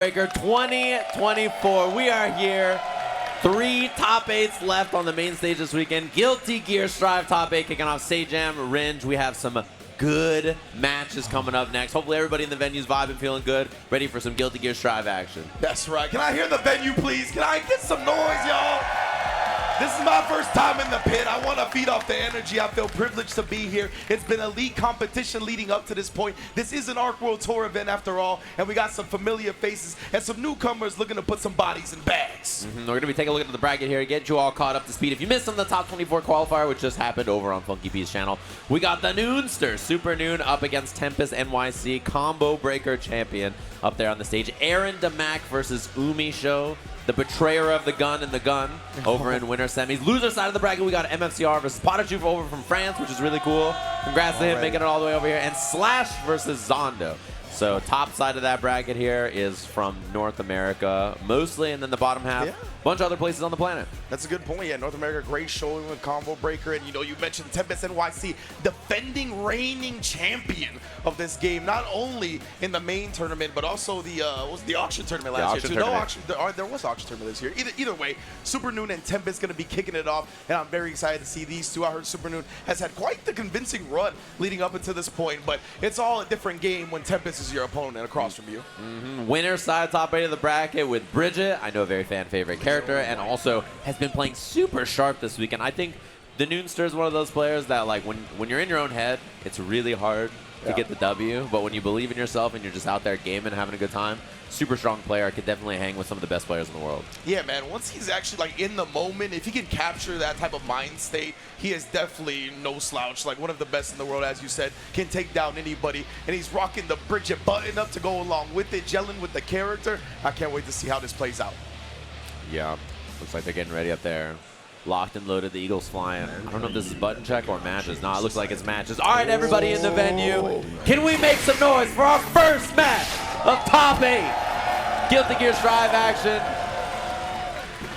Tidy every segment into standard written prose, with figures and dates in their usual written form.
Breaker 2024. We are here. 3 top 8s left on the main stage this weekend. Guilty Gear Strive top 8 kicking off Sajam, Ringe. We have some good matches coming up next. Hopefully everybody in the venue's vibing, feeling good, ready for some Guilty Gear Strive action. That's right. Can I hear the venue, please? Can I get some noise, y'all? This is my first time in the pit. I want to feed off the energy. I feel privileged to be here. It's been elite competition leading up to this point. This is an Arc World Tour event after all, and we got some familiar faces and some newcomers looking to put some bodies in bags. We're going to be taking a look at the bracket here, get you all caught up to speed. If you missed on the top 24 qualifier, which just happened over on Funky P's channel, we got the Noonster, Supernoon up against TempestNYC, combo breaker champion up there on the stage. Aarondamac versus UMISHO, the betrayer of the gun and the gun, over in winner semis. Loser side of the bracket, we got MFCR versus Patachu over from France, which is really cool. Congrats to him making it all the way over here. And Slash versus Zando. So top side of that bracket here is from North America mostly, and then the bottom half, bunch of other places on the planet. That's a good point. Yeah, North America, great showing with Combo Breaker. And, you know, you mentioned TempestNYC, defending reigning champion of this game, not only in the main tournament, but also the was the auction tournament last year, too. No auction, there was auction tournament this year. Either way, Supernoon and Tempest going to be kicking it off, and I'm very excited to see these two. I heard Supernoon has had quite the convincing run leading up until this point, but it's all a different game when Tempest is your opponent across from you. Winner side top 8 of the bracket with Bridget, I know a very fan favorite character, and also has been playing super sharp this weekend. I think the Noonster is one of those players that, like, when you're in your own head, it's really hard to get the W, but when you believe in yourself and you're just out there gaming, having a good time, super strong player, could definitely hang with some of the best players in the world. Yeah, man, once he's actually, like, in the moment, if he can capture that type of mind state, he is definitely no slouch. Like, one of the best in the world, as you said, can take down anybody, and he's rocking the Bridget button up to go along with it, gelling with the character. I can't wait to see how this plays out. Yeah, looks like they're getting ready up there. Locked and loaded, the Eagles flying. I don't know if this is button check or matches. No, it looks like it's matches. All right, everybody in the venue, can we make some noise for our first match of top 8? Guilty Gear Strive action.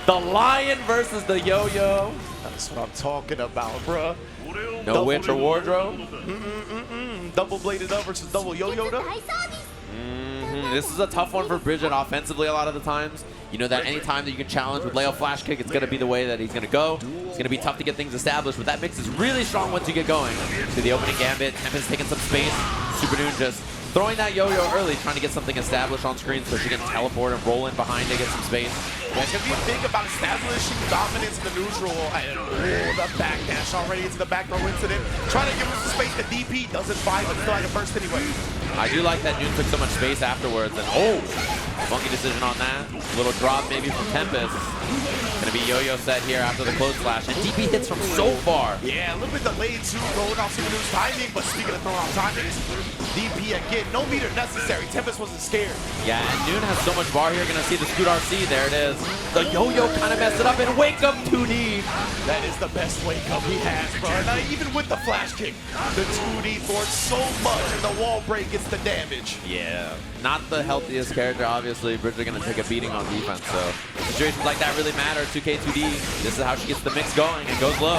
The Lion versus the Yo-Yo. That's what I'm talking about, bruh. No winter wardrobe. Double bladed up versus double yo-yo'd up. This is a tough one for Bridget offensively a lot of the times. You know that any time that you can challenge with Leo flash kick, it's going to be the way that he's going to go. It's going to be tough to get things established, but that mix is really strong once you get going. To the opening gambit, Tempest taking some space. Supernoon just throwing that yo-yo early, trying to get something established on screen so she can teleport and roll in behind to get some space. Yeah, it's going to be big about establishing dominance in the neutral. The backdash already into the back row incident. Trying to give her some space. The DP doesn't buy, but still like a burst anyway. I do like that Noon took so much space afterwards, and funky decision on that. Little drop maybe from Tempest. Gonna be yo-yo set here after the close slash, and DP hits from so far. Yeah, a little bit delayed too, going off Supernoon's timing, but speaking of throwing off timing, DP again, no meter necessary. Tempest wasn't scared. Yeah, and Noon has so much bar here, gonna see the Scoot RC, there it is. The yo-yo kind of messed it up, and wake up 2D. That is the best wake up he has, bro. Now, even with the flash kick, the 2D thwarts so much, and the wall break gets the damage. Yeah, not the healthiest character, obviously. Bridget gonna take a beating on defense, so situations like that really matter. 2K2D, this is how she gets the mix going and goes low.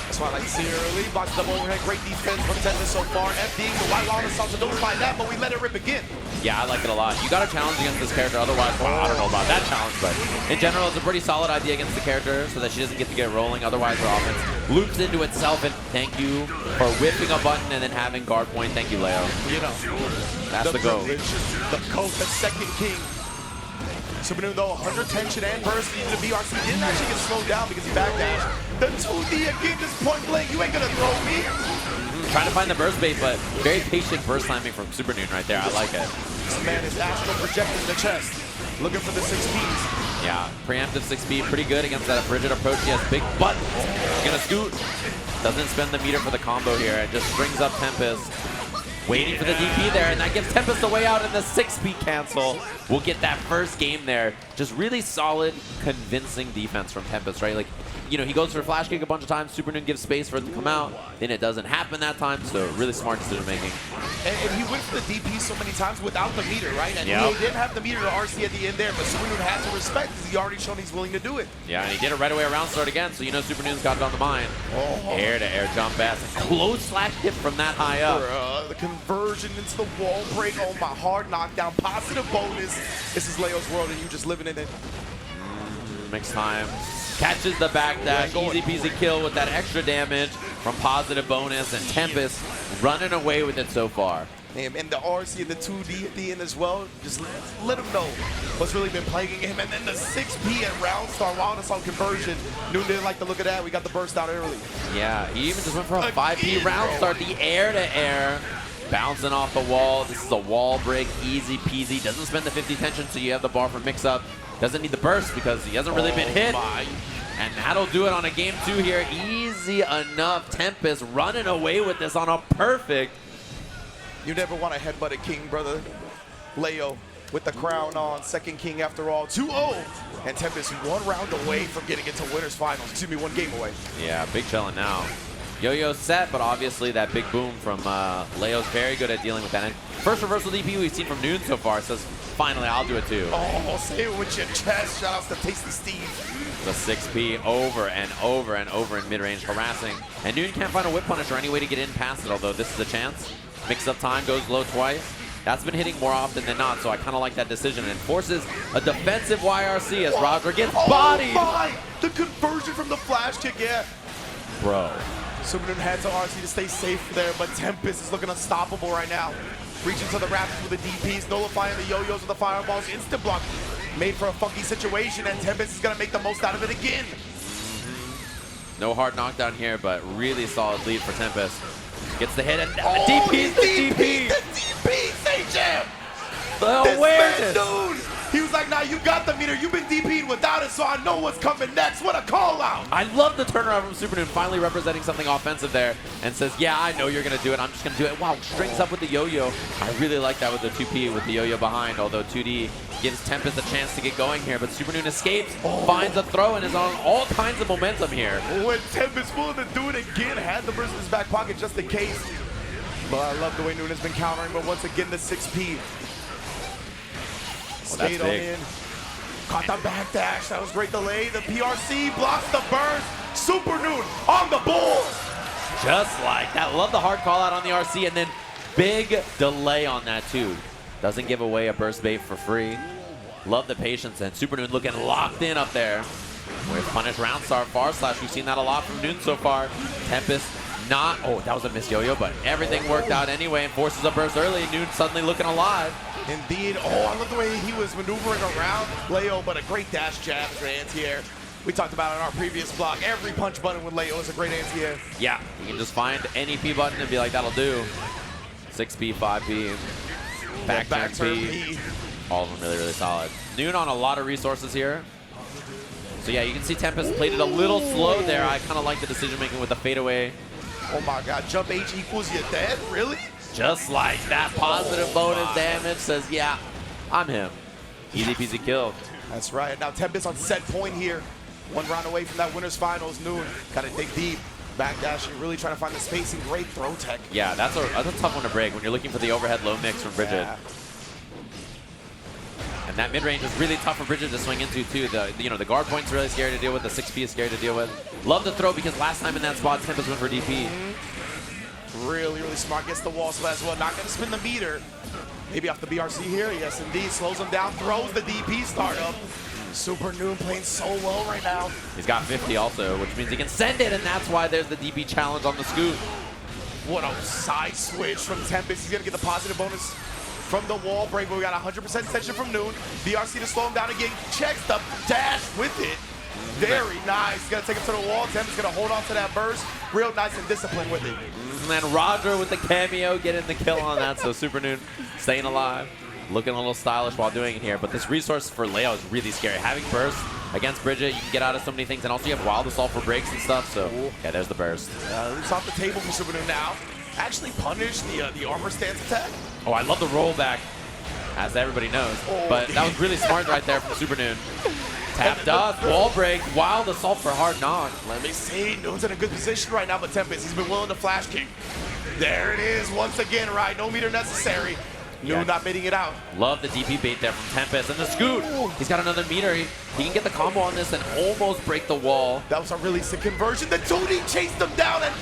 That's why I like to see her early. Box double overhead, great defense from Tempest so far. FDing the white line assault to notify that, but we let it rip again. Yeah, I like it a lot. You got to challenge against this character, otherwise, well, I don't know about that challenge, but in general, it's a pretty solid idea against the character so that she doesn't get to get rolling. Otherwise, her offense loops into itself, and thank you for whipping a button and then having guard point. Thank you, Leo. You know, that's the goal. The GOAT, the second king. Supernoon, though, 100 tension and burst into the BRC. Didn't actually get slowed down because he backdashed. The 2D again, this point blank. You ain't gonna throw me. Trying to find the burst bait, but very patient burst timing from Supernoon right there. I like it. This man is astral projecting the chest, looking for the 6Ps. Yeah, preemptive 6B, pretty good against that Bridget approach. He has big buttons. He's gonna scoot. Doesn't spend the meter for the combo here. It just brings up Tempest. Waiting for the DP there, and that gives Tempest a way out in the 6B cancel. We'll get that first game there. Just really solid, convincing defense from Tempest, right? Like, you know, he goes for a flash kick a bunch of times. Supernoon gives space for it to come out. Then it doesn't happen that time. So really smart decision making. And he went for the DP so many times without the meter, right? And Yep. he didn't have the meter to RC at the end there, but Supernoon had to respect because he already shown he's willing to do it. Yeah, and he did it right away around start again. So you know Supernoon's got it on the mind. Air to air jump pass. Close slash hit from that high up. The conversion into the wall break. Oh, my hard knockdown. Positive bonus. This is Leo's world, and you just living in it. Mixed time. Catches the back dash. Easy peasy kill with that extra damage from positive bonus. And Tempest running away with it so far. And the RC and the 2D at the end as well. Just let him know what's really been plaguing him. And then the 6P at round start while it's on conversion. Noon didn't like the look of that. We got the burst out early. Yeah, he even just went for a 5P round start. The air to air. Bouncing off the wall. This is a wall break. Easy peasy. Doesn't spend the 50 tension, so you have the bar for mix up. Doesn't need the burst because he hasn't really been hit. And that'll do it on a game 2 here. Easy enough. Tempest running away with this on a perfect. You never want to headbutt a king, brother. Leo with the crown on, second king after all, 2-0. And Tempest 1 round away from getting into winners finals. Excuse me, 1 game away. Yeah, big chillin' now. Yo-Yo set, but obviously that big boom from Leo's very good at dealing with that. And first reversal DP we've seen from Noon so far says, finally, I'll do it too. Oh, say it with your chest. Shout outs to Tasty Steve. The 6P over and over and over in mid-range, harassing. And Noon can't find a whip punish or any way to get in past it, although this is a chance. Mix up time, goes low twice. That's been hitting more often than not, so I kind of like that decision. And forces a defensive YRC as Roger gets bodied. Oh my! The conversion from the flash kick, yeah. Bro. Supernoon had to RC to stay safe there, but Tempest is looking unstoppable right now. Reaching to the Raptors with the DPs, nullifying the yo-yos with the fireballs, instant block. Made for a funky situation, and Tempest is going to make the most out of it again. No hard knockdown here, but really solid lead for Tempest. Gets the hit, and Oh, DP's the DP! The DP, say jam! The awareness! Dude, he was like, nah, you got the meter. You've been DP'd without it, so I know what's coming next. What a call out. I love the turnaround from Supernoon, finally representing something offensive there, and says, yeah, I know you're going to do it. I'm just going to do it. Wow, strings up with the yo-yo. I really like that with the 2P with the yo-yo behind, although 2D gives Tempest a chance to get going here, but Supernoon escapes, finds a throw, and is on all kinds of momentum here. When Tempest willing to do it again, had the burst in his back pocket just in case. But I love the way Noon has been countering, but once again, the 6P. Stayed on in. Caught the back dash. That was great delay. The PRC blocks the burst. Supernoon on the board. Just like that. Love the hard call out on the RC, and then big delay on that too. Doesn't give away a burst bait for free. Love the patience, and Supernoon looking locked in up there. With punish round star far slash. We've seen that a lot from Noon so far. Tempest not. Oh, that was a miss yo-yo, but everything worked out anyway and forces a burst early. Noon suddenly looking alive. Indeed. Oh, I love the way he was maneuvering around Leo, but a great dash jab, great anti-air. We talked about it in our previous block. Every punch button with Leo is a great anti-air. Yeah, you can just find any P button and be like, that'll do. 6P, 5P, back turn P. All of them really, really solid. Noon on a lot of resources here. So yeah, you can see Tempest played it a little slow there. I kind of like the decision making with the fadeaway. Oh my God, jump H equals you dead? Really? Just like that, positive bonus damage says, yeah, I'm him. Easy peasy kill. That's right. Now Tempest on set point here. 1 round away from that winners finals. Noon gotta dig deep. Backdashing, really trying to find the spacing. Great throw tech. Yeah, that's a tough one to break when you're looking for the overhead low mix from Bridget. Yeah. And that mid-range is really tough for Bridget to swing into too. The guard point's really scary to deal with. The 6P is scary to deal with. Love the throw because last time in that spot, Tempest went for DP. Really, really smart. Gets the wall split as well. Not gonna spin the meter. Maybe off the BRC here. Yes, indeed. Slows him down. Throws the DP startup. Supernoon playing so well right now. He's got 50 also, which means he can send it, and that's why there's the DP challenge on the scoop. What a side switch from Tempest. He's gonna get the positive bonus from the wall break, but we got 100% tension from Noon. BRC to slow him down again. Checks the dash with it. Very nice. He's gonna take him to the wall. Tempest gonna hold on to that burst. Real nice and disciplined with it. And then Roger with the cameo getting the kill on that, so Supernoon staying alive. Looking a little stylish while doing it here, but this resource for Leo is really scary. Having burst against Bridget, you can get out of so many things, and also you have wild assault for breaks and stuff, so yeah, there's the burst. It's off the table for Supernoon now. Actually punished the armor stance attack. Oh, I love the rollback, as everybody knows, but that was really smart right there from Supernoon. Tap dust, wall break, wild assault for hard knock. Let me see. Noon's in a good position right now, but Tempest, he's been willing to flash kick. There it is once again, right? No meter necessary. Noon not bidding it out. Love the DP bait there from Tempest. And the scoot. He's got another meter. He can get the combo on this and almost break the wall. That was a really sick conversion. The 2D chased him down and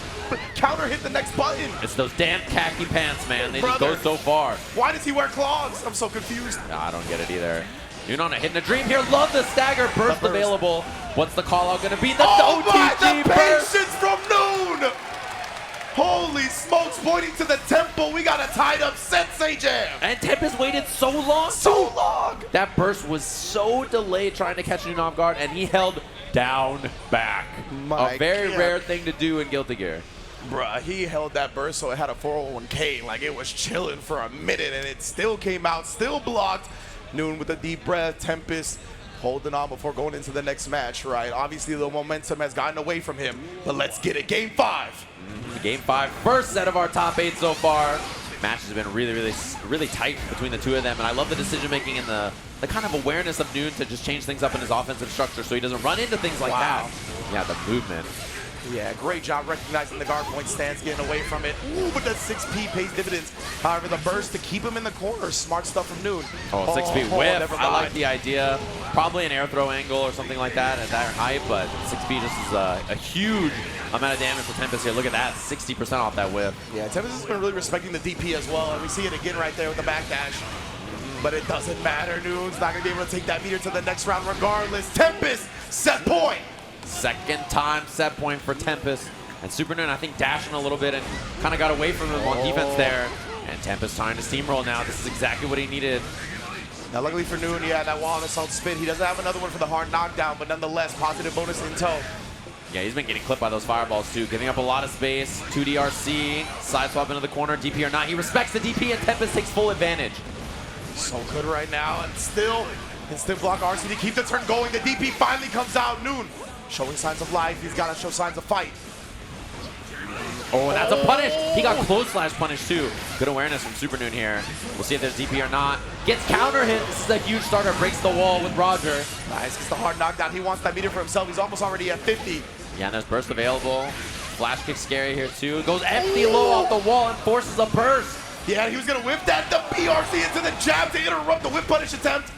counter hit the next button. It's those damn khaki pants, man. They just Brother, go so far. Why does he wear clogs? I'm so confused. No, I don't get it either. Noon on a hitting a dream here. Love the stagger. Burst available. What's the call out going to be? The OTG the burst. patience from Noon. Holy smokes, pointing to the temple. We got a tied up Sensei Jam. And Tempest waited so long. So long. That burst was so delayed trying to catch Noon off guard, and he held down back. A very rare thing to do in Guilty Gear. Bruh, he held that burst so it had a 401k. Like it was chilling for a minute, and it still came out, still blocked. Noon with a deep breath. Tempest holding on before going into the next match, right? Obviously, the momentum has gotten away from him, but let's get it. Game 5. Game 5, first set of our top 8 so far. Match has been really tight between the two of them, and I love the decision making and the kind of awareness of Noon to just change things up in his offensive structure so he doesn't run into things like that. Yeah, the movement. Yeah, great job recognizing the guard point stance, getting away from it. Ooh, but the 6P pays dividends. However, the burst to keep him in the corner. Smart stuff from Noon. Oh, 6P whiff. I like the idea. Probably an air throw angle or something like that at that height, but 6P just is a huge amount of damage for Tempest here. Look at that, 60% off that whiff. Yeah, Tempest has been really respecting the DP as well, and we see it again right there with the backdash. But it doesn't matter. Noon's not going to be able to take that meter to the next round regardless. Tempest, set point. Second time set point for Tempest. And Supernoon, I think, dashing a little bit and kind of got away from him on defense there. And Tempest trying to steamroll now. This is exactly what he needed. Now, luckily for Noon, yeah, that wall and assault spin. He doesn't have another one for the hard knockdown, but nonetheless, positive bonus in tow. Yeah, he's been getting clipped by those fireballs too, giving up a lot of space. 2DRC, side swap into the corner, DP or not. He respects the DP and Tempest takes full advantage. So good right now, and still instant block RC to keep the turn going. The DP finally comes out. Noon showing signs of life. He's got to show signs of fight. Oh, and that's a punish. He got close slash punish too. Good awareness from Supernoon here. We'll see if there's DP or not. Gets counter hit. This is a huge starter. Breaks the wall with Roger. Nice, gets the hard knockdown. He wants that meter for himself. He's almost already at 50. Yeah, and there's burst available. Flash kick scary here too. Goes empty low off the wall and forces a burst. Yeah, he was going to whip that. The BRC into the jab to interrupt the whip punish attempt.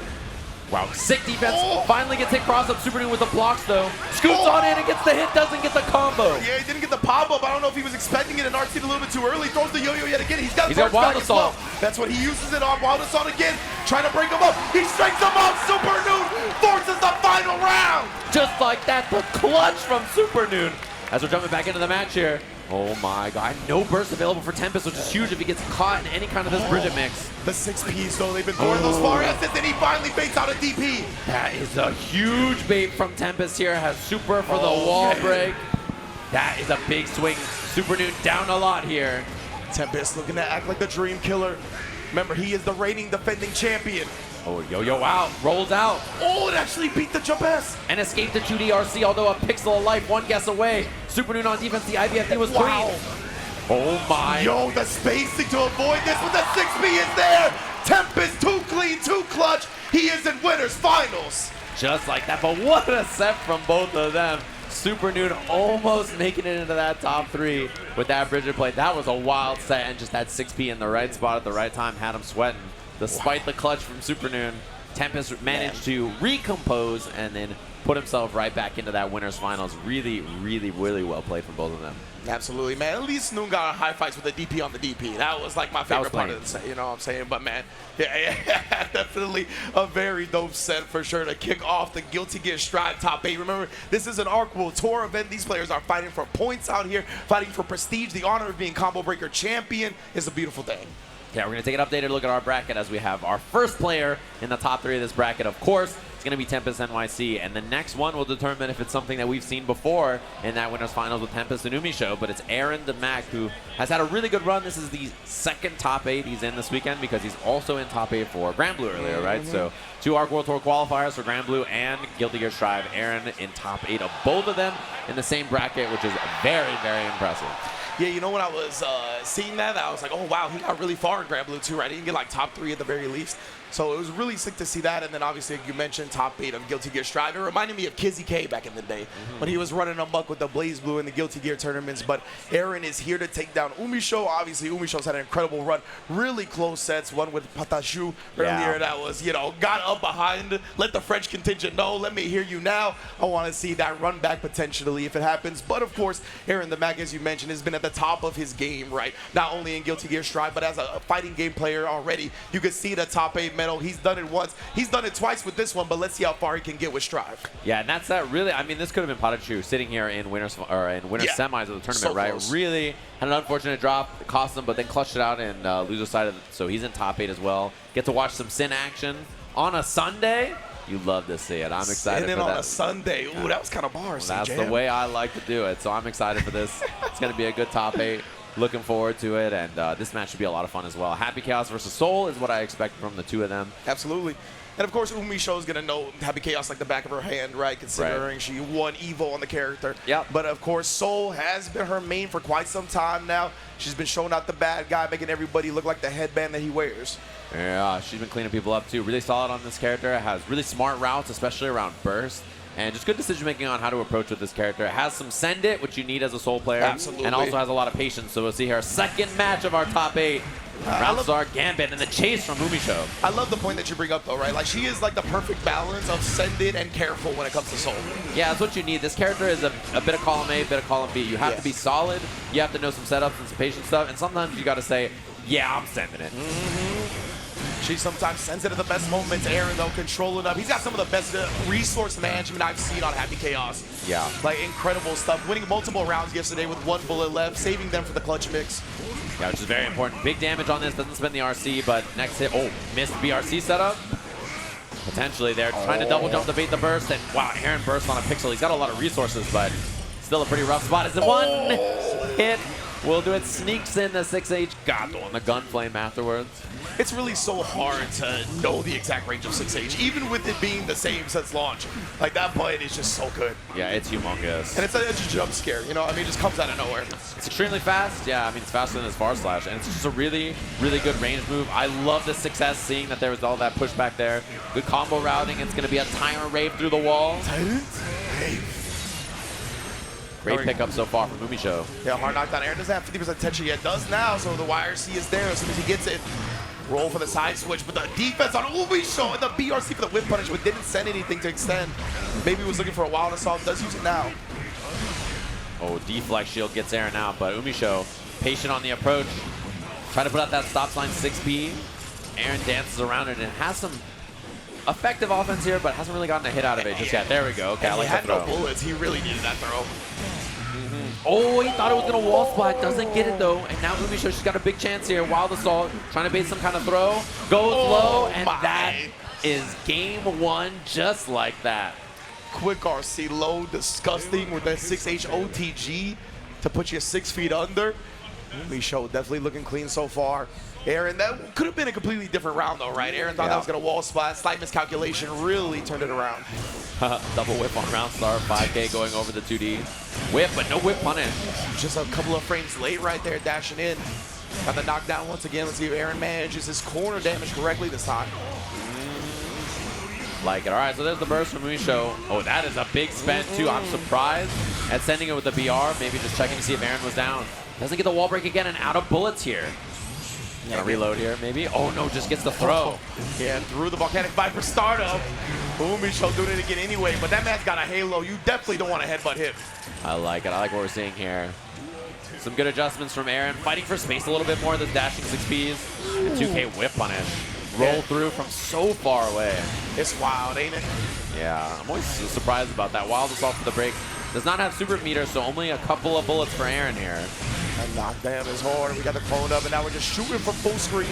Wow, sick defense. Finally gets hit cross up. Supernoon with the blocks though. Scoots on in and gets the hit, doesn't get the combo. Yeah, he didn't get the pop-up. I don't know if he was expecting it, and RC a little bit too early. Throws the yo-yo yet again. He's got wild assault. Well. That's what he uses it on. Wild assault again. Trying to break him up. He strikes him up. Supernoon forces the final round. Just like that, the clutch from Supernoon. As we're jumping back into the match here. Oh my god, no burst available for Tempest, which is huge if he gets caught in any kind of this Bridget mix. The 6Ps though, they've been throwing those far assets, and he finally baits out a DP. That is a huge bait from Tempest here, has super for the wall break. That is a big swing. Supernoon down a lot here. Tempest looking to act like the dream killer. Remember, he is the reigning defending champion. Oh, yo-yo out, rolls out. Oh, it actually beat the jump S. And escaped the 2DRC, although a pixel of life, one guess away. Supernoon on defense, the IBFD was clean. Oh my. Yo, the spacing to avoid this with the 6B is there. Tempest, too clean, too clutch. He is in winners finals. Just like that, but what a set from both of them. Supernoon almost making it into that top 3 with that Bridget play. That was a wild set, and just that 6P in the right spot at the right time had him sweating. Despite the clutch from Supernoon, Tempest managed to recompose and then put himself right back into that winner's finals. Really well played from both of them. Absolutely, man. At least Noon got high fights with the DP on the DP. That was like my favorite part of the set, you know what I'm saying? But man, yeah, definitely a very dope set for sure to kick off the Guilty Gear Stride top 8. Remember, this is an ARC World Tour event. These players are fighting for points out here, fighting for prestige. The honor of being Combo Breaker champion is a beautiful thing. Yeah, we're going to take an updated look at our bracket as we have our first player in the top 3 of this bracket. Of course, it's going to be TempestNYC, and the next one will determine if it's something that we've seen before in that winner's finals with Tempest and UMISHO, but it's Aarondamac, who has had a really good run. This is the second top 8 he's in this weekend because he's also in top 8 for Grand Blue earlier, right? So 2 ARC World Tour qualifiers for Grand Blue and Guilty Gear Strive. Aaron in top 8 of both of them in the same bracket, which is very impressive. Yeah, you know, when I was seeing that, I was like, oh, wow, he got really far in Grand Blue, too, right? He didn't get, like, top 3 at the very least. So it was really sick to see that. And then obviously, like you mentioned, top 8 of Guilty Gear Strive. It reminded me of Kizzy K back in the day when he was running amok with the Blaze Blue in the Guilty Gear tournaments. But Aaron is here to take down UMISHO. Obviously, UMISHO's had an incredible run. Really close sets. One with Patachu earlier that was, you know, got up behind, let the French contingent know, let me hear you now. I want to see that run back potentially if it happens. But of course, Aaron, the Mag, as you mentioned, has been at the top of his game, right? Not only in Guilty Gear Strive, but as a fighting game player already. You can see the top 8 medal. He's done it once. He's done it twice with this one, but let's see how far he can get with Strive. Yeah, and that's that really, I mean, this could have been Patachu sitting here in winners semis of the tournament, So right? close. Really had an unfortunate drop, it cost him, but then clutched it out in loser side, so he's in top 8 as well. Get to watch some Sin action on a Sunday. You love to see it. I'm excited for that. on a Sunday. Ooh, that was kind of bars. That's the way I like to do it, so I'm excited for this. It's going to be a good top 8. Looking forward to it, and this match should be a lot of fun as well. Happy Chaos versus Soul is what I expect from the two of them. Absolutely. And of course, UMISHO is going to know Happy Chaos like the back of her hand, right? Considering she won Evo on the character. Yep. But of course, Soul has been her main for quite some time now. She's been showing out the bad guy, making everybody look like the headband that he wears. Yeah, she's been cleaning people up too. Really solid on this character. Has really smart routes, especially around burst. And just good decision making on how to approach with this character. It has some send it, which you need as a Soul player. Absolutely. And also has a lot of patience. So we'll see here. Second match of our top 8. Roundstar Gambit and the chase from UMISHO. I love the point that you bring up, though, right? Like, she is like the perfect balance of send it and careful when it comes to Soul. Yeah, that's what you need. This character is a bit of column A, a bit of column B. You have to be solid. You have to know some setups and some patient stuff. And sometimes you got to say, yeah, I'm sending it. She sometimes sends it at the best moments. Aaron, though, controlling up. He's got some of the best resource management I've seen on Happy Chaos. Yeah. Like, incredible stuff. Winning multiple rounds yesterday with 1 bullet left, saving them for the clutch mix. Yeah, which is very important. Big damage on this. Doesn't spend the RC, but next hit. Oh, missed BRC setup. Potentially they're trying to double jump to bait the burst. And wow, Aaron burst on a pixel. He's got a lot of resources, but still a pretty rough spot. Is it one hit? Will do it. Sneaks in the 6H. Gato on the gun flame afterwards. It's really so hard to know the exact range of 6H, even with it being the same since launch. Like, that button is just so good. Yeah, it's humongous. And it's a jump scare, you know? I mean, it just comes out of nowhere. It's extremely fast. Yeah, I mean, it's faster than his far slash. And it's just a really, really good range move. I love the success, seeing that there was all that pushback there. Good combo routing. It's going to be a Tyrant Rave through the wall. Tyrant Rave. Great pickup so far from UMISHO. Yeah, hard knockdown. Aaron doesn't have 50% attention yet. Does now, so the YRC is there as soon as he gets it. Roll for the side switch, but the defense on UMISHO and the BRC for the whip punish, but didn't send anything to extend. Maybe he was looking for a wild assault. Does use it now. Oh, deflect shield gets Aaron out, but UMISHO patient on the approach. Trying to put out that stop sign 6P. Aaron dances around it and has some effective offense here, but hasn't really gotten a hit out of it just yet. There we go. Okay, I like the throw. He had no bullets. He really needed that throw. Oh, he thought it was going to wall spot. Doesn't get it, though. And now UMISHO, she's got a big chance here. Wild Assault, trying to bait some kind of throw. Goes low, and that is game 1 just like that. Quick RC low, disgusting with that 6H OTG to put you 6 feet under. UMISHO definitely looking clean so far. Aaron, that could have been a completely different round, though, right? Aaron thought that was going to wall spot. Slight miscalculation really turned it around. Double whip on Roundstar. 5K going over the 2D. Whip, but no whip punish. Just a couple of frames late right there, dashing in. Got the knockdown once again. Let's see if Aaron manages his corner damage correctly this time. Like it. All right, so there's the burst from UMISHO. Oh, that is a big spend, too. I'm surprised at sending it with the BR. Maybe just checking to see if Aaron was down. Doesn't get the wall break again and out of bullets here. Gonna reload here, maybe. Oh, no, just gets the throw. Yeah, through the Volcanic Viper startup. UMISHO doing it again anyway, but that man's got a halo. You definitely don't want to headbutt him. I like it. I like what we're seeing here. Some good adjustments from Aaron. Fighting for space a little bit more. This dashing 6Ps. And 2K whip punish. Roll through from so far away. It's wild, ain't it? Yeah, I'm always surprised about that. Wild Assault for the break. Does not have super meter, so only a couple of bullets for Aaron here. That knockdown is hard. We got the clone up, and now we're just shooting from full screen.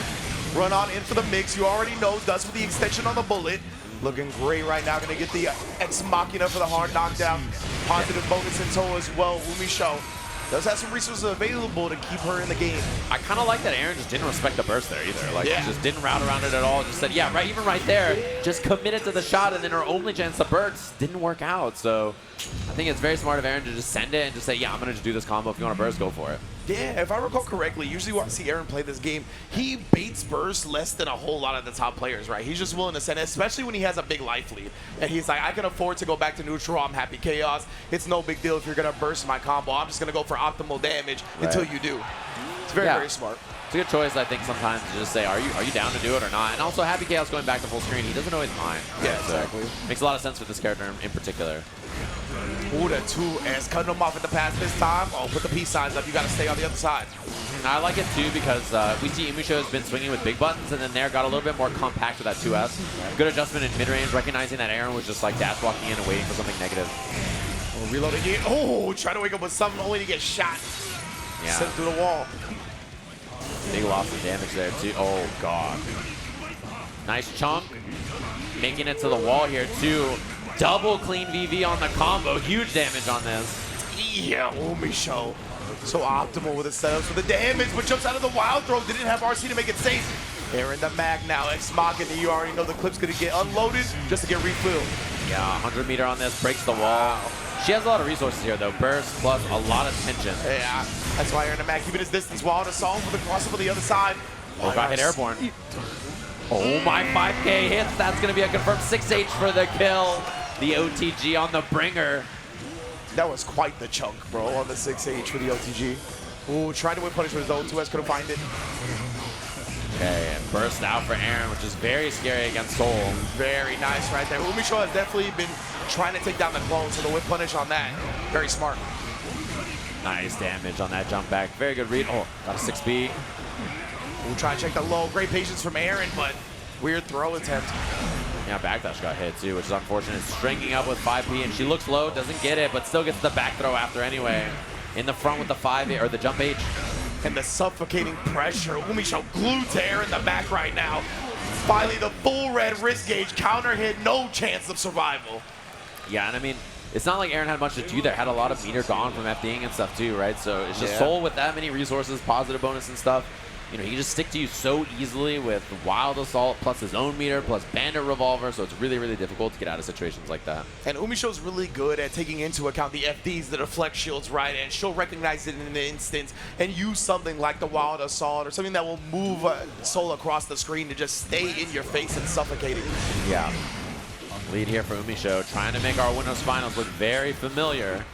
Run on in for the mix. You already know. Does with the extension on the bullet. Looking great right now. Going to get the Ex Machina for the hard knockdown. Positive bonus in tow as well. UMISHO does have some resources available to keep her in the game. I kind of like that Aaron just didn't respect the burst there either. Like, she just didn't route around it at all. Just said, yeah, right, even right there, just committed to the shot, and then her only chance to burst didn't work out. So I think it's very smart of Aaron to just send it and just say, yeah, I'm going to just do this combo. If you want to burst, go for it. Yeah, if I recall correctly, usually when I see Aaron play this game, he baits burst less than a whole lot of the top players, right? He's just willing to send it, especially when he has a big life lead. And he's like, I can afford to go back to neutral. I'm happy chaos. It's no big deal if you're going to burst my combo. I'm just going to go for optimal damage until you do. It's very, very smart. It's a good choice, I think, sometimes to just say, are you down to do it or not? And also, Happy Chaos going back to full screen, he doesn't always mind. Yeah, exactly. Makes a lot of sense with this character in particular. Ooh, the 2S cutting him off at the pass this time. Oh, put the peace signs up. You got to stay on the other side. I like it too because we see UMISHO has been swinging with big buttons, and then there got a little bit more compact with that 2S. Good adjustment in mid-range, recognizing that Aaron was just like dash walking in and waiting for something negative. Oh, reload again. Oh, trying to wake up with something only to get shot. Yeah. Sent through the wall. Big loss of damage there too. Oh god. Nice chunk. Making it to the wall here too. Double clean VV on the combo. Huge damage on this. Yeah, UMISHO. So optimal with the setups for the damage, but jumps out of the wild throw. Didn't have RC to make it safe. Aarondamac now, X-Machina. You already know the clip's going to get unloaded just to get refilled. Yeah, 100 meter on this. Breaks the wall. She has a lot of resources here, though. Burst plus a lot of tension. Yeah, that's why Aarondamac keeping his distance. Wild assault for the crossover the other side. Oh, got hit airborne. Oh, my 5K hits. That's going to be a confirmed 6H for the kill. The OTG on the bringer. That was quite the chunk, bro, on the 6H for the OTG. Ooh, tried to win punish with his own 2S, couldn't find it. Okay, and burst out for Aaron, which is very scary against Soul. Very nice right there. UMISHO has definitely been trying to take down the clone, so the whip punish on that, very smart. Nice damage on that jump back. Very good read. Oh, got a 6B. We'll try to check the low. Great patience from Aaron, but weird throw attempt. Yeah, backdash got hit too, which is unfortunate. Stringing up with 5P, and she looks low, doesn't get it, but still gets the back throw after anyway. In the front with the 5 or the jump H. And the suffocating pressure. UMISHO glued to Aaron in the back right now. Finally, the full red wrist gauge counter hit, no chance of survival. Yeah, and I mean, it's not like Aaron had much to do there. Had a lot of meter gone from FDing and stuff too, right? So it's just Soul with that many resources, positive bonus and stuff. You know, he can just stick to you so easily with Wild Assault plus his own meter plus Bandit Revolver, so it's really, really difficult to get out of situations like that. And UMISHO's really good at taking into account the FDs, the deflect shields, right? And she'll recognize it in an instant and use something like the Wild Assault or something that will move Soul across the screen to just stay in your face and suffocate it. Yeah. Lead here for UMISHO, trying to make our winners finals look very familiar.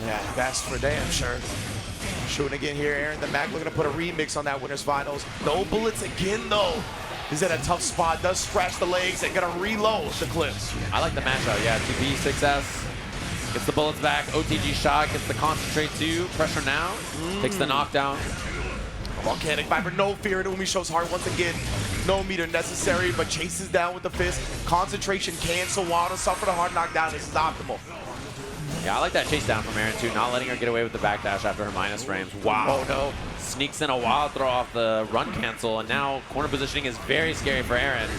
Yeah, that's for damn sure. Shooting again here, Aarondamac looking to put a remix on that winners finals. No bullets again though. He's in a tough spot, does scratch the legs and gonna reload the clips. I like the matchup, yeah, 2B, 6S. Gets the bullets back, OTG shot, gets the concentrate too. Pressure now, takes the knockdown. Volcanic Viper, no fear in UMISHO's heart once again. No meter necessary, but chases down with the fist. Concentration cancel, Wild Assault for the hard knockdown. This is optimal. Yeah, I like that chase down from Aaron too, not letting her get away with the backdash after her minus frames. Wow. Oh no. Sneaks in a wild throw off the run cancel, and now corner positioning is very scary for Aaron.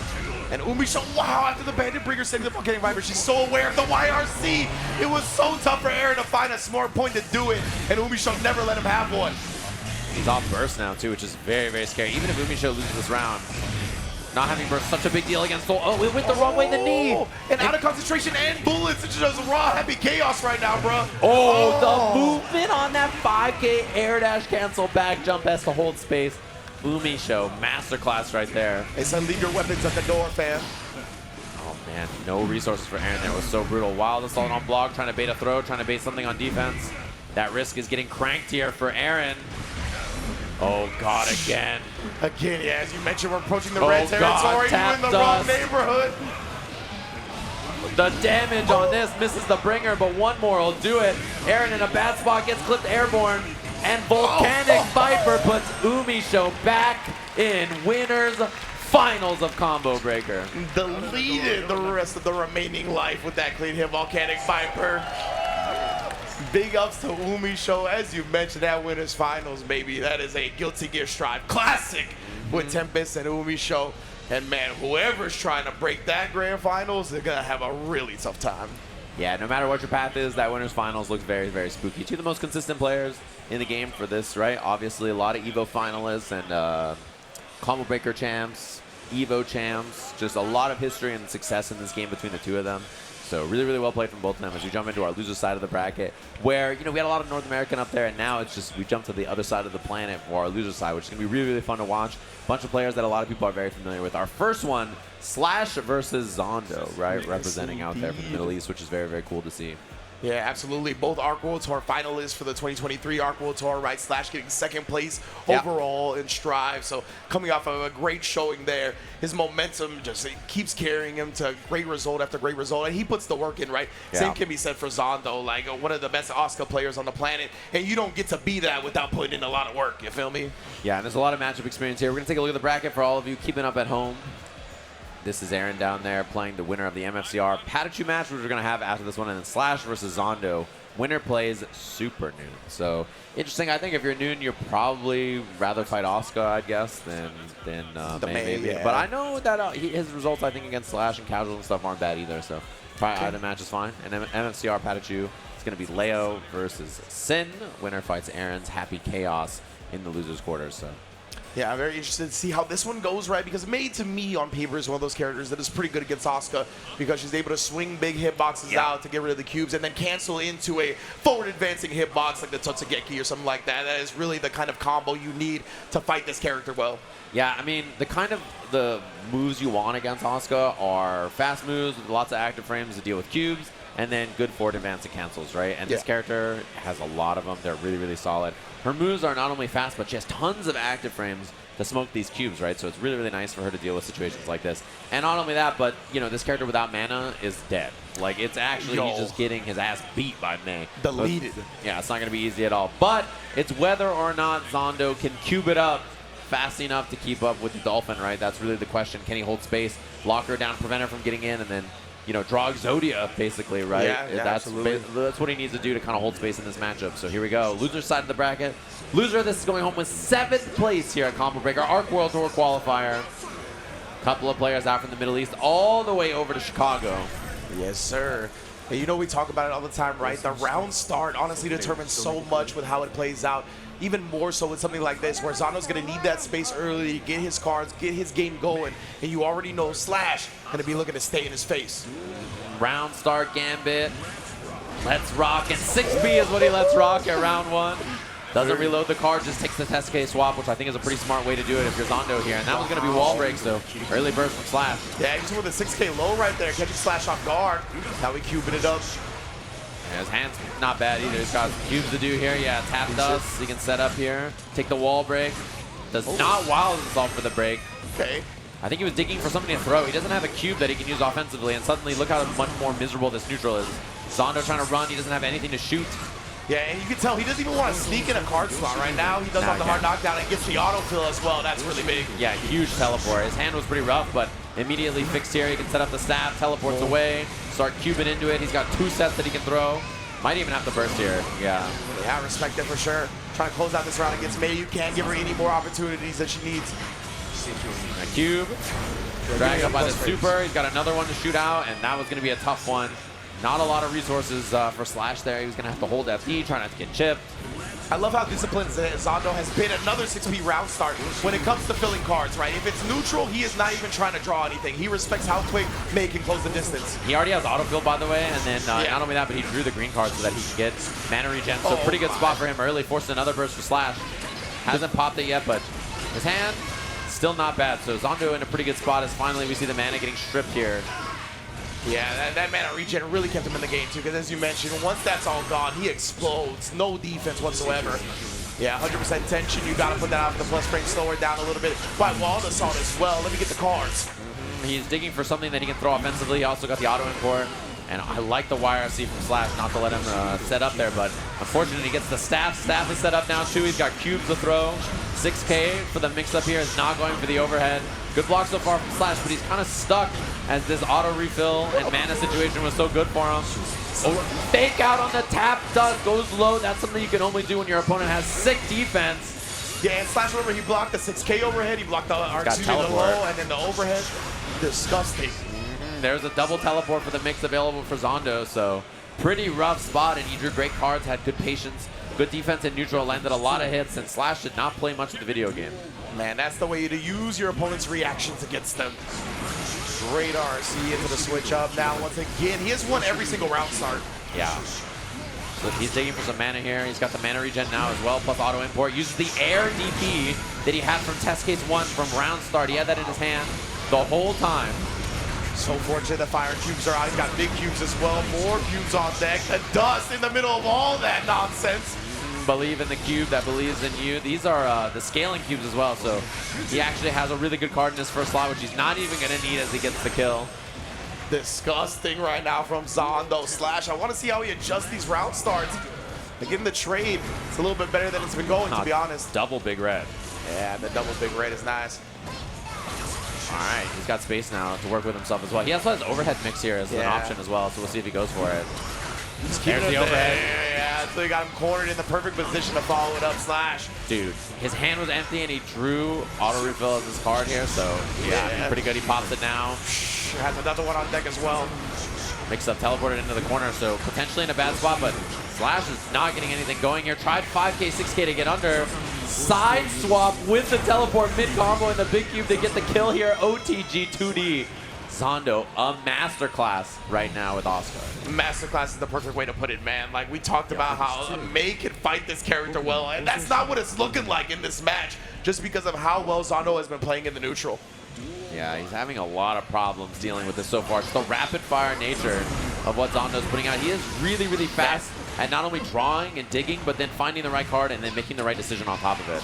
And UMISHO, wow, after the Bandit Bringer saving the Volcanic Viper, she's so aware of the YRC. It was so tough for Aaron to find a smart point to do it, and UMISHO never let him have one. He's off burst now too, which is very, very scary. Even if UMISHO loses this round, not having burst such a big deal against Soul. Oh, it went the wrong way in the knee. And out of concentration and bullets. It's just raw Happy Chaos right now, bro. Oh, the movement on that 5K air dash cancel back jump has to hold space. UMISHO, masterclass right there. They said leave your weapons at the door, fam. Oh man, no resources for Aaron there. It was so brutal. Wild Assault on block, trying to bait a throw, trying to bait something on defense. That risk is getting cranked here for Aaron. Oh God, again. Again, yeah, as you mentioned, we're approaching the red territory. You're in the wrong neighborhood. The damage on this misses the bringer, but one more will do it. Aaron in a bad spot gets clipped airborne, and Volcanic Viper puts UMISHO back in winners finals of Combo Breaker. Deleted the rest of the remaining life with that clean hit, Volcanic Viper. Big ups to UMISHO, as you mentioned, that winners finals, baby. That is a Guilty Gear Strive classic with Tempest and UMISHO. And man, whoever's trying to break that grand finals, they're gonna have a really tough time. Yeah, no matter what your path is, that winners finals looks very, very spooky. Two of the most consistent players in the game for this, right? Obviously, a lot of EVO finalists and Combo Breaker champs, EVO champs. Just a lot of history and success in this game between the two of them. So really, really well played from both of them as we jump into our loser side of the bracket where, you know, we had a lot of North American up there, and now it's just we jump to the other side of the planet for our loser side, which is going to be really, really fun to watch. A bunch of players that a lot of people are very familiar with. Our first one, Slash versus Zando, right? Representing out there from the Middle East, which is very, very cool to see. Yeah, absolutely. Both Arc World Tour finalists for the 2023 Arc World Tour, right? Slash getting second place overall in Strive. So coming off of a great showing there, his momentum just keeps carrying him to great result after great result. And he puts the work in, right? Same can be said for Zando, like one of the best Asuka players on the planet. And you don't get to be that without putting in a lot of work. You feel me? Yeah, and there's a lot of matchup experience here. We're going to take a look at the bracket for all of you keeping up at home. This is Aaron down there playing the winner of the MFCR Patachu match, which we're going to have after this one, and then Slash versus Zando. Winner plays Supernoon. So interesting. I think if you're Noon, you'd probably rather fight Asuka, I guess, than maybe. Yeah. But I know that his results, I think, against Slash and Casual and stuff aren't bad either. So probably either match is fine. And MFCR Patachu, it's going to be Leo versus Sin. Winner fights Aaron's Happy Chaos in the losers quarters. So. Yeah, I'm very interested to see how this one goes, right? Because Mei, to me, on paper, is one of those characters that is pretty good against Asuka because she's able to swing big hitboxes out to get rid of the cubes and then cancel into a forward-advancing hitbox like the Totsugeki or something like that. That is really the kind of combo you need to fight this character well. Yeah, I mean, the moves you want against Asuka are fast moves with lots of active frames to deal with cubes, and then good forward advancing cancels, right? And this character has a lot of them. They're really, really solid. Her moves are not only fast, but she has tons of active frames to smoke these cubes, right? So it's really, really nice for her to deal with situations like this. And not only that, but, you know, this character without mana is dead. Like, it's actually he's just getting his ass beat by Mei. Deleted. So it's not going to be easy at all. But it's whether or not Zando can cube it up fast enough to keep up with the Dolphin, right? That's really the question. Can he hold space, lock her down, prevent her from getting in, and then, you know, draw Exodia, basically, right? Yeah, that's what he needs to do to kind of hold space in this matchup. So here we go. Loser side of the bracket. Loser of this is going home with 7th place here at Combo Breaker. Arc World Tour qualifier. Couple of players out from the Middle East all the way over to Chicago. Yes, sir. And you know, we talk about it all the time, right? The round start honestly determines so much with how it plays out. Even more so with something like this, where Zando's going to need that space early to get his cards, get his game going, and you already know Slash going to be looking to stay in his face. Round start Gambit. Let's rock, and 6B is what he lets rock at round 1. Doesn't reload the card, just takes the test case swap, which I think is a pretty smart way to do it if you're Zando here. And that was going to be wall break, so early burst from Slash. Yeah, just with a 6K low right there, catching Slash off guard. Now we cubing it up. Yeah, his hand's not bad either. He's got cubes to do here. Yeah, tap dust. He can set up here. Take the wall break. Does not wild himself for the break. Okay. I think he was digging for something to throw. He doesn't have a cube that he can use offensively, and suddenly look how much more miserable this neutral is. Zando trying to run. He doesn't have anything to shoot. Yeah, and you can tell he doesn't even want to sneak in a card slot right now. He does have the hard knockdown and gets the autofill as well. That's really big. Yeah, huge teleport. His hand was pretty rough, but immediately fixed here. He can set up the staff, teleports away, start cubing into it. He's got 2 sets that he can throw. Might even have to burst here. Yeah. Yeah, I respect it for sure. Trying to close out this round against Mei. You can't give her any more opportunities that she needs. A cube. Dragged up by the super. He's got another one to shoot out, and that was going to be a tough one. Not a lot of resources for Slash there. He was going to have to hold FD, try not to get chipped. I love how disciplined Zando has been. Another 6P round start when it comes to filling cards, right? If it's neutral, he is not even trying to draw anything. He respects how quick Mei can close the distance. He already has autofill, by the way, and then not only that, but he drew the green card so that he can get mana regen. So pretty good spot for him early. Forced another burst for Slash. Hasn't popped it yet, but his hand, still not bad. So Zando in a pretty good spot as finally we see the mana getting stripped here. Yeah, that mana regen really kept him in the game too, because as you mentioned, once that's all gone, he explodes. No defense whatsoever. Yeah, 100% tension. You got to put that out for the plus frame, slow her down a little bit. By wall assault as well. Let me get the cards. He's digging for something that he can throw offensively. He also got the auto import. And I like the YRC from Slash, not to let him set up there, but unfortunately he gets the staff. Staff is set up now too. He's got cubes to throw. 6K for the mix-up here is not going for the overhead. Good block so far from Slash, but he's kind of stuck as this auto refill and mana situation was so good for him. Fake out on the tap dust, goes low. That's something you can only do when your opponent has sick defense. Yeah, and Slash, remember, he blocked the 6K overhead, he blocked the R2 the low, and then the overhead. Disgusting. There's a double teleport for the mix available for Zando, so pretty rough spot, and he drew great cards, had good patience, good defense in neutral, landed a lot of hits, and Slash did not play much of the video game. Man, that's the way to use your opponent's reactions against them. Great RC into the switch up. Now, once again, he has won every single round start. Yeah. So he's digging for some mana here. He's got the mana regen now as well, plus auto import. Uses the air DP that he had from test case 1 from round start. He had that in his hand the whole time. So fortunate the fire cubes are out. He's got big cubes as well. More cubes on deck. The dust in the middle of all that nonsense. Believe in the cube that believes in you. These are the scaling cubes as well, so he actually has a really good card in his first slot, which he's not even going to need as he gets the kill. Disgusting right now from Zando. Slash, I want to see how he adjusts these round starts. Again, the trade, it's a little bit better than it's been going, to be honest. Double big red. Yeah, the double big red is nice. All right, he's got space now to work with himself as well. He also has overhead mix here as an option as well, so we'll see if he goes for it. There's the overhead. Yeah, so he got him cornered in the perfect position to follow it up. Slash. Dude, his hand was empty and he drew auto refill as his card here, so yeah, pretty good. He pops it now. Has another one on deck as well. Mix up, teleported into the corner, so potentially in a bad spot, but Slash is not getting anything going here. Tried 5K, 6K to get under. Side swap with the teleport mid combo and the big cube to get the kill here. OTG 2D. Zando, a masterclass right now with Asuka. Masterclass is the perfect way to put it, man. Like, we talked about how May can fight this character well, and that's not what it's looking like in this match, just because of how well Zando has been playing in the neutral. Yeah, he's having a lot of problems dealing with this so far. Just the rapid-fire nature of what Zando's putting out. He is really, really fast at not only drawing and digging, but then finding the right card and then making the right decision on top of it.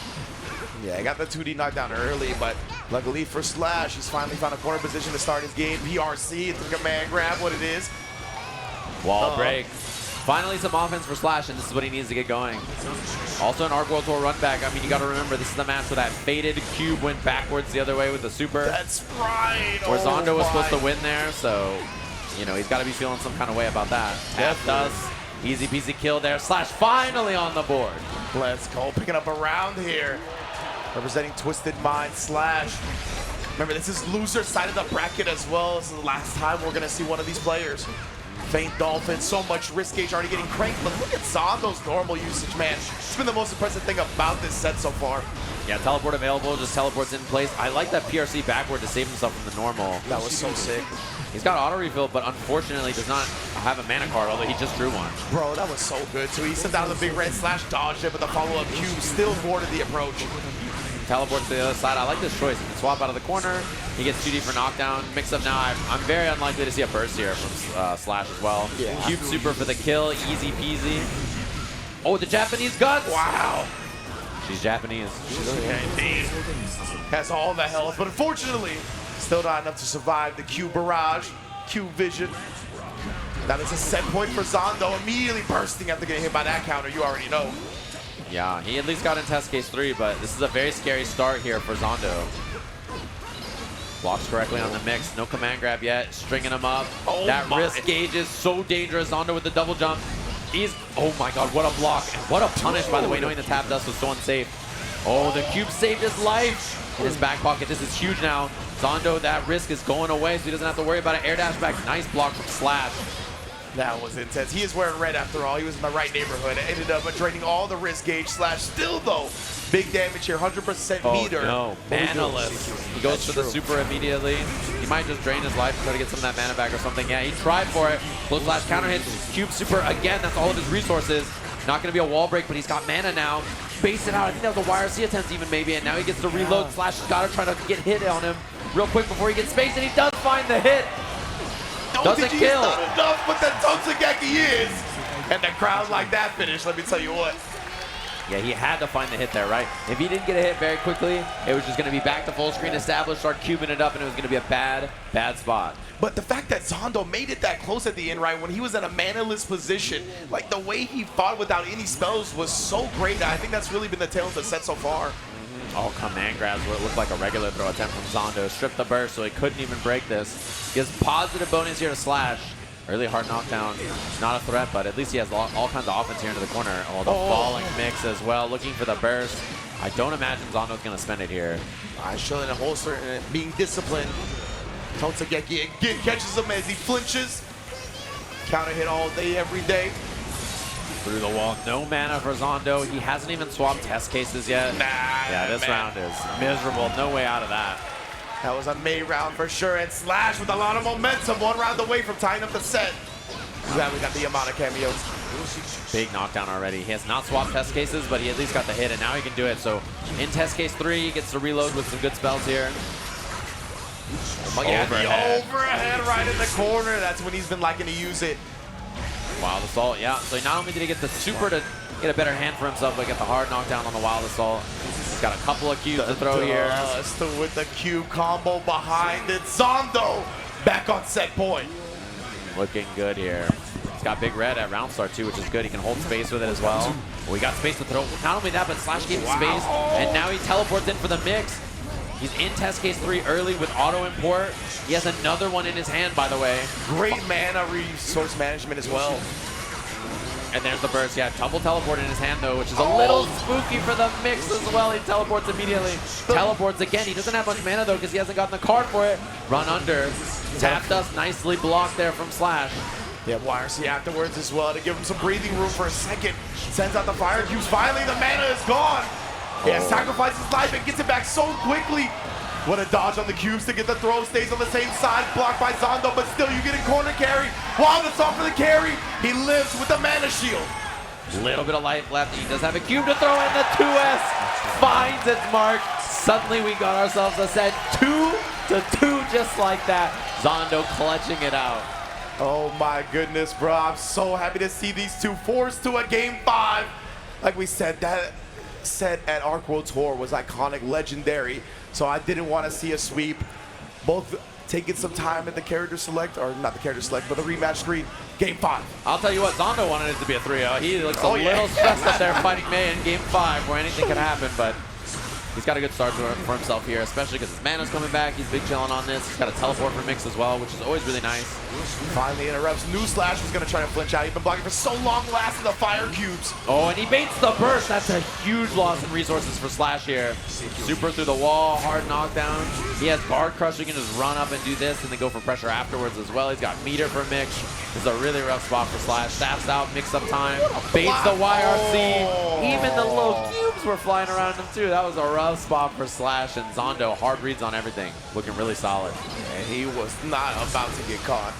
Yeah, he got the 2D knockdown early, but luckily for Slash, he's finally found a corner position to start his game. PRC, it's a command grab, what it is. Wall break. Finally some offense for Slash, and this is what he needs to get going. Also an Arc World Tour run back. I mean, you got to remember, this is the match where that faded cube went backwards the other way with the super. That's right. Where Zando was supposed to win there, so, you know, he's got to be feeling some kind of way about that. Tap dust. Easy peasy kill there. Slash finally on the board. Let's go. Picking up a round here. Representing Twisted Mind. Slash. Remember, this is loser side of the bracket as well. This is the last time we're going to see one of these players. Faint Dolphin, so much risk gauge already getting cranked, but look at Zando's normal usage, man. It's been the most impressive thing about this set so far. Yeah, teleport available, just teleports in place. I like that PRC backward to save himself from the normal. That was so sick. He's got auto refill, but unfortunately does not have a mana card, although he just drew one. Bro, that was so good. So he sent out the big red. Slash dodged it, but the follow-up cube still boarded the approach. Teleport to the other side. I like this choice. He can swap out of the corner. He gets 2D for knockdown. Mix up now. I'm very unlikely to see a burst here from Slash as well. Yeah. Cube super for the kill. Easy peasy. Oh, the Japanese guts. Wow. She's Japanese. Yeah, indeed. Has all the health, but unfortunately, still not enough to survive the Cube barrage. Cube vision. That is a set point for Zando. Immediately bursting after getting hit by that counter. You already know. Yeah, he at least got in test case 3, but this is a very scary start here for Zando. Blocks correctly on the mix. No command grab yet. Stringing him up. Oh that my. risk gauge is so dangerous. Zando with the double jump. He's, oh my god, what a block. And what a punish, by the way, knowing the tap dust was so unsafe. Oh, the cube saved his life. In his back pocket, this is huge now. Zando, that risk is going away, so he doesn't have to worry about an air dash back. Nice block from Slash. That was intense. He is wearing red after all. He was in the right neighborhood. It ended up draining all the risk gauge. Slash still, though, big damage here. 100% meter. No, manaless. He goes for the super immediately. He might just drain his life to try to get some of that mana back or something. Yeah, he tried for it. Close Slash counter hits. Cube super again. That's all of his resources. Not going to be a wall break, but he's got mana now. Base it out. I think that was a YRC attempt even maybe, and now he gets to reload. Slash has got to try to get hit on him real quick before he gets space, and he does find the hit. Doesn't kill. Not enough, but the Totsugeki is. And the crowd like that finish, let me tell you what. Yeah, he had to find the hit there, right? If he didn't get a hit very quickly, it was just going to be back to full screen established, start cubing it up, and it was going to be a bad, bad spot. But the fact that Zando made it that close at the end, right, when he was in a manaless position, like the way he fought without any spells was so great. I think that's really been the tale of the set so far. Oh, command grabs what looked like a regular throw attempt from Zando. Stripped the burst, so he couldn't even break this. He has positive bonus here to Slash. Early hard knockdown, not a threat, but at least he has all kinds of offense here into the corner. Oh, the falling mix as well, looking for the burst. I don't imagine Zando's going to spend it here. Showing a holster and being disciplined. Totsugeki again catches him as he flinches. Counter hit all day, every day. Through the wall, no mana for Zando. He hasn't even swapped test cases yet. Nah, yeah, this round is miserable. No way out of that. That was a May round for sure, and Slash with a lot of momentum, 1 round away from tying up the set. Glad we got the Yamada cameo. Big knockdown already. He has not swapped test cases, but he at least got the hit, and now he can do it. So in test case 3, he gets to reload with some good spells here. Yeah, the overhead right in the corner. That's when he's been liking to use it. Wild Assault, yeah. So not only did he get the super to get a better hand for himself, but get the hard knockdown on the Wild Assault. He's got a couple of cubes to throw here. Still with the cube combo behind it. Zando back on set point. Looking good here. He's got Big Red at round start too, which is good. He can hold space with it as well. We got space to throw. Not only that, but Slash gave him space, and now he teleports in for the mix. He's in test case 3 early with auto import. He has another one in his hand, by the way. Great mana resource management as well. And there's the burst. Yeah, double teleport in his hand though, which is a little spooky for the mix as well. He teleports immediately. Teleports again. He doesn't have much mana though because he hasn't gotten the card for it. Run under. Tap dust nicely blocked there from Slash. Yeah, YRC afterwards as well to give him some breathing room for a second. Sends out the fire cubes. Finally, the mana is gone. Yeah, sacrifices life and gets it back so quickly. What a dodge on the cubes to get the throw. Stays on the same side, blocked by Zando, but still you get a corner carry. Wild Assault for the carry. He lives with the mana shield. Little bit of life left. He does have a cube to throw in. The 2S finds its mark. Suddenly we got ourselves a set 2-2 just like that. Zando clutching it out. Oh my goodness, bro. I'm so happy to see these two forced to a game 5. Like we said, that set at Arc World Tour was iconic, legendary. So I didn't want to see a sweep. Both taking some time at the character select, or not the character select, but the rematch screen. Game 5. I'll tell you what, Zando wanted it to be a 3-0. He looks a little stressed up there fighting May in game 5 where anything can happen, but he's got a good start for himself here, especially because his mana's coming back. He's big chilling on this. He's got a teleport for mix as well, which is always really nice. Finally interrupts. New Slash was going to try to flinch out. He's been blocking for so long, lasting the fire cubes. Oh, and he baits the burst. That's a huge loss in resources for Slash here. Super through the wall, hard knockdown. He has guard crush. He can just run up and do this and then go for pressure afterwards as well. He's got meter for mix. This is a really rough spot for Slash. Staffs out, mix up time, baits the YRC. Even the little cubes were flying around him too. That was a rough spot for Slash, and Zando hard reads on everything. Looking really solid. And he was not about to get caught.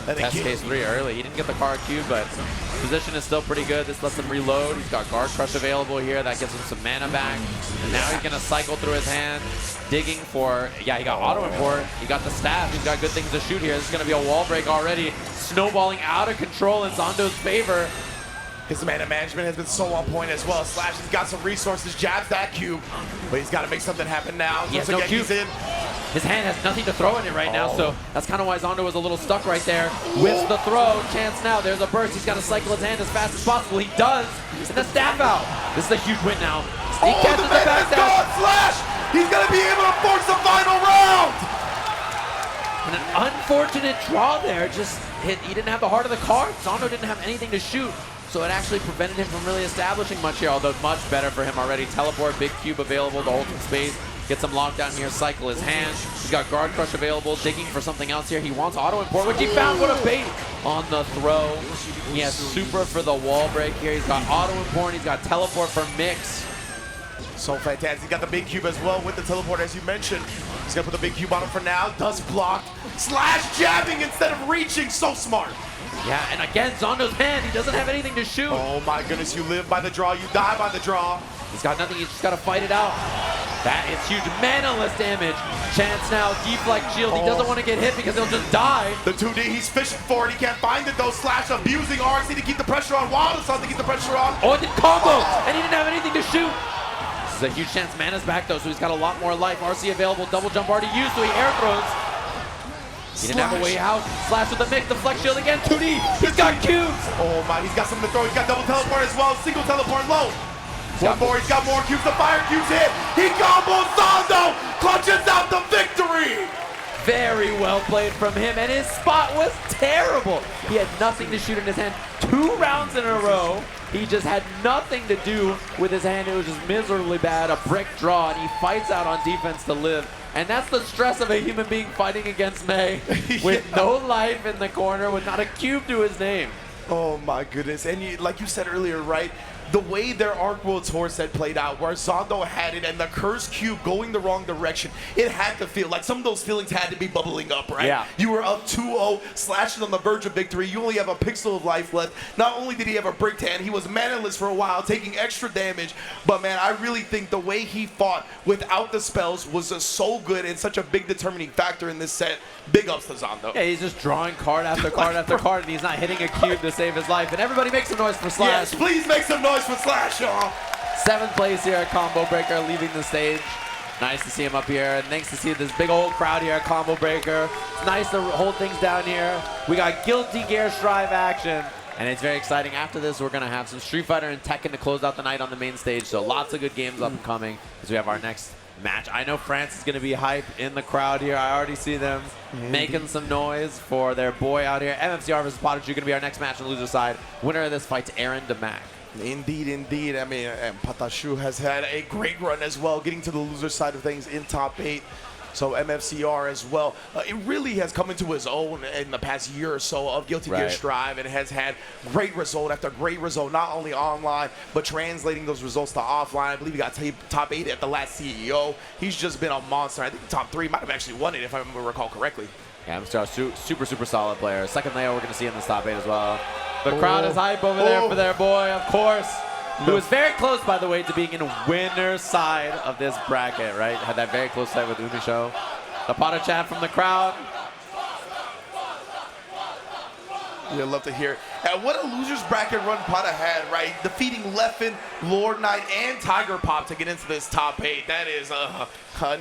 Test case 3 early. He didn't get the card cube, but position is still pretty good. This lets him reload. He's got guard crush available here. That gives him some mana back. And now he's going to cycle through his hand, digging for, yeah, he got auto import. He got the staff. He's got good things to shoot here. This is going to be a wall break already. Snowballing out of control in Zando's favor. His mana management has been so on point as well. Slash has got some resources, jabs that cube, but he's got to make something happen now. He has no cube. His hand has nothing to throw in it right now, so that's kind of why Zando was a little stuck right there. Whiffs the throw, chance now, there's a burst. He's got to cycle his hand as fast as possible. He does, and the staff out. This is a huge win now. He catches the back down. Slash, he's going to be able to force the final round. And an unfortunate draw there, just hit. He didn't have the heart of the card. Zando didn't have anything to shoot. So it actually prevented him from really establishing much here, although much better for him already. Teleport, big cube available to hold some space. Get some lockdown here, cycle his hand. He's got guard crush available, digging for something else here. He wants auto import, which he found. What a bait on the throw. He has super for the wall break here. He's got auto import, he's got teleport for mix. So fantastic. He's got the big cube as well with the teleport, as you mentioned. He's gonna put the big cube on him for now. Does blocked. Slash jabbing instead of reaching. So smart. Yeah, and again, Zando's hand. He doesn't have anything to shoot. Oh my goodness, you live by the draw, you die by the draw. He's got nothing, he's just gotta fight it out. That is huge, mana-less damage. Chance now, deflect shield. He doesn't want to get hit because he'll just die. The 2D, he's fishing for it. He can't find it though. Slash abusing RC to keep the pressure on. Wild Assault to keep the pressure on. Oh, it did combo, and he didn't have anything to shoot. This is a huge chance. Mana's back though, so he's got a lot more life. RC available, double jump already used, so he air throws. He didn't have a way out. Slash with the mix, the flex shield again, 2D. He's got cubes. Oh my, he's got something to throw. He's got double teleport as well. Single teleport low. One more, he's got more cubes. The fire cubes hit. He combos Zando. Clutches out the victory. Very well played from him, and his spot was terrible. He had nothing to shoot in his hand. 2 rounds in a row. He just had nothing to do with his hand. It was just miserably bad, a brick draw, and he fights out on defense to live. And that's the stress of a human being fighting against May with no life in the corner, with not a cube to his name. Oh my goodness. And like you said earlier, right? the way their Arc World Tour set played out, where Zando had it and the Curse Cube going the wrong direction, it had to feel like some of those feelings had to be bubbling up, right? Yeah. You were up 2-0, slashing on the verge of victory. You only have a pixel of life left. Not only did he have a brick hand, he was manaless for a while, taking extra damage. But man, I really think the way he fought without the spells was so good and such a big determining factor in this set. Big ups to Zando. Yeah, he's just drawing card after card after card, and he's not hitting a cube to save his life. And everybody make some noise for Slash. Yes, please make some noise for Slash, y'all. 7th place here at Combo Breaker, leaving the stage. Nice to see him up here, and thanks to see this big old crowd here at Combo Breaker. It's nice to hold things down here. We got Guilty Gear Strive action, and it's very exciting. After this, we're going to have some Street Fighter and Tekken to close out the night on the main stage, so lots of good games up and coming as we have our next match. I know France is going to be hype in the crowd here. I already see them making some noise for their boy out here. MFCR versus Patachu going to be our next match on the loser side. Winner of this fight's Aarondamac. Indeed, indeed. I mean, and Patachu has had a great run as well, getting to the loser side of things in top 8. So MFCR as well. It really has come into his own in the past year or so of Guilty Gear Strive, and has had great result after great result, not only online, but translating those results to offline. I believe he got top 8 at the last CEO. He's just been a monster. I think top 3 might have actually won it, if I recall correctly. Yeah, MFCR, super solid player. Second layer, we're going to see in this top 8 as well. The crowd is hype over there for their boy, of course. Who was very close, by the way, to being in winner's side of this bracket, right? Had that very close fight with UMISHO. The Pata chant from the crowd. You'd love to hear it. And what a loser's bracket run Pata had, right? Defeating Leffen, Lord Knight, and Tiger Pop to get into this top 8. That is a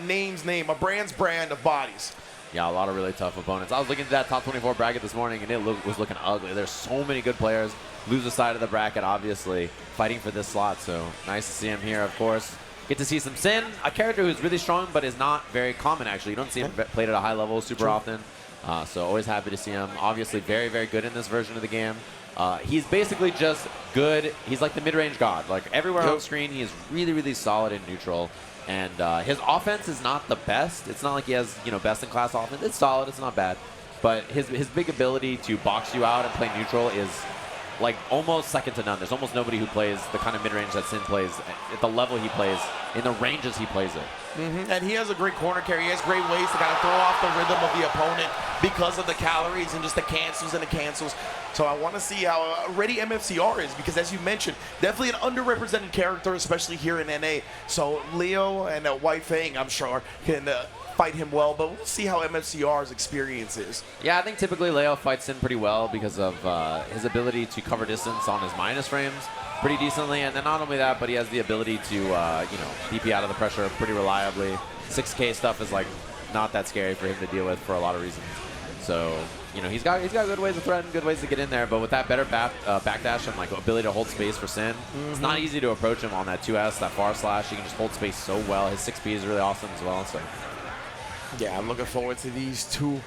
name's name, a brand's brand of bodies. Yeah, a lot of really tough opponents. I was looking at that top 24 bracket this morning, and it was looking ugly. There's so many good players. Loser side of the bracket, obviously, fighting for this slot. So nice to see him here, of course. Get to see some Sin, a character who's really strong, but is not very common, actually. You don't see him played at a high level super often. So always happy to see him. Obviously, very, very good in this version of the game. He's basically just good. He's like the mid-range god. Like everywhere on screen, he is really, really solid in neutral. And his offense is not the best. It's not like he has, best-in-class offense. It's solid. It's not bad. But his big ability to box you out and play neutral is like almost second to none. There's almost nobody who plays the kind of mid-range that Sin plays at the level he plays, in the ranges he plays it. And he has a great corner carry. He has great ways to kind of throw off the rhythm of the opponent because of the calories and just the cancels and the cancels. So I want to see how ready MFCR is, because as you mentioned, definitely an underrepresented character, especially here in NA. So Leo and White Fang, I'm sure, can fight him well, but we'll see how MFCR's experience is. Yeah, I think typically Leo fights Sin pretty well because of his ability to cover distance on his minus frames pretty decently, and then not only that, but he has the ability to, DP out of the pressure pretty reliably. 6K stuff is like not that scary for him to deal with for a lot of reasons. So, he's got good ways to threaten, good ways to get in there, but with that better backdash and like ability to hold space for Sin, it's not easy to approach him on that 2S, that far slash. He can just hold space so well. His 6P is really awesome as well. So. Yeah, I'm looking forward to these two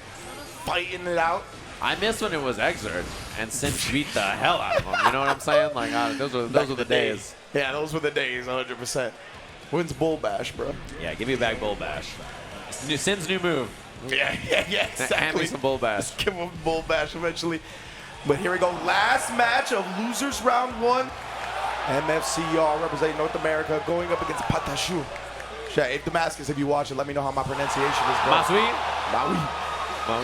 fighting it out. I miss when it was Exert and Sin beat the hell out of him. You know what I'm saying? Like, those were the days. Yeah, those were the days, 100%. Wins Bull Bash, bro. Yeah, give me a back Bull Bash. Sin's new move. Yeah, exactly. Hand me some Bull Bash. Let's give him Bull Bash eventually. But here we go. Last match of Losers Round 1. MFCR representing North America going up against Patachu. If Damascus, if you watch it, let me know how my pronunciation is, bro. Maui.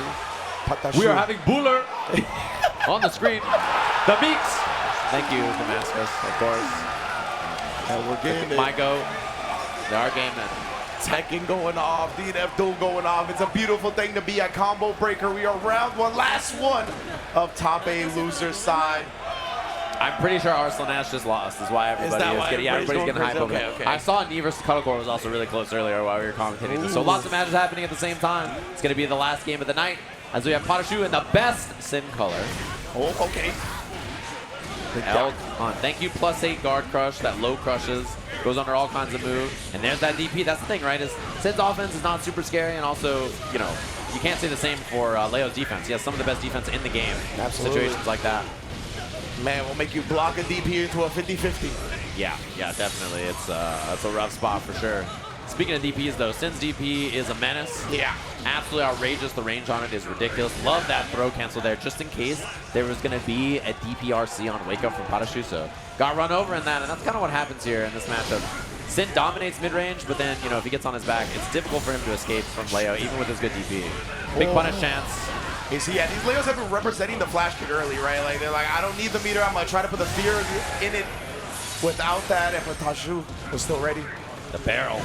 Patachu. We are having Buller on the screen. The Beaks. Thank you, Damascus, of course. And we're getting it. My go. They are game then. Tekken going off, DNF Duel going off. It's a beautiful thing to be at Combo Breaker. We are round 1, last one of top A loser side. I'm pretty sure Arslan Ash just lost. Is why everybody's getting hype over it. Okay. I saw Knee versus Cuddlecore was also really close earlier while we were commentating this. So lots of matches happening at the same time. It's going to be the last game of the night as we have Patachu in the best Sin color. Oh, okay. Thank you, +8 guard crush that low crushes. Goes under all kinds of moves. And there's that DP. That's the thing, right? Is Sin's offense is not super scary, and also, you can't say the same for Leo's defense. He has some of the best defense in the game. Absolutely. Situations like that. Man, we'll make you block a DP into a 50-50. Yeah, definitely. It's a rough spot for sure. Speaking of DPs, though, Sin's DP is a menace. Yeah. Absolutely outrageous. The range on it is ridiculous. Love that throw cancel there, just in case there was going to be a DPRC on Wake Up from Patachu. So got run over in that, and that's kind of what happens here in this matchup. Sin dominates mid-range, but then, you know, if he gets on his back, it's difficult for him to escape from Leo, even with his good DP. Big punish chance. You see, yeah, these Leos have been representing the flash kick early, right? Like, they're like, I don't need the meter. I'm going to try to put the fear in it. Without that, and Patachu was still ready. The barrel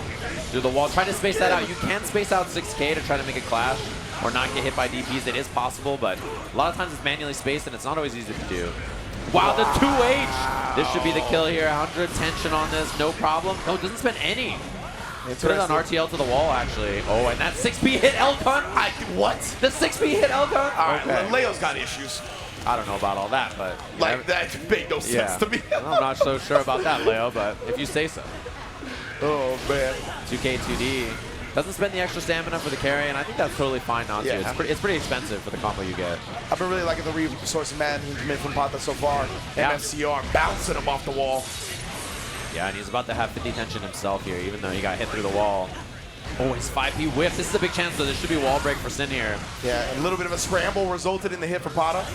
through the wall. Try to space that out. You can space out 6K to try to make a clash or not get hit by DPs. It is possible, but a lot of times it's manually spaced, and it's not always easy to do. Wow, the 2H. This should be the kill here. 100 tension on this, no problem. No, it doesn't spend any. Put it on RTL to the wall, actually. Oh, and that 6P hit Elcon. What? The 6P hit Elcon? All right, Okay. Leo's got issues. I don't know about all that, but... Like, that made no sense to me. I'm not so sure about that, Leo, but if you say so. Oh, man. 2K, 2D. Doesn't spend the extra stamina for the carry, and I think that's totally fine not to. Yeah. It's pretty expensive for the combo you get. I've been really liking the resource management from Pata so far. Yeah. MFCR bouncing him off the wall. Yeah, and he's about to have 50 tension himself here, even though he got hit through the wall. Oh, his 5P whiff. This is a big chance, though. There should be wall break for Sin here. Yeah, a little bit of a scramble resulted in the hit for Pata.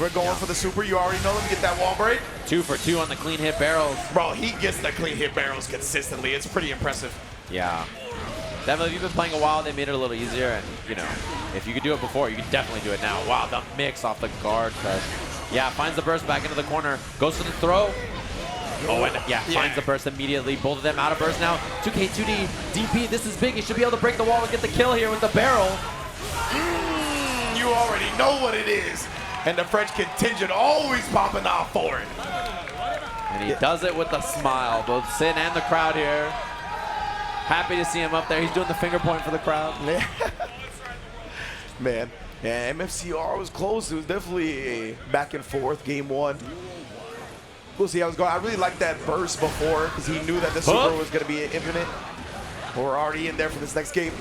We're going for the super. You already know them. Get that wall break. 2 for 2 on the clean hit barrels. Bro, he gets the clean hit barrels consistently. It's pretty impressive. Yeah. Definitely, if you've been playing a while, they made it a little easier. And, you know, if you could do it before, you can definitely do it now. Wow, the mix off the guard crush. Yeah, finds the burst back into the corner. Goes for the throw. Oh, and yeah, finds the burst immediately. Both of them out of burst now. 2K, 2D, DP, this is big. He should be able to break the wall and get the kill here with the barrel. You already know what it is. And the French contingent always popping off for it. And he does it with a smile. Both Sin and the crowd here. Happy to see him up there. He's doing the finger point for the crowd. Man, yeah, MFCR was close. It was definitely a back and forth game one. We'll see how it's going. I really liked that burst before because he knew that the super was going to be infinite. We're already in there for this next game.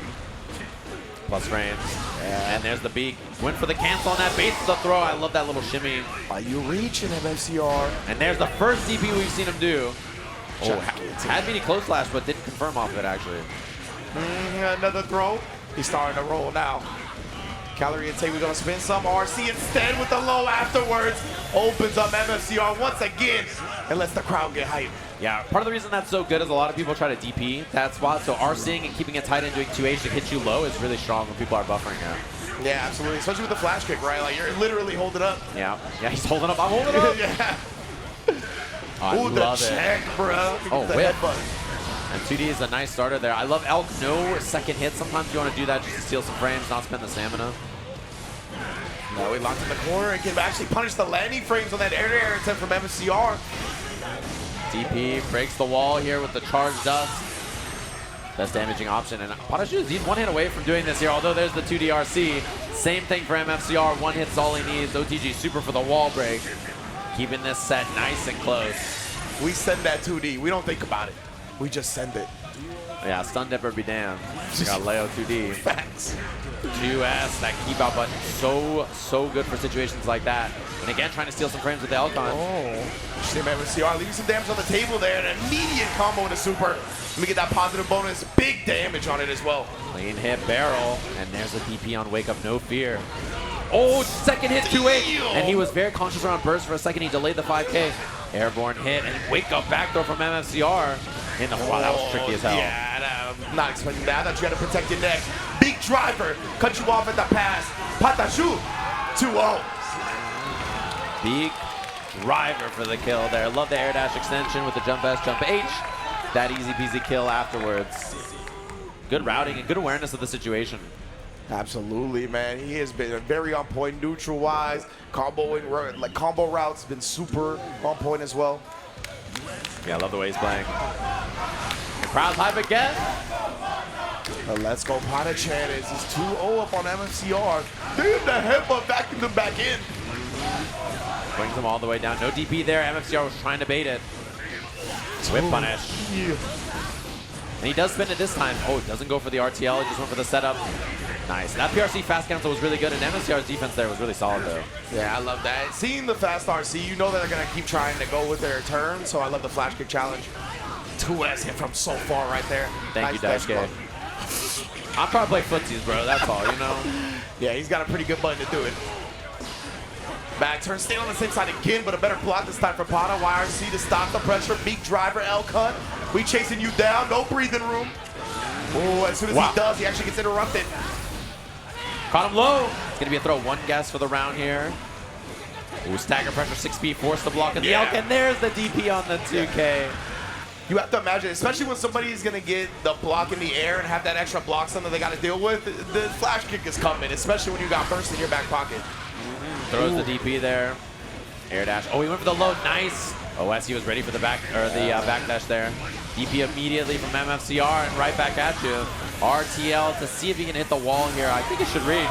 Plus frames. And there's the beak. Went for the cancel on that base the throw. I love that little shimmy. Are you reaching MFCR? And there's the first DP we've seen him do. Oh, had mini close slash, but didn't confirm off of it, actually. Another throw. He's starting to roll now. Calorie intake, we're going to spin some. RC instead with the low afterwards. Opens up MFCR once again and lets the crowd get hyped. Yeah, part of the reason that's so good is a lot of people try to DP that spot. So RCing and keeping it tight and doing 2H to hit you low is really strong when people are buffering now. Yeah, absolutely. Especially with the flash kick, right? Like, you're literally holding up. Yeah, he's holding up. I'm holding up. Yeah. Oh, Ooh, the check, bro. Oh, the whip. headbutt. And 2D is a nice starter there. I love Elk. No second hit. Sometimes you want to do that just to steal some frames, not spend the stamina. Now he locked in the corner and can actually punish the landing frames on that air attempt from MFCR. DP breaks the wall here with the charge dust. Best damaging option. And Patachu, he's one hit away from doing this here, although there's the 2DRC. Same thing for MFCR. One hit's all he needs. OTG super for the wall break. Keeping this set nice and close. We send that 2D. We don't think about it. We just send it. Yeah, stun dipper be damned. We got Leo 2D. Facts. 2S, that keep out button, so good for situations like that. And again, trying to steal some frames with the Elcon. Oh, Same MFCR leaving some damage on the table there. An immediate combo into super. Let me get that positive bonus. Big damage on it as well. Clean hit barrel, and there's a DP on Wake Up, no fear. Oh, second hit, 2-8. And he was very conscious around burst for a second. He delayed the 5K. Airborne hit, and Wake Up backdoor from MFCR. Wow, that was tricky as hell. Yeah, I'm not expecting that. I thought you had to protect your neck. Big driver, cut you off at the pass. Patachu, 2-0. Big driver for the kill there. Love the air dash extension with the jump S, jump H. That easy peasy kill afterwards. Good routing and good awareness of the situation. Absolutely, man. He has been very on point neutral-wise. Comboing, like combo routes, been super on point as well. Yeah, I love the way he's playing. The crowd's hype again. Let's go, Patachan. He's 2-0 up on MFCR. Damn, the headbutt vacuumed him back in. Brings him all the way down. No DP there. MFCR was trying to bait it. Whip punish. Yeah. And he does spin it this time. Oh, doesn't go for the RTL. He just went for the setup. Nice. That PRC fast cancel was really good, and MFCR's defense there was really solid, though. Yeah, I love that. Seeing the fast RC, you know that they're going to keep trying to go with their turn, so I love the flash kick challenge. 2 2S hit from so far right there. Thank you, dash Daisuke. block. I'll probably play footsies, bro. That's all, you know? Yeah, he's got a pretty good button to do it. Back turn, staying on the same side again, but a better block this time for Pata. YRC to stop the pressure. Big driver, L cut. We chasing you down, no breathing room. Oh, as soon as he does, he actually gets interrupted. Caught him low. It's going to be a throw. One guess for the round here. Ooh, stagger pressure, 6B, forced the block in the elk, and there's the DP on the 2K. You have to imagine, especially when somebody's going to get the block in the air and have that extra block something they got to deal with, the flash kick is coming, especially when you got burst in your back pocket. Throws the DP there. Air dash. Oh, he went for the low. Nice. OS, he was ready for the back dash there. DP immediately from MFCR and right back at you. RTL to see if he can hit the wall here. I think it should reach.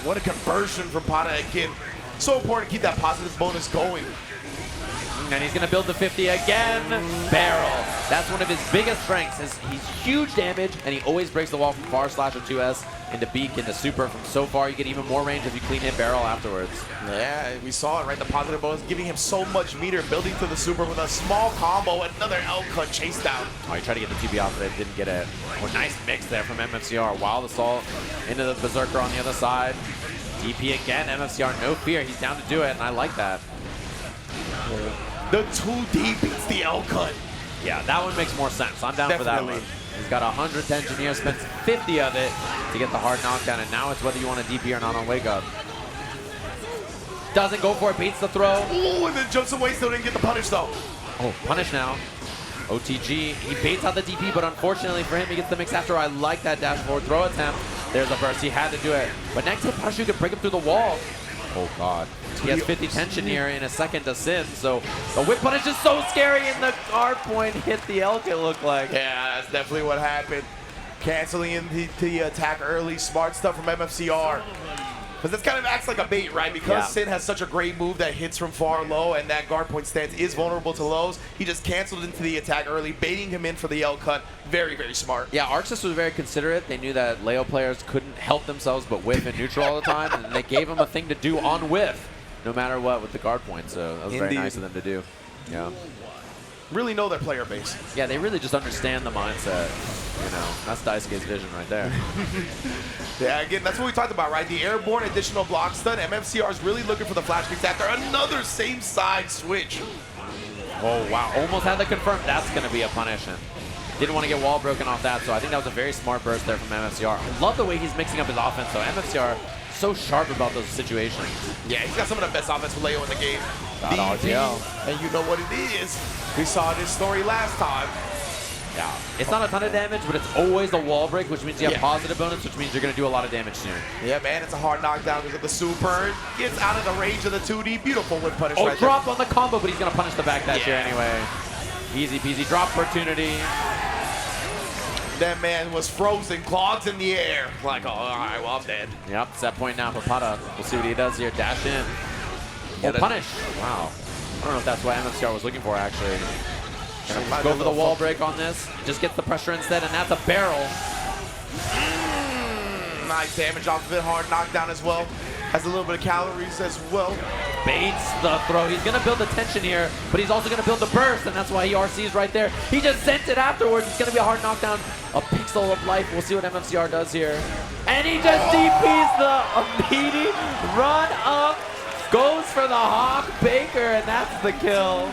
What a conversion from Pata again. So important to keep that positive bonus going. And he's going to build the 50 again. Barrel. That's one of his biggest strengths. He's huge damage, and he always breaks the wall from far slash or 2S into beak, into super. From so far, you get even more range if you clean hit barrel afterwards. Yeah, we saw it, right? The positive bonus giving him so much meter, building to the super with a small combo, another L cut chase down. Oh, he tried to get the 2B off of it, didn't get it. Oh, nice mix there from MFCR. Wild assault into the Berserker on the other side. DP again, MFCR, no fear. He's down to do it, and I like that. The 2D beats the L cut. Yeah, that one makes more sense. I'm down for that one. He's got 100 tension here, spends 50 of it to get the hard knockdown, and now it's whether you want to DP or not on wake up. Doesn't go for it, beats the throw. Ooh, and then jumps away, still didn't get the punish though. Oh, punish now. OTG, he baits out the DP, but unfortunately for him, he gets the mix after. I like that dash forward throw attempt. There's a burst, he had to do it. But next hit, Patachu could break him through the wall. Oh God. He has 50 tension here in a second to sin, so the whip punish is so scary, and the guard point hit the elk, it looked like. Yeah, that's definitely what happened. Canceling in the attack early, smart stuff from MFCR. Because this kind of acts like a bait, right? Because Sin has such a great move that hits from far low, and that guard point stance is vulnerable to lows, he just canceled into the attack early, baiting him in for the L cut. Very, very smart. Yeah, Arxis was very considerate. They knew that Leo players couldn't help themselves but whiff and neutral all the time, and they gave him a thing to do on whiff, no matter what, with the guard point. So that was very nice of them to do. Yeah. Really know their player base. Yeah, they really just understand the mindset. You know, that's Daisuke's vision right there. Yeah, again, that's what we talked about, right? The airborne additional block stun. MFCR is really looking for the flash kicks after another same side switch. Oh, wow. Almost had to confirm. That's going to be a punish. And didn't want to get wall broken off that, so I think that was a very smart burst there from MFCR. I love the way he's mixing up his offense, though. MFCR so sharp about those situations. Yeah, he's got some of the best offense with Leo in the game. Got RTL. And you know what it is. We saw this story last time. Yeah, it's not a ton of damage, but it's always a wall break, which means you have positive bonus, which means you're going to do a lot of damage soon. Yeah, man, it's a hard knockdown because of the super. Gets out of the range of the 2D. Beautiful whip punish right drop there. on the combo, but he's going to punish the back dash here anyway. Easy peasy drop opportunity. That man was frozen, claws in the air. Like, oh, all right, well, I'm dead. Yep, it's that point now for Pata. We'll see what he does here. Dash in. Oh, punish. Wow. I don't know if that's what MFCR was looking for, actually. Gonna go for the wall break on this. Just gets the pressure instead, and that's a barrel. Nice damage off of it. Hard knockdown as well. Has a little bit of calories as well. Baits the throw. He's going to build the tension here, but he's also going to build the burst, and that's why he RCs right there. He just sent it afterwards. It's going to be a hard knockdown. A pixel of life. We'll see what MFCR does here. And he just DPs the immediate run up. Goes for the Hawk Baker, and that's the kill.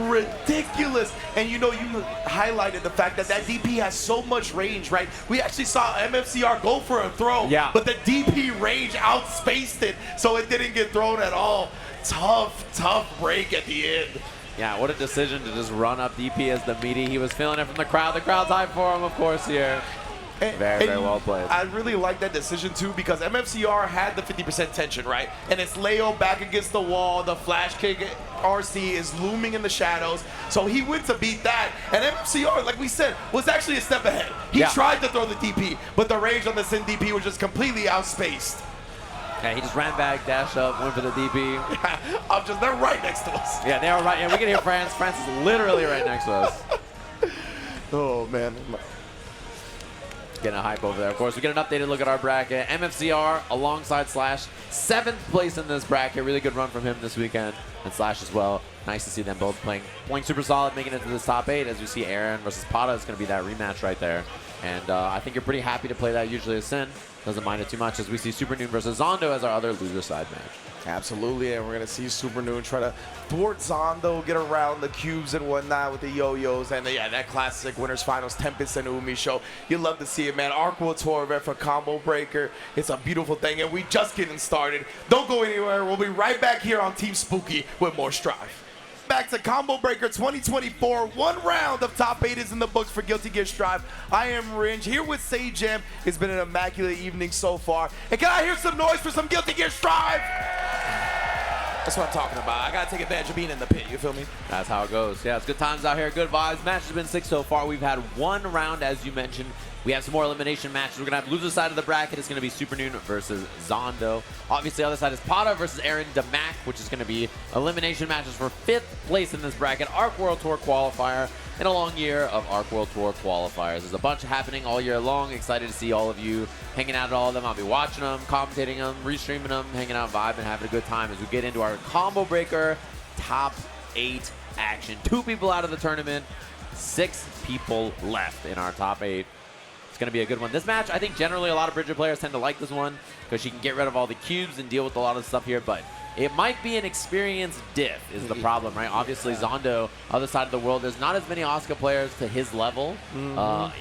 Ridiculous. And you know, you highlighted the fact that that DP has so much range, right? We actually saw MFCR go for a throw, but the DP range outspaced it, so it didn't get thrown at all. Tough break at the end. Yeah, what a decision to just run up DP as the meaty. He was feeling it from the crowd. The crowd's high for him, of course, here. Very well played. I really like that decision too because MFCR had the 50% tension, right? And it's Leo back against the wall. The flash kick RC is looming in the shadows. So he went to beat that. And MFCR, like we said, was actually a step ahead. He tried to throw the DP, but the range on the Sin DP was just completely outspaced. Yeah, he just ran back, dashed up, went for the DP. Yeah, they're right next to us. Yeah, they are right. Yeah, we can hear France. France is literally right next to us. Oh, man. Getting a hype over there. Of course, we get an updated look at our bracket. MFCR alongside Slash, 7th place in this bracket. Really good run from him this weekend. And Slash as well. Nice to see them both playing super solid, making it to this top 8. As you see, Aaron versus Pata is going to be that rematch right there. And I think you're pretty happy to play that usually as Sin. Doesn't mind it too much, as we see Supernoon versus Zando as our other loser side match. Absolutely, and we're going to see Supernoon try to thwart Zando, get around the cubes and whatnot with the yo-yos, and yeah, that classic winners finals, Tempest and UMISHO. You love to see it, man. Arc World Tour event for Combo Breaker. It's a beautiful thing, and we just getting started. Don't go anywhere. We'll be right back here on Team Spooky with more Strive. Back to Combo Breaker 2024. One round of top 8 is in the books for Guilty Gear Strive. I am Ringe here with Sage Jam. It's been an immaculate evening so far. And can I hear some noise for some Guilty Gear Strive? That's what I'm talking about. I gotta take advantage of being in the pit, you feel me? That's how it goes. Yeah, it's good times out here, good vibes. Match has been 6 so far. We've had one round, as you mentioned. We have some more elimination matches. We're gonna have loser side of the bracket. It's gonna be Supernoon versus Zando. Obviously, the other side is Pata versus Aarondamac, which is gonna be elimination matches for 5th place in this bracket. Arc World Tour qualifier in a long year of Arc World Tour qualifiers. There's a bunch happening all year long. Excited to see all of you hanging out at all of them. I'll be watching them, commentating them, restreaming them, hanging out, vibing, having a good time as we get into our Combo Breaker top 8 action. 2 people out of the tournament, 6 people left in our top 8. It's going to be a good one. This match, I think generally a lot of Bridget players tend to like this one because she can get rid of all the cubes and deal with a lot of stuff here, but it might be an experience diff is the problem, right? Obviously, Zando, other side of the world, there's not as many Asuka players to his level on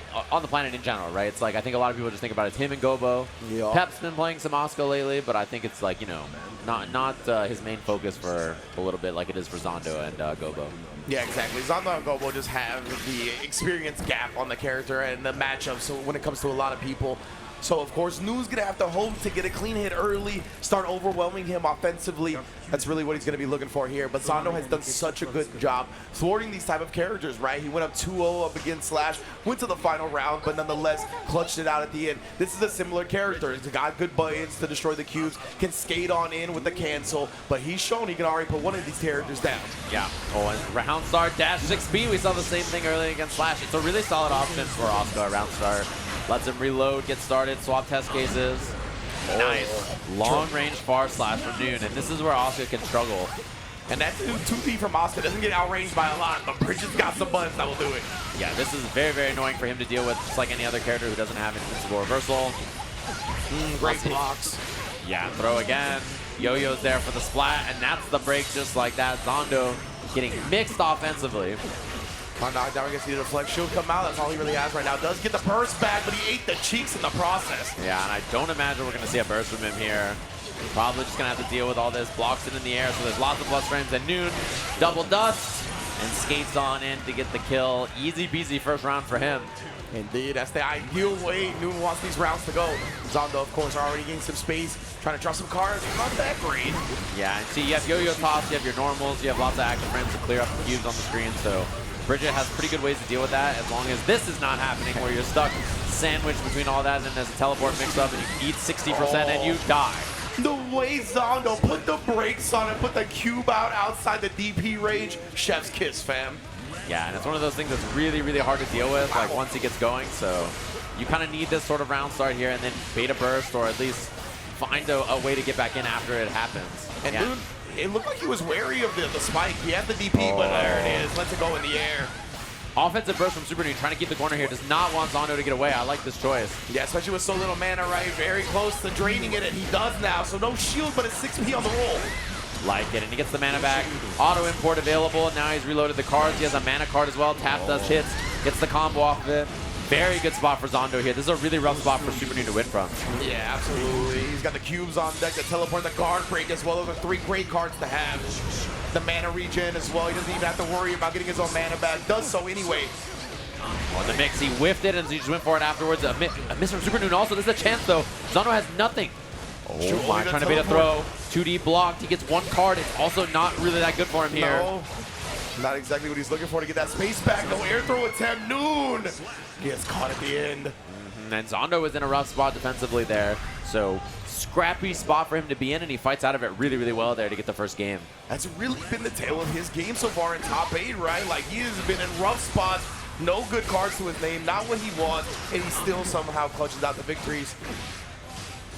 the planet in general, right? It's like, I think a lot of people just think about it as him and Gobo. Yeah. Pep's been playing some Asuka lately, but I think it's like, you know, not his main focus for a little bit like it is for Zando and Gobo. Yeah, exactly. Zando and Gobo just have the experience gap on the character and the matchup, so when it comes to a lot of people. So, of course, Nu's going to have to hope to get a clean hit early, start overwhelming him offensively. That's really what he's going to be looking for here. But Zando has done such a good job thwarting these type of characters, right? He went up 2-0 up against Slash, went to the final round, but nonetheless clutched it out at the end. This is a similar character. He's got good buttons to destroy the cubes, can skate on in with the cancel, but he's shown he can already put one of these characters down. Yeah. Oh, and round start, dash 6B. We saw the same thing earlier against Slash. It's a really solid option for Asuka, round start. Lets him reload, get started, swap test cases. Nice. Long range far slash from Noon, and this is where Asuka can struggle. And that 2D from Asuka doesn't get outranged by a lot, but Bridget's got some buttons that will do it. Yeah, this is very, very annoying for him to deal with, just like any other character who doesn't have an invincible reversal. Great blocks. Yeah, throw again. Yo-Yo's there for the splat, and that's the break just like that. Zando getting mixed offensively. On knockdown, I guess he did a flex shield come out. That's all he really has right now. Does get the burst back, but he ate the cheeks in the process. Yeah, and I don't imagine we're going to see a burst from him here. Probably just going to have to deal with all this. Blocks it in the air, so there's lots of plus frames. And Noon, double dust, and skates on in to get the kill. Easy peasy first round for him. Indeed, that's the ideal way Noon wants these rounds to go. Zando, of course, already getting some space, trying to draw some cards. Not that great. Yeah, and see, you have yo-yo toss, you have your normals, you have lots of active frames to clear up the cubes on the screen, so Bridget has pretty good ways to deal with that as long as this is not happening where you're stuck sandwiched between all that and then there's a teleport mix-up and you eat 60% and you die. The way Zando put the brakes on it, put the cube out outside the DP range, chef's kiss, fam. Yeah, and it's one of those things that's really, really hard to deal with, like once he gets going, so you kind of need this sort of round start here and then beta burst or at least find a way to get back in after it happens. And Noon, it looked like he was wary of the spike. He had the DP, but there it is. Lets it go in the air. Offensive burst from Supernoon, trying to keep the corner here. Does not want Zando to get away. I like this choice. Yeah, especially with so little mana, right? Very close to draining it, and he does now. So no shield, but a 6P on the roll. Like it, and he gets the mana back. Auto import available, and now he's reloaded the cards. He has a mana card as well. Tap dust hits, gets the combo off of it. Very good spot for Zando here. This is a really rough spot for Supernoon to win from. Yeah, absolutely. He's got the cubes on deck to teleport, the guard break as well. Those are 3 great cards to have. The mana regen as well. He doesn't even have to worry about getting his own mana back. Does so anyway. On the mix, he whiffed it and he just went for it afterwards. A miss from Supernoon also. This is a chance though. Zando has nothing. Oh my, trying to bait a throw. 2D blocked. He gets 1 card. It's also not really that good for him here. No, not exactly what he's looking for to get that space back. No air throw attempt. Noon gets caught at the end. And Zando was in a rough spot defensively there. So scrappy spot for him to be in, and he fights out of it really, really well there to get the first game. That's really been the tale of his game so far in top 8, right? Like, he has been in rough spots, no good cards to his name, not what he wants, and he still somehow clutches out the victories.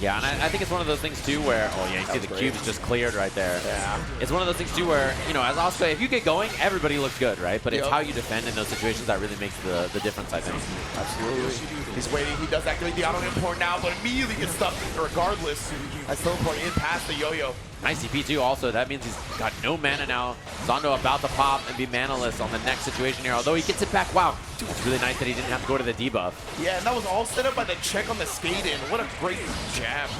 Yeah, and I think it's one of those things too where, oh yeah, you see the cubes just cleared right there. Yeah. It's one of those things too where, you know, as Asuka, if you get going, everybody looks good, right? But it's how you defend in those situations that really makes the difference, I think. Absolutely. He's waiting. He does activate the auto import now, but immediately gets stuck regardless. That's teleport in past the yo-yo. Nice CP too also. That means he's got no mana now. Zando about to pop and be manaless on the next situation here. Although he gets it back. Wow. Dude, it's really nice that he didn't have to go to the debuff. Yeah, and that was all set up by the check on the skate in. What a great jab.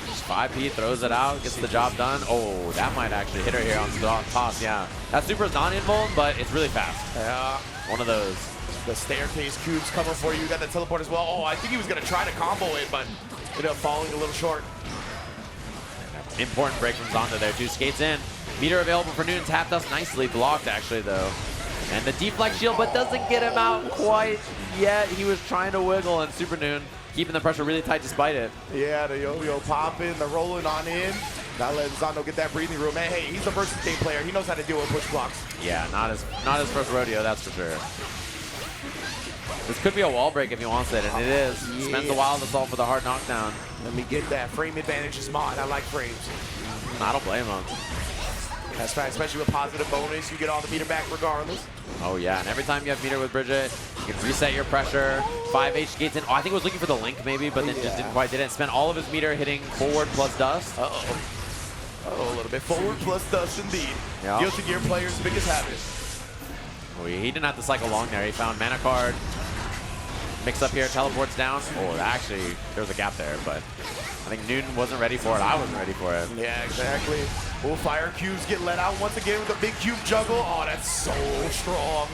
Just 5P, throws it out, gets the job done. Oh, that might actually hit her here on the toss, yeah. That super is not invuln, but it's really fast. Yeah. One of those. The staircase cubes coming for you. You got the teleport as well. Oh, I think he was going to try to combo it, but ended up falling a little short. Important break from Zando there, too. Skates in. Meter available for Noon. Tapped us nicely. Blocked, actually, though. And the deflect shield, but doesn't get him out quite yet. He was trying to wiggle, and Supernoon keeping the pressure really tight despite it. Yeah, the yo-yo popping, the rolling on in. Not letting Zando get that breathing room. Man, hey, he's a versatile game player. He knows how to deal with push blocks. Yeah, not his first rodeo, that's for sure. This could be a wall break if he wants it, and it is. Yeah. Spends a while to solve for the hard knockdown. Let me get that. Frame advantage is mine. I like frames. I don't blame him. That's right, especially with positive bonus. You get all the meter back regardless. Oh, yeah, and every time you have meter with Bridget, you can reset your pressure. 5H gates in. Oh, I think it was looking for the link maybe, but then just didn't quite did it. Spent all of his meter hitting forward plus dust. Uh-oh. Uh-oh, a little bit forward plus dust indeed. Yeah. Guilty Gear player's biggest habit. Oh, he didn't have to cycle long there. He found mana card. Mix up here, teleports down. Oh, actually, there was a gap there, but I think Noon wasn't ready for it. I wasn't ready for it. Yeah, exactly. Oh, fire cubes get let out once again with a big cube juggle. Oh, that's so strong.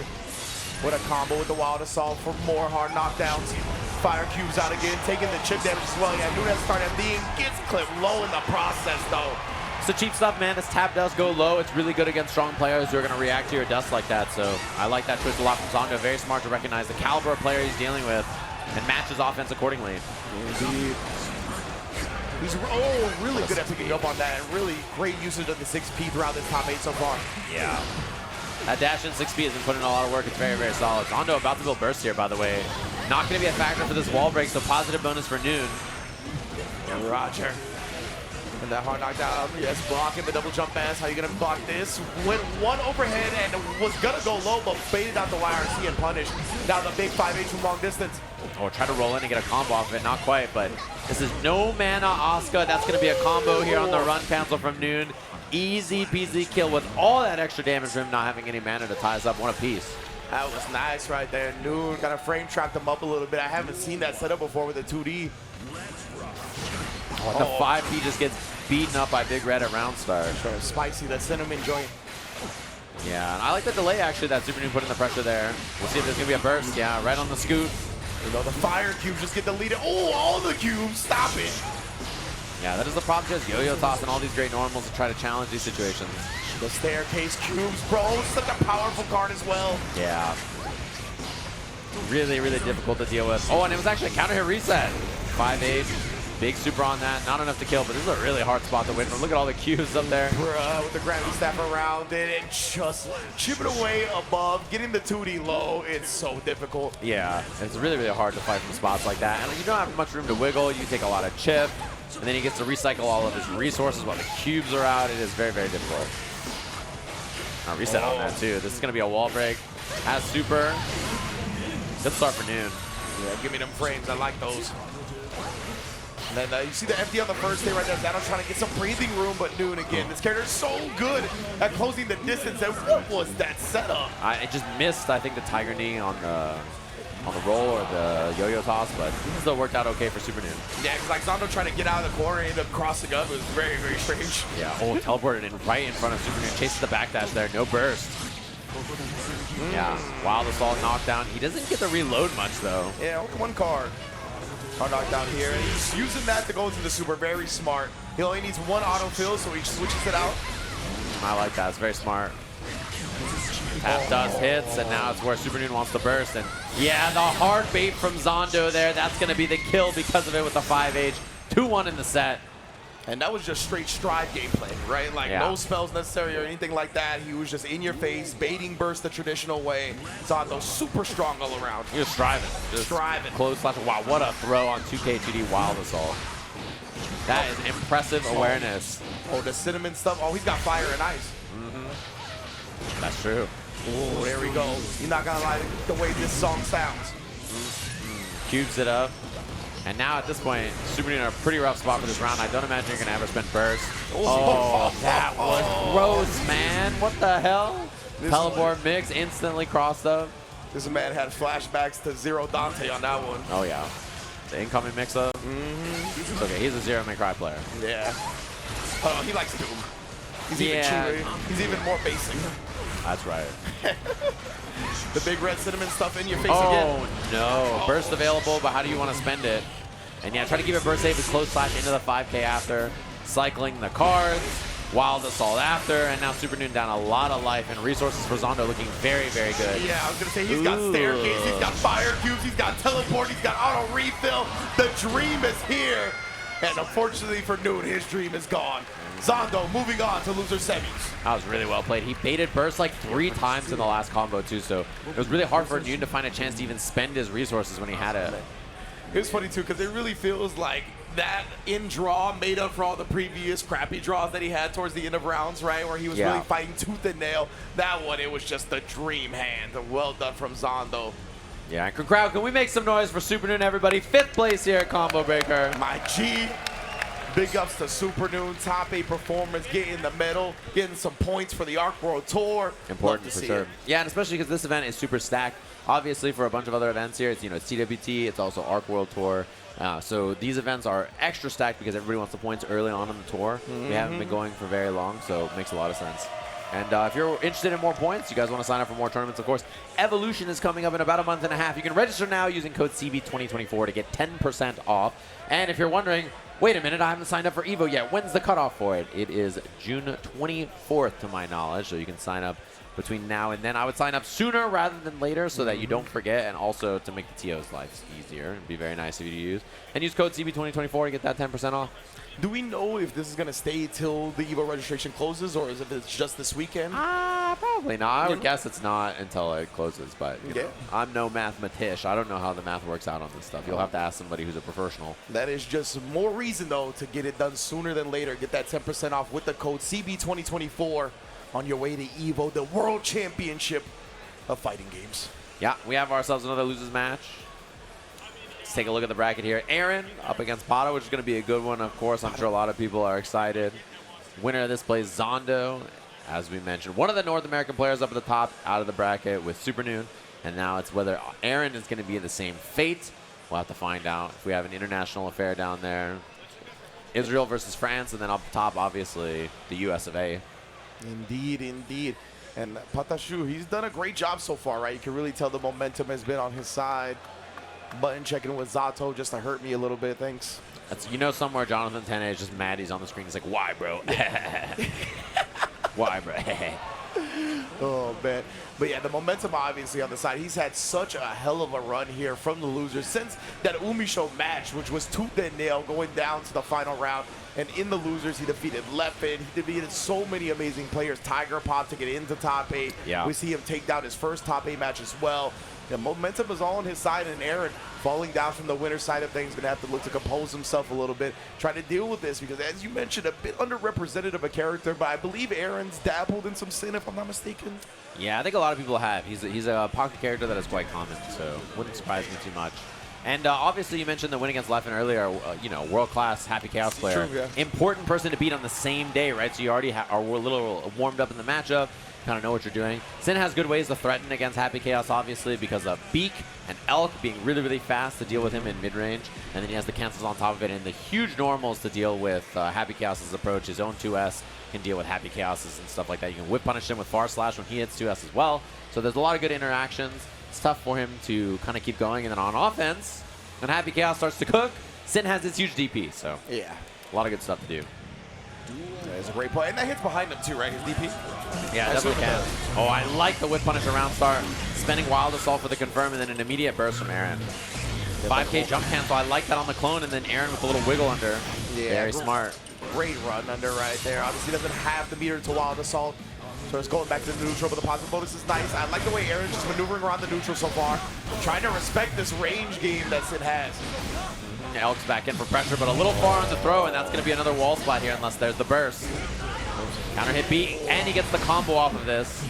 What a combo with the Wild Assault for more hard knockdowns. Fire cubes out again, taking the chip damage as well. Yeah, Noon has started being gets clipped low in the process, though. It's the cheap stuff, man. This tap does go low. It's really good against strong players who are going to react to your dust like that. So I like that choice a lot from Zando. Very smart to recognize the caliber of player he's dealing with and match his offense accordingly. Indeed. He's really good at picking up on that, and really great usage of the 6P throughout this top 8 so far. Yeah. That dash in 6P has been putting in a lot of work. It's very, very solid. Zando about to build burst here, by the way. Not going to be a factor for this wall break, so positive bonus for Noon. Yeah, Roger. And that hard knockdown, yes, blocking the double jump pass. How you gonna block this? Went one overhead and was gonna go low, but baited out the YRC and punished. Now the big 5H from long distance. Or try to roll in and get a combo off of it. Not quite, but this is no mana Asuka. That's going to be a combo here on the run cancel from Noon. Easy peasy kill with all that extra damage from him not having any mana to tie us up one apiece. That was nice right there. Noon kind of frame trapped him up a little bit. I haven't seen that setup before with a 2D. The 5P just gets beaten up by Big Red at Round Star. Sure, spicy, that cinnamon joint. Yeah, and I like the delay actually that Supernoon put in the pressure there. We'll see if there's going to be a burst. Yeah, right on the scoot. You know, the fire cubes just get deleted. Oh, all the cubes, stop it. Yeah, that is the problem. Just yo-yo toss and all these great normals to try to challenge these situations. The staircase cubes, bro, such a powerful card as well. Yeah. Really, really difficult to deal with. Oh, and it was actually a counter hit reset. 5-8. Big super on that. Not enough to kill, but this is a really hard spot to win from. Look at all the cubes up there. With the gravity staff around it and just chipping away above, getting the 2D low. It's so difficult. Yeah, it's really, really hard to fight from spots like that. And you don't have much room to wiggle. You take a lot of chip, and then he gets to recycle all of his resources while the cubes are out. It is very, very difficult. I'll reset on that too. This is going to be a wall break. Has super. Good start for Noon. Yeah, give me them frames. I like those. And then you see the FD on the first day right there. Zando trying to get some breathing room, but Noon again. This character is so good at closing the distance. And what was that setup? It just missed, I think, the Tiger Knee on the roll or the yo-yo toss, but this still worked out okay for Supernoon. Yeah, because like Zando trying to get out of the corner and end up crossing up. It was very, very strange. Yeah, teleported in right in front of Supernoon. Chases the backdash there. No burst. Yeah, Wild Assault knockdown. He doesn't get to reload much, though. Yeah, one card. Hard knockdown here, and he's using that to go into the super. Very smart. He only needs one autofill, so he switches it out. I like that. It's very smart. Tap dust hits, and now it's where Supernoon wants to burst. And yeah, the hard bait from Zando there. That's going to be the kill because of it with the 5H. 2-1 in the set. And that was just straight stride gameplay, right? Like no spells necessary or anything like that. He was just in your face, baiting burst the traditional way. Zando super strong all around. He was striving. Striving. Close slash. Wow, what a throw on 2K2D Wild Assault. That is impressive awareness. Oh, the cinnamon stuff. Oh, he's got fire and ice. That's true. Oh, there we go. You're not gonna lie, the way this song sounds. Cubes it up. And now at this point, Supernoon in a pretty rough spot for this round. I don't imagine you're going to ever spend burst. Oh, that was gross, man. What the hell? Teleport mix instantly crossed up. This man had flashbacks to Zero Dante on that one. Oh, yeah. The incoming mix-up. It's okay. He's a Zero May Cry player. Yeah. Oh, he likes Doom. He's even cheaper. He's even more basic. That's right. The big red cinnamon stuff in your face again. Oh, no. Burst available, but how do you want to spend it? And yeah, try to keep it burst safe with close slash into the 5K after. Cycling the cards. Wild Assault after. And now Supernoon down a lot of life. And resources for Zando looking very, very good. Yeah, I was going to say, he's got staircase, he's got fire cubes, he's got teleport, he's got auto refill. The dream is here. And unfortunately for Noon, his dream is gone. Zando moving on to loser semis. That was really well played. He baited burst like 3 times in the last combo too, so it was really hard for Noon to find a chance to even spend his resources when he had it. It was funny too, because it really feels like that in draw made up for all the previous crappy draws that he had towards the end of rounds, right? Where he was really fighting tooth and nail. That one, it was just the dream hand. Well done from Zando. Yeah, and crowd, can we make some noise for Supernoon, everybody? 5th place here at Combo Breaker. My G. Big ups to Supernoon, top 8 performance, getting the medal, getting some points for the Arc World Tour. Important for sure. Yeah, and especially because this event is super stacked. Obviously, for a bunch of other events here, it's, you know, it's TWT, it's also Arc World Tour. So these events are extra stacked because everybody wants the points early on in the tour. We haven't been going for very long, so it makes a lot of sense. And if you're interested in more points, you guys want to sign up for more tournaments, of course, Evolution is coming up in about a month and a half. You can register now using code CB2024 to get 10% off. And if you're wondering, wait a minute, I haven't signed up for EVO yet. When's the cutoff for it? It is June 24th, to my knowledge, so you can sign up between now and then. I would sign up sooner rather than later so that you don't forget, and also to make the TO's lives easier. It'd be very nice of you to use. And use code CB2024 to get that 10% off. Do we know if this is going to stay till the EVO registration closes, or is it just this weekend? Probably not. I would guess it's not until it closes, but you know, I'm no mathematician. I don't know how the math works out on this stuff. You'll have to ask somebody who's a professional. That is just more reason, though, to get it done sooner than later. Get that 10% off with the code CB2024 on your way to EVO, the World Championship of Fighting Games. Yeah, we have ourselves another losers match. Let's take a look at the bracket here. Aaron up against Patachu, which is going to be a good one, of course. I'm sure a lot of people are excited. Winner of this plays Zando, as we mentioned. One of the North American players up at the top out of the bracket with Supernoon. And now it's whether Aaron is going to be in the same fate. We'll have to find out if we have an international affair down there. Israel versus France, and then up top, obviously, the US of A. Indeed, indeed. And Patachu, he's done a great job so far, right? You can really tell the momentum has been on his side. Button checking with Zato just to hurt me a little bit, thanks. That's, you know, somewhere Jonathan Tene is just mad he's on the screen. He's like, why, bro? Why, bro? Oh, man. But yeah, the momentum obviously on the side. He's had such a hell of a run here from the losers since that UMISHO match, which was tooth and nail going down to the final round. And in the losers, he defeated Leffen. He defeated so many amazing players. Tiger Pop to get into top 8. Yeah. We see him take down his first top 8 match as well. The momentum is all on his side, and Aaron falling down from the winner's side of things, going to have to look to compose himself a little bit, try to deal with this, because as you mentioned, a bit underrepresented of a character, but I believe Aaron's dabbled in some sin, if I'm not mistaken. Yeah, I think a lot of people have. He's a pocket character that is quite common, so wouldn't surprise me too much. And obviously, you mentioned the win against Leffen earlier. You know, world-class Happy Chaos player. True, yeah. Important person to beat on the same day, right? So you already are a little warmed up in the matchup. Kind of know what you're doing. Sin has good ways to threaten against Happy Chaos, obviously, because of Beak and Elk being really, really fast to deal with him in mid-range. And then he has the cancels on top of it and the huge normals to deal with Happy Chaos's approach. His own 2S can deal with Happy Chaos's and stuff like that. You can whip punish him with Far Slash when he hits 2S as well. So there's a lot of good interactions. It's tough for him to kind of keep going. And then on offense, when Happy Chaos starts to cook, Sin has this huge DP. So yeah, a lot of good stuff to do. That's a great play. And that hits behind him too, right? His DP? Yeah, definitely can. Oh, I like the whip punish around start. Spending Wild Assault for the confirm, and then an immediate burst from Aaron. 5K jump cancel. I like that on the clone, and then Aaron with a little wiggle under. Yeah, very smart. Great run under right there. Obviously doesn't have the meter to Wild Assault. So it's going back to the neutral, but the positive bonus is nice. I like the way Aaron's just maneuvering around the neutral so far. Trying to respect this range game that Sid has. Elk's back in for pressure, but a little far on the throw, and that's going to be another wall spot here unless there's the burst. Counter hit beat, and he gets the combo off of this.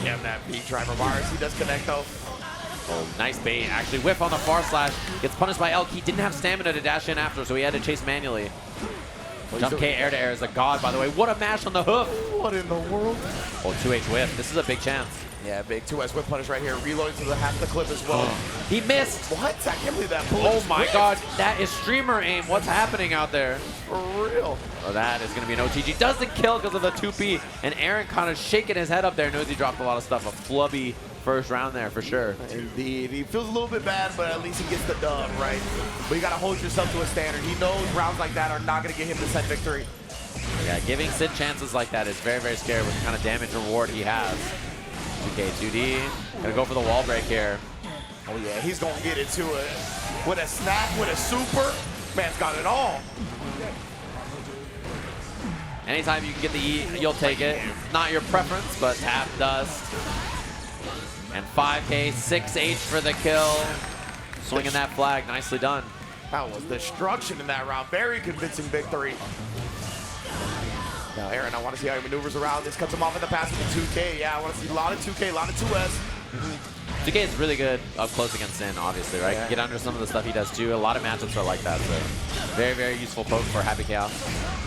Yeah, that beat driver bars. He does connect though. Oh, nice bait. Actually, whiff on the far slash. Gets punished by Elk. He didn't have stamina to dash in after, so he had to chase manually. Jump K air to air is a god, by the way. What a mash on the hoof. What in the world? Oh, 2H whiff. This is a big chance. Yeah, big 2S whip punish right here. Reloading to the half the clip as well. He missed. What? I can't believe that. Oh my god. That is streamer aim. What's happening out there? For real. Oh, that is going to be an OTG. Doesn't kill because of the 2P. And Aaron kind of shaking his head up there. Knows he dropped a lot of stuff. A flubby first round there for sure. Indeed. He feels a little bit bad, but at least he gets the dub, right? But you got to hold yourself to a standard. He knows rounds like that are not going to get him the set victory. Yeah, giving Sid chances like that is very, very scary with the kind of damage reward he has. 2K, 2D. Gonna go for the wall break here. Oh yeah, he's gonna get into it. With a snap, with a super, man's got it all. Anytime you can get the E, you'll take it. Not your preference, but tap dust. And 5K, 6H for the kill. Swinging that flag, nicely done. That was destruction in that round. Very convincing victory. Now, Aaron, I want to see how he maneuvers around this. Cuts him off in the pass with the 2K. Yeah, I want to see a lot of 2K, a lot of 2S. 2K is really good up close against Sin, obviously, right? Yeah. Get under some of the stuff he does too. A lot of matchups are like that, so very, very useful poke for Happy Chaos.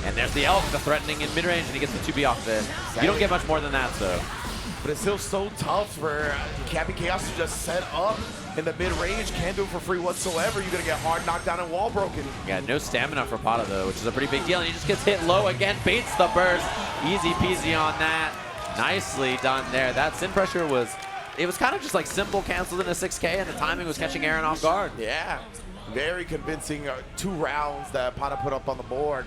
And there's the Elk, the threatening in mid-range, and he gets the 2B off of it. You don't get much more than that, so. But it's still so tough for Happy Chaos to just set up in the mid-range. Can't do it for free whatsoever. You're going to get hard knocked down and wall broken. Yeah, no stamina for Pata, though, which is a pretty big deal. And he just gets hit low again, baits the burst. Easy peasy on that. Nicely done there. That Sin pressure was, it was kind of just like simple canceled in a 6K, and the timing was catching Aaron off guard. Yeah, very convincing 2 rounds that Pata put up on the board.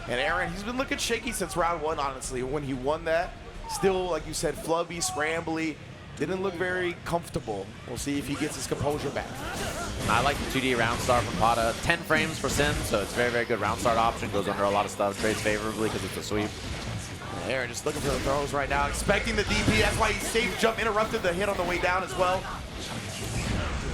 And Aaron, he's been looking shaky since round 1, honestly. When he won that, still, like you said, flubby, scrambly. Didn't look very comfortable. We'll see if he gets his composure back. I like the 2D round start from Pata. 10 frames for Sin, so it's very, very good round start option. Goes under a lot of stuff, trades favorably because it's a sweep. Aaron just looking for the throws right now, expecting the DP. That's why he safe jump interrupted the hit on the way down as well.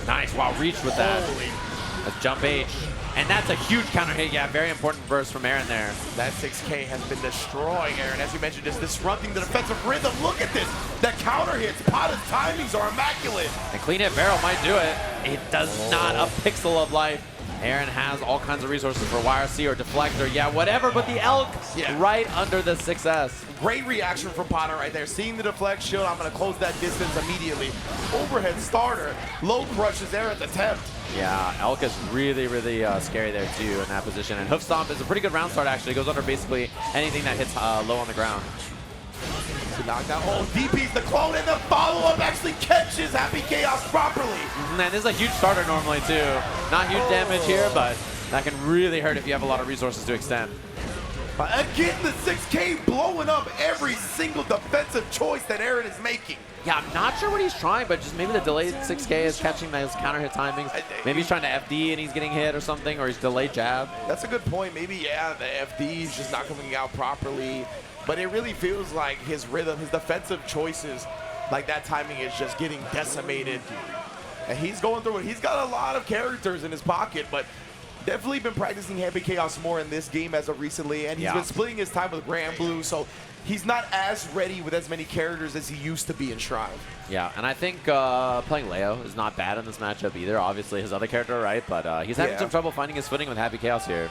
Nice, wow, reach with that. Holy. That's jump H. And that's a huge counter hit. Yeah, very important burst from Aaron there. That 6K has been destroying Aaron. As you mentioned, just disrupting the defensive rhythm. Look at this. The counter hits. Pata's timings are immaculate. And clean hit barrel might do it. It does not a pixel of life. Aaron has all kinds of resources for YRC or deflector. Yeah, whatever, but the Elk right under the 6S. Great reaction from Pata right there. Seeing the deflect shield, I'm going to close that distance immediately. Overhead starter. Low crush is there at the temp. Yeah, Elk is really, really scary there too in that position. And Hoof Stomp is a pretty good round start actually. It goes under basically anything that hits low on the ground. To knock down. Oh, DP's the clone, and the follow-up actually catches Happy Chaos properly. And this is a huge starter normally too. Not huge damage here, but that can really hurt if you have a lot of resources to extend. Again, the 6K blowing up every single defensive choice that Aaron is making. Yeah, I'm not sure what he's trying, but just maybe the delayed 6K is catching those counter hit timings. Maybe he's trying to FD and he's getting hit or something, or he's delayed jab. That's a good point. Maybe, yeah, the FD is just not coming out properly. But it really feels like his rhythm, his defensive choices, like that timing is just getting decimated. And he's going through it. He's got a lot of characters in his pocket, but definitely been practicing Happy Chaos more in this game as of recently, and he's been splitting his time with Grand Blue, so he's not as ready with as many characters as he used to be in Shrine. Yeah, and I think playing Leo is not bad in this matchup either. Obviously his other character, right? But he's having some trouble finding his footing with Happy Chaos here.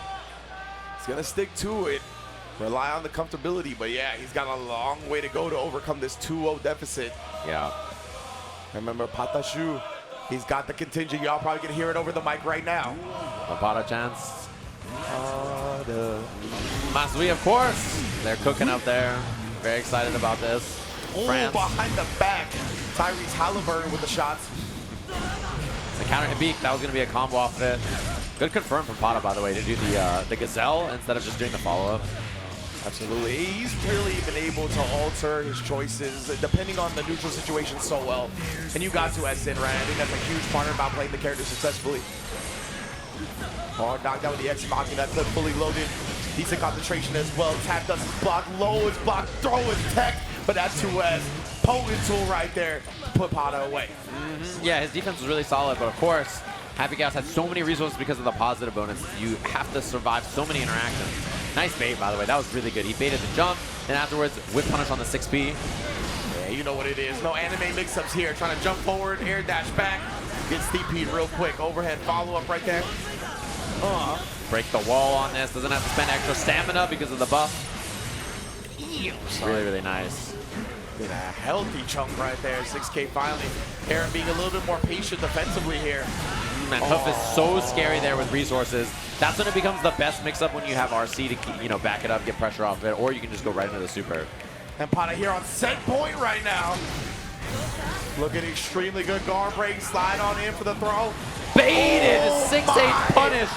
He's going to stick to it, rely on the comfortability, but yeah, he's got a long way to go to overcome this 2-0 deficit. Yeah. Remember Patachu. He's got the contingent. Y'all probably can hear it over the mic right now. A Pata chance. Masui, of course. They're cooking up there. Very excited about this. Oh, behind the back. Tyrese Halliburton with the shots. The counter hit beak. That was going to be a combo off it. Good confirm from Pata, by the way, to do the Gazelle instead of just doing the follow-up. Absolutely. He's really been able to alter his choices depending on the neutral situation so well. And you got to as Sin, right? I think that's a huge part about playing the character successfully. Hard knockdown with the X Machina, that clip fully loaded. Decent concentration as well. Tap does his block, low is blocked, throw is tech, but that 2S. Potent tool right there to put Pata away. Yeah, his defense was really solid, but of course, Happy Chaos had so many resources because of the positive bonus. You have to survive so many interactions. Nice bait, by the way. That was really good. He baited the jump, and afterwards, whip punish on the 6P. Yeah, you know what it is. No anime mix-ups here. Trying to jump forward, air dash back. Gets DP'd real quick. Overhead follow-up right there. Break the wall on this. Doesn't have to spend extra stamina because of the buff. Really, really nice. Get a healthy chunk right there. 6K finally. Aaron being a little bit more patient defensively here. Man, Hoof is so scary there with resources. That's when it becomes the best mix-up when you have RC to keep, you know, back it up, get pressure off it, or you can just go right into the super. And Pata here on set point right now. Looking extremely good. Guard break, slide on in for the throw. Baited! 6-8 punish.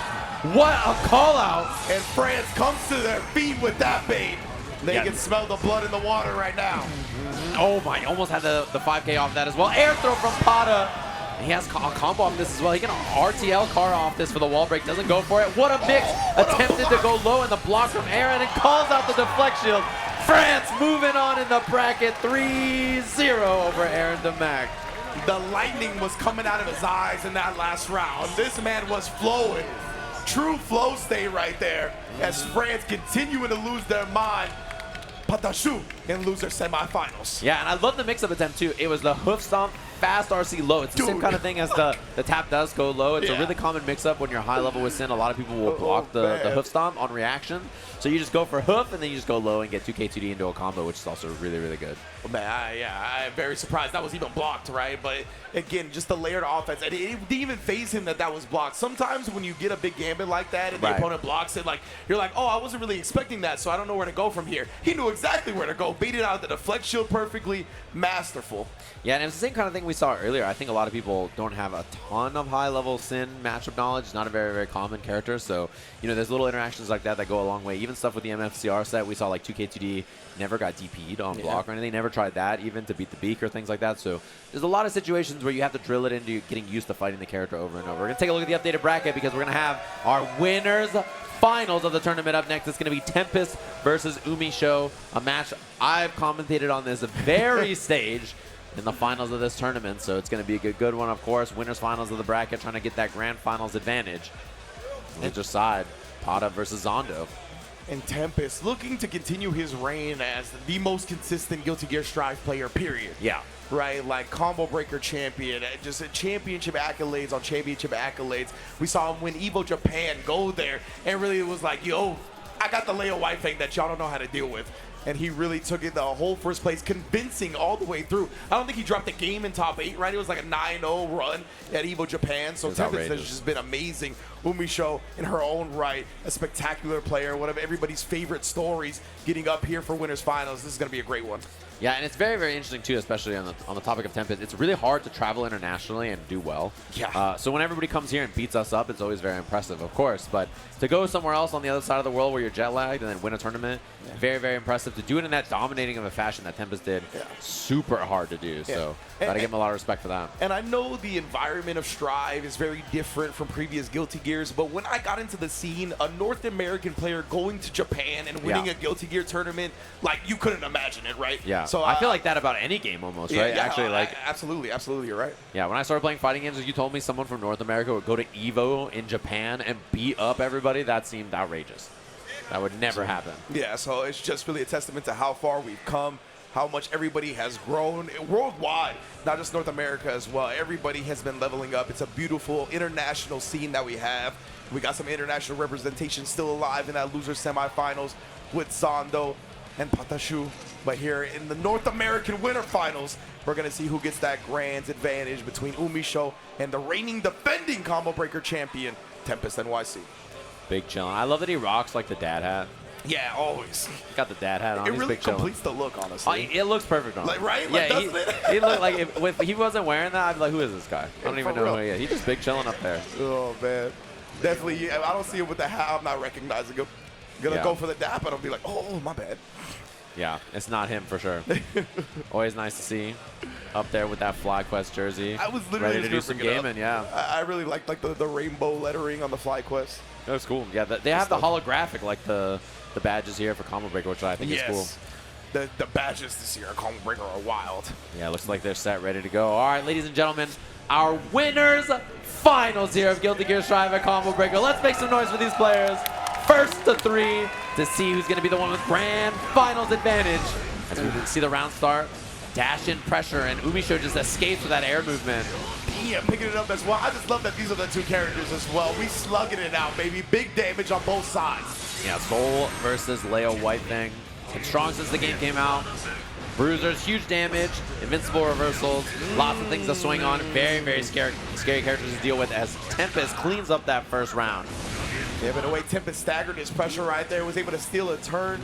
What a call out. And France comes to their feet with that bait. They can smell the blood in the water right now. Oh my, almost had the 5K off that as well. Air throw from Pata. He has a combo off this as well. He can RTL car off this for the wall break. Doesn't go for it. What a mix. Attempted to go low in the block from Aaron and calls out the deflect shield. France moving on in the bracket 3-0 over Aarondamac. The lightning was coming out of his eyes in that last round. This man was flowing. True flow state right there as France continuing to lose their mind. Patachu in loser semifinals. Yeah, and I love the mix-up attempt too. It was the hoof stomp, fast RC low. It's the same kind of thing as the tap does go low. It's a really common mix-up when you're high level with Sin. A lot of people will block the hoof stomp on reaction. So you just go for hoof and then you just go low and get 2K2D into a combo, which is also really, really good. Man, I'm very surprised that was even blocked, right? But again, just the layered offense. And it didn't even phase him that was blocked. Sometimes when you get a big gambit like that and the opponent blocks it, like you're like, oh, I wasn't really expecting that, so I don't know where to go from here. He knew exactly where to go. Baited out the deflect shield perfectly. Masterful. Yeah, and it's the same kind of thing we saw earlier. I think a lot of people don't have a ton of high-level Sin matchup knowledge. It's not a very, very common character. So, you know, there's little interactions like that that go a long way. Even stuff with the MFCR set, we saw like 2K2D never got DP'd on block or anything. Never tried that even to beat the Beak or things like that. So there's a lot of situations where you have to drill it into getting used to fighting the character over and over. We're going to take a look at the updated bracket because we're going to have our winners finals of the tournament up next. It's going to be Tempest versus UMISHO, a match I've commentated on this very stage in the finals of this tournament, so it's going to be a good one, of course. Winners finals of the bracket, trying to get that grand finals advantage. Either side, Pata versus Zando. And Tempest looking to continue his reign as the most consistent Guilty Gear Strive player, period. Yeah. Right, like combo breaker champion, just championship accolades on championship accolades. We saw him win Evo Japan, go there, and really it was like, yo, I got the Leo White thing that y'all don't know how to deal with. And he really took it the whole first place, convincing all the way through. I don't think he dropped the game in top 8, right? It was like a 9-0 run at Evo Japan. So Tempest has just been amazing. UMISHO, in her own right, a spectacular player, one of everybody's favorite stories, getting up here for Winners Finals. This is going to be a great one. Yeah, and it's very, very interesting, too, especially on the topic of Tempest. It's really hard to travel internationally and do well. Yeah. So when everybody comes here and beats us up, it's always very impressive, of course. But to go somewhere else on the other side of the world where you're jet-lagged and then win a tournament, very, very impressive. To do it in that dominating of a fashion that Tempest did, super hard to do. So got to give him a lot of respect for that. And I know the environment of Strive is very different from previous Guilty Gears, but when I got into the scene, a North American player going to Japan and winning a Guilty Gear tournament, like, you couldn't imagine it, right? Yeah. So I feel like that about any game almost, right? Yeah, Actually, like absolutely, you're right. Yeah, when I started playing fighting games, you told me someone from North America would go to Evo in Japan and beat up everybody. That seemed outrageous. That would never happen. Yeah, so it's just really a testament to how far we've come, how much everybody has grown worldwide, not just North America as well. Everybody has been leveling up. It's a beautiful international scene that we have. We got some international representation still alive in that loser semifinals with Zando and Patachu. But here in the North American Winter Finals, we're going to see who gets that grand advantage between UMISHO and the reigning defending combo breaker champion, TempestNYC. Big chillin'. I love that he rocks like the dad hat. Yeah, always. He got the dad hat on. It He's really big chillin'. completes the look, honestly. It looks perfect on him. Like, right? Yeah, Like, doesn't it? he looked like if he wasn't wearing that, I'd be like, who is this guy? I don't even know who he is. He's just big chilling up there. Oh, man. Definitely, I don't see him with the hat. I'm not recognizing him. Gonna go for the dap, and I'll be like, oh, my bad. Yeah, it's not him for sure. Always nice to see up there with that FlyQuest jersey. I was literally ready to do some gaming. Yeah, I really liked like the rainbow lettering on the FlyQuest. That was cool. Yeah, they have the holographic like the badges here for Combo Breaker, which I think is cool. The badges this year at Combo Breaker are wild. Yeah, looks like they're set, ready to go. All right, ladies and gentlemen, our winners finals here of Guilty Gear Strive at Combo Breaker. Let's make some noise for these players. First to 3 to see who's going to be the one with grand finals advantage. As we see the round start, dash in pressure, and UMISHO just escapes with that air movement. Yeah, picking it up as well. I just love that these are the 2 characters as well. We slugging it out, baby. Big damage on both sides. Yeah, Soul versus Leo White Thing. Been strong since the game came out. Bruisers, huge damage, invincible reversals, lots of things to swing on. Very, very scary characters to deal with as Tempest cleans up that first round. Yeah, but the way Tempest staggered his pressure right there, was able to steal a turn,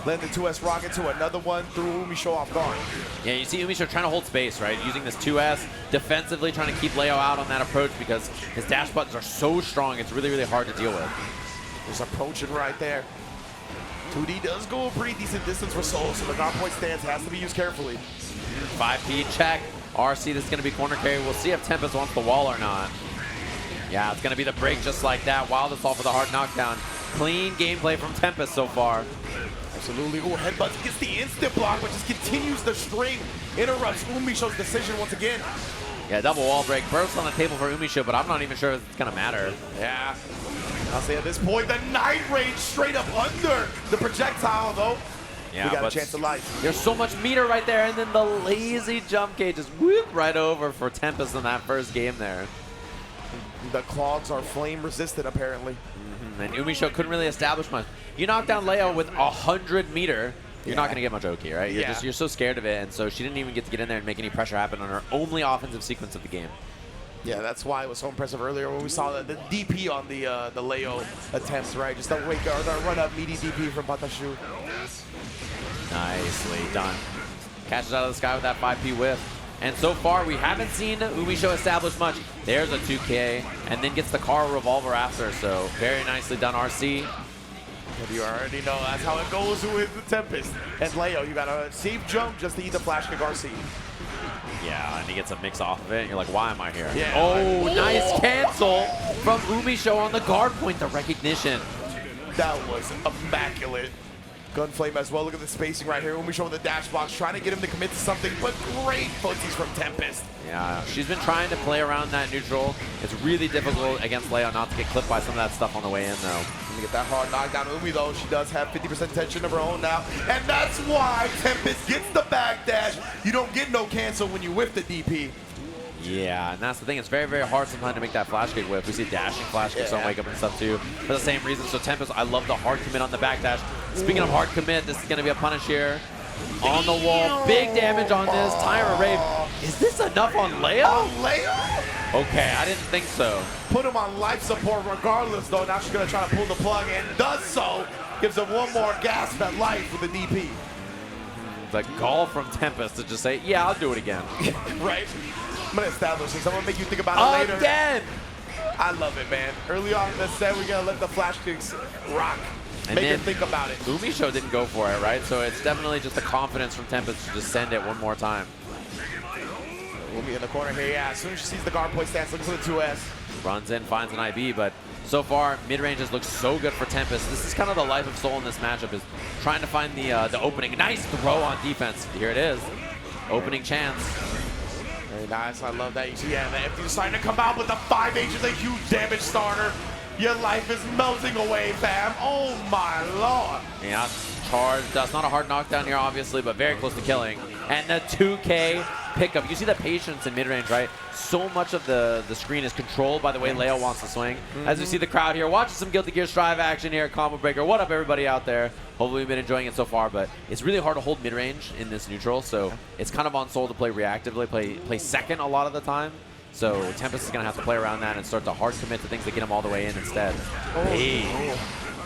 led the 2S rocket to another one, threw UMISHO off guard. Yeah, you see UMISHO trying to hold space, right? Using this 2S, defensively trying to keep Leo out on that approach because his dash buttons are so strong, it's really, really hard to deal with. Just approaching right there. 2D does go a pretty decent distance for Soul, so the guard point stance has to be used carefully. 5P check. RC, this is going to be corner carry. We'll see if Tempest wants the wall or not. Yeah, it's going to be the break just like that. Wild assault for the hard knockdown. Clean gameplay from Tempest so far. Absolutely. Oh, headbutts gets the instant block, but just continues the string. Interrupts UMISHO's decision once again. Yeah, double wall break. Burst on the table for UMISHO, but I'm not even sure if it's going to matter. Yeah. I'll say at this point, the night range straight up under the projectile, though. Yeah, we got a chance of life. There's so much meter right there, and then the lazy jump K just whoop right over for Tempest in that first game there. The clogs are flame resistant, apparently. And UMISHO couldn't really establish much. You knock down Leo with 100 meter, you're not going to get much Oki, right? You're so scared of it, and so she didn't even get to get in there and make any pressure happen on her only offensive sequence of the game. Yeah, that's why it was so impressive earlier when we saw the DP on the Leo attempts, right? Just that wake or that run up meaty DP from Patachu. Nicely done. Catches out of the sky with that 5P whiff. And so far, we haven't seen UMISHO establish much. There's a 2K, and then gets the car revolver after, so very nicely done, RC. But you already know that's how it goes with the Tempest. And Leo, you got a safe jump just to eat the flash kick RC. Yeah, and he gets a mix off of it, and you're like, why am I here? Yeah. Oh, nice cancel from UMISHO on the guard point, the recognition. That was immaculate. Gunflame as well. Look at the spacing right here. UMISHO with the dash box, trying to get him to commit to something, but great footsies from Tempest. Yeah, she's been trying to play around that neutral. It's really difficult against Leo not to get clipped by some of that stuff on the way in, though. Let me get that hard knockdown. Umi, though, she does have 50% tension of her own now, and that's why Tempest gets the backdash. You don't get no cancel when you whiff the DP. Yeah, and that's the thing. It's very, very hard sometimes to make that flash kick whip. We see dashing flash kicks on Wake Up and stuff too for the same reason. So Tempest, I love the hard commit on the backdash. Speaking of hard commit, this is going to be a punish here. On the wall, big damage on this. Tyra Rave. Is this enough on Leo? On Leo? Okay, I didn't think so. Put him on life support regardless, though. Now she's going to try to pull the plug and does so. Gives him one more gasp at life with the DP. The call from Tempest to just say, yeah, I'll do it again. Right? I'm going to establish this. I'm going to make you think about it later. Again! I love it, man. Early on in the set, we're going to let the flash kicks rock. And make her think about it. UMISHO didn't go for it, right? So it's definitely just the confidence from Tempest to just send it one more time. Umi in the corner here, yeah. As soon as she sees the guard point stance, looks for the 2S. Runs in, finds an IB, but so far, mid-ranges look so good for Tempest. This is kind of the life of Soul in this matchup, is trying to find the opening. Nice throw on defense. Here it is. Opening chance. Very nice. I love that. You see, yeah, the empty starting to come out, but the 5H is a huge damage starter. Your life is melting away, fam. Oh, my Lord. Yeah, charged. That's not a hard knockdown here, obviously, but very close to killing. And the 2K pickup. You see the patience in mid-range, right? So much of the screen is controlled by the way Leo wants to swing. As you see the crowd here, watching some Guilty Gear Strive action here at Combo Breaker. What up, everybody out there? Hopefully we've been enjoying it so far, but it's really hard to hold mid-range in this neutral, so it's kind of on Soul to play reactively, play second a lot of the time. So Tempest is going to have to play around that and start to hard commit to things that get him all the way in instead.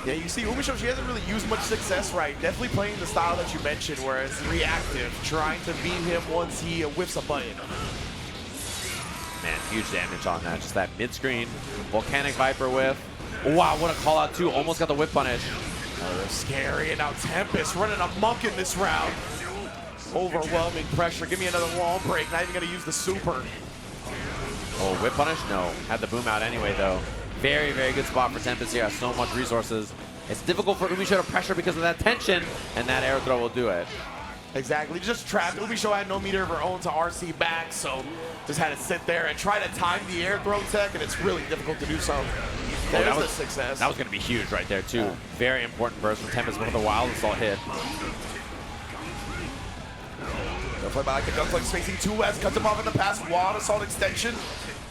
Yeah, you see, UMISHO, she hasn't really used much success, right? Definitely playing the style that you mentioned, where it's reactive, trying to beat him once he whiffs a button. Man, huge damage on that. Just that mid-screen Volcanic Viper whiff. Wow, what a call-out, too. Almost got the whip punish. Oh, they're scary, and now Tempest running amok in this round. Overwhelming pressure. Give me another wall break. Not even going to use the super. Oh, whip punish? No. Had the boom out anyway, though. Very, very good spot for Tempest here. Has so much resources. It's difficult for UMISHO to pressure because of that tension, and that air throw will do it. Exactly, just trapped. UMISHO had no meter of her own to RC back, so just had to sit there and try to time the air throw tech, and it's really difficult to do so. That There's was the success. That was going to be huge right there, too. Very important burst from Tempest with the wild assault hit. Gunflame by like the gunflame spacing 2S, cuts him off in the pass, wild assault extension.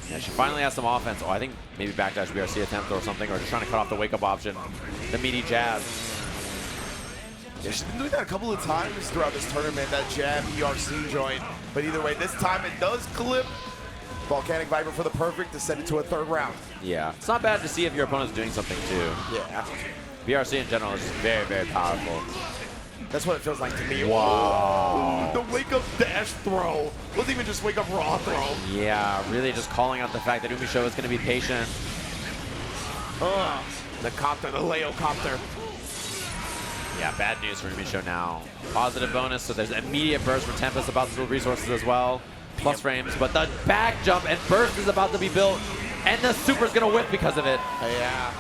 Yeah, she finally has some offense. Oh, I think maybe backdash BRC attempt or something, or just trying to cut off the wake-up option. The meaty jab. Yeah, she's been doing that a couple of times throughout this tournament, that jab ERC joint. But either way, this time it does clip. Volcanic Viper for the perfect to send it to a third round. Yeah, it's not bad to see if your opponent's doing something too. Yeah. BRC in general is just very, very powerful. That's what it feels like to me. Wow. The wake-up dash throw. Wasn't even just wake-up raw throw. Yeah, really just calling out the fact that UMISHO is going to be patient. The copter, the Leo copter. Yeah, bad news for UMISHO now. Positive bonus, so there's immediate burst from Tempest about to build resources as well. Plus frames, but the back jump and burst is about to be built, and the super's gonna whip because of it. Yeah.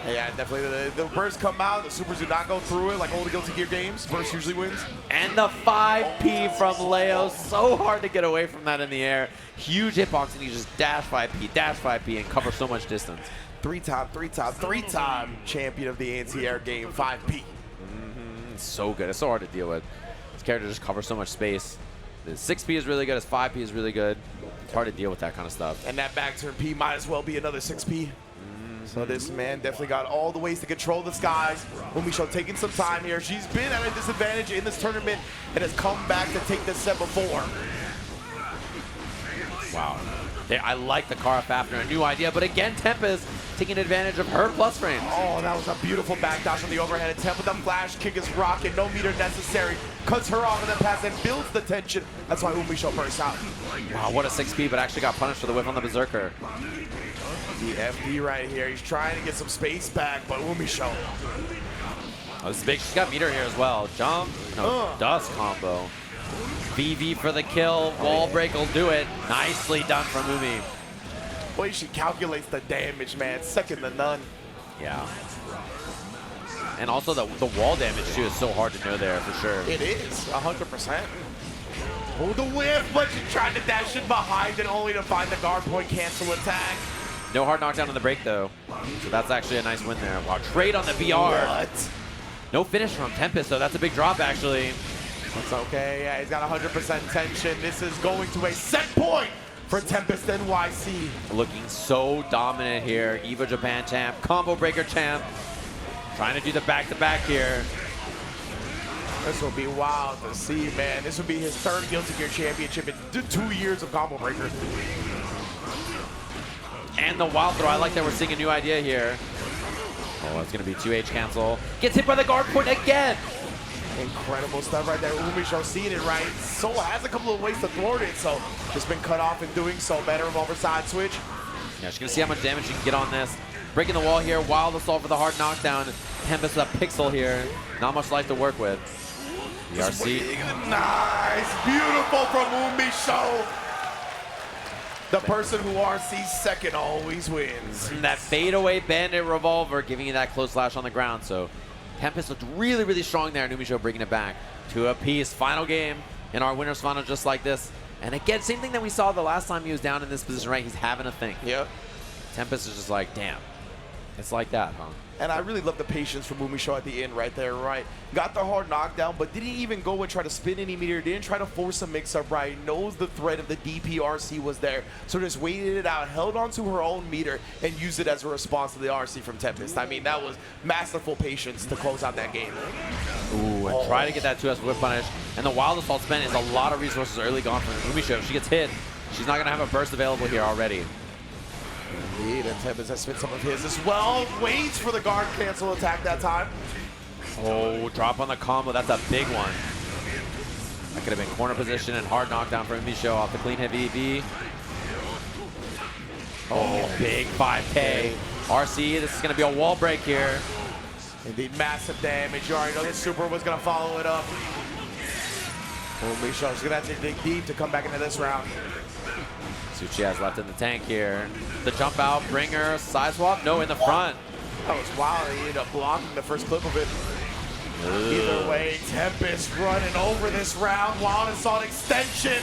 Yeah, definitely. The bursts come out, the supers do not go through it like all the Guilty Gear games. Burst usually wins. And the 5P from Leo, so hard to get away from that in the air. Huge hitbox, and he just dash 5P, and cover so much distance. Three-time champion of the anti-air game, 5P. It's so good. It's so hard to deal with. This character just covers so much space. The 6P is really good. His 5P is really good. It's hard to deal with that kind of stuff. And that back turn P might as well be another 6P. So this man definitely got all the ways to control the skies. UMISHO taking some time here. She's been at a disadvantage in this tournament and has come back to take this set before. Wow. I like the Karf after a new idea, but again, Tempest taking advantage of her plus frames. Oh, that was a beautiful backdash on the overhead attempt, but the flash kick is rocking. No meter necessary. Cuts her off in the pass and builds the tension. That's why UMISHO bursts out. Wow, what a 6P, but actually got punished for the whiff on the Berserker. The FD right here. He's trying to get some space back, but UMISHO. Oh, this is big. She's got meter here as well. Jump. No, dust combo. VV for the kill. Wall break will do it. Nicely done from Umi. Boy, she calculates the damage, man. Second to none. Yeah. And also the wall damage, too, is so hard to know there for sure. It is, 100%. Oh, the whiff, but she tried to dash it behind it only to find the guard point cancel attack. No hard knockdown on the break, though. So that's actually a nice win there. Wow, trade on the BR. What? No finish from Tempest, so that's a big drop, actually. It's okay. Yeah, he's got 100% tension. This is going to a set point for TempestNYC. Looking so dominant here. EVO Japan champ, combo breaker champ. Trying to do the back-to-back here. This will be wild to see, man. This will be his third Guilty Gear Championship in 2 years of combo breaker. And the wild throw. I like that we're seeing a new idea here. Oh, it's going to be 2H cancel. Gets hit by the guard point again. Incredible stuff right there. UMISHO seeing it right. So has a couple of ways to thwart it, so just been cut off in doing so. Better revolver side switch. Yeah, she's going to see how much damage she can get on this. Breaking the wall here. Wild assault for the hard knockdown. Tempest with a pixel here. Not much life to work with. BRC. Nice. Beautiful from UMISHO. The person who RC's second always wins. And that fadeaway bandit revolver giving you that close slash on the ground. So Tempest looked really, really strong there, and UMISHO bringing it back to a piece. Final game in our winners final just like this. And again, same thing that we saw the last time he was down in this position, right? He's having a think. Yep. Tempest is just like, damn. It's like that, huh? And I really love the patience from UMISHO at the end right there, right? Got the hard knockdown, but didn't even go and try to spin any meter. Didn't try to force a mix-up, right? Knows the threat of the DPRC was there. So just waited it out, held onto her own meter, and used it as a response to the RC from Tempest. I mean, that was masterful patience to close out that game. Ooh, and try to get that 2S whip punish. And the wild assault spent is a lot of resources early gone from UMISHO. If she gets hit, she's not going to have a burst available here already. Indeed, and Tempest has spent some of his as well. Waits for the guard cancel attack that time. Oh, drop on the combo. That's a big one. That could have been corner position and hard knockdown for UMISHO off the clean heavy V. Oh, big 5K. RC, this is going to be a wall break here. Indeed, massive damage. You already know this super was going to follow it up. UMISHO's going to have to dig deep to come back into this round. See what she has left in the tank here. The jump out, bringer, side swap. No, in the front. That was wild. He ended up blocking the first clip of it. Either way, Tempest running over this round. Wild Assault extension.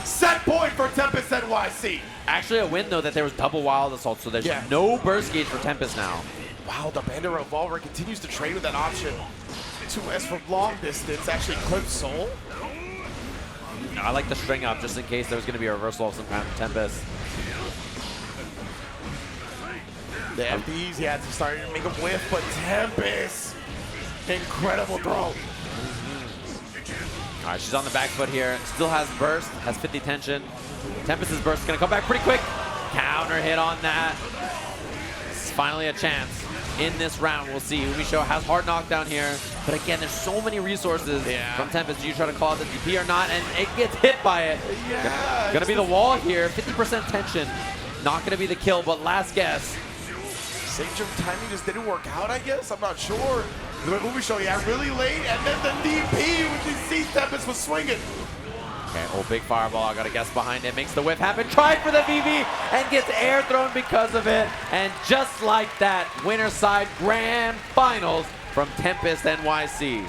Set point for TempestNYC. Actually a win though that there was double Wild Assault, so there's no burst gauge for Tempest now. Wow, the Bandit Revolver continues to trade with that option. 2S from long distance, actually clips Soul. I like the string up just in case there's going to be a reversal of some kind from Tempest. The FDs, he had to start to make a whiff, but Tempest, incredible throw. All right, she's on the back foot here. Still has burst, has 50 tension. Tempest's burst is going to come back pretty quick. Counter hit on that. It's finally a chance in this round. We'll see. UMISHO has hard knockdown here. But again, there's so many resources from Tempest. Do you try to call it the DP or not? And it gets hit by it. Yeah. Gonna be the wall here. 50% tension. Not gonna be the kill, but last guess. Sage jump timing just didn't work out, I guess. I'm not sure. The UMISHO, yeah, really late. And then the DP, which you see Tempest was swinging. Okay, old big fireball. I got a guess behind it. Makes the whiff happen. Tried for the VV and gets air thrown because of it. And just like that, winner side grand finals from TempestNYC.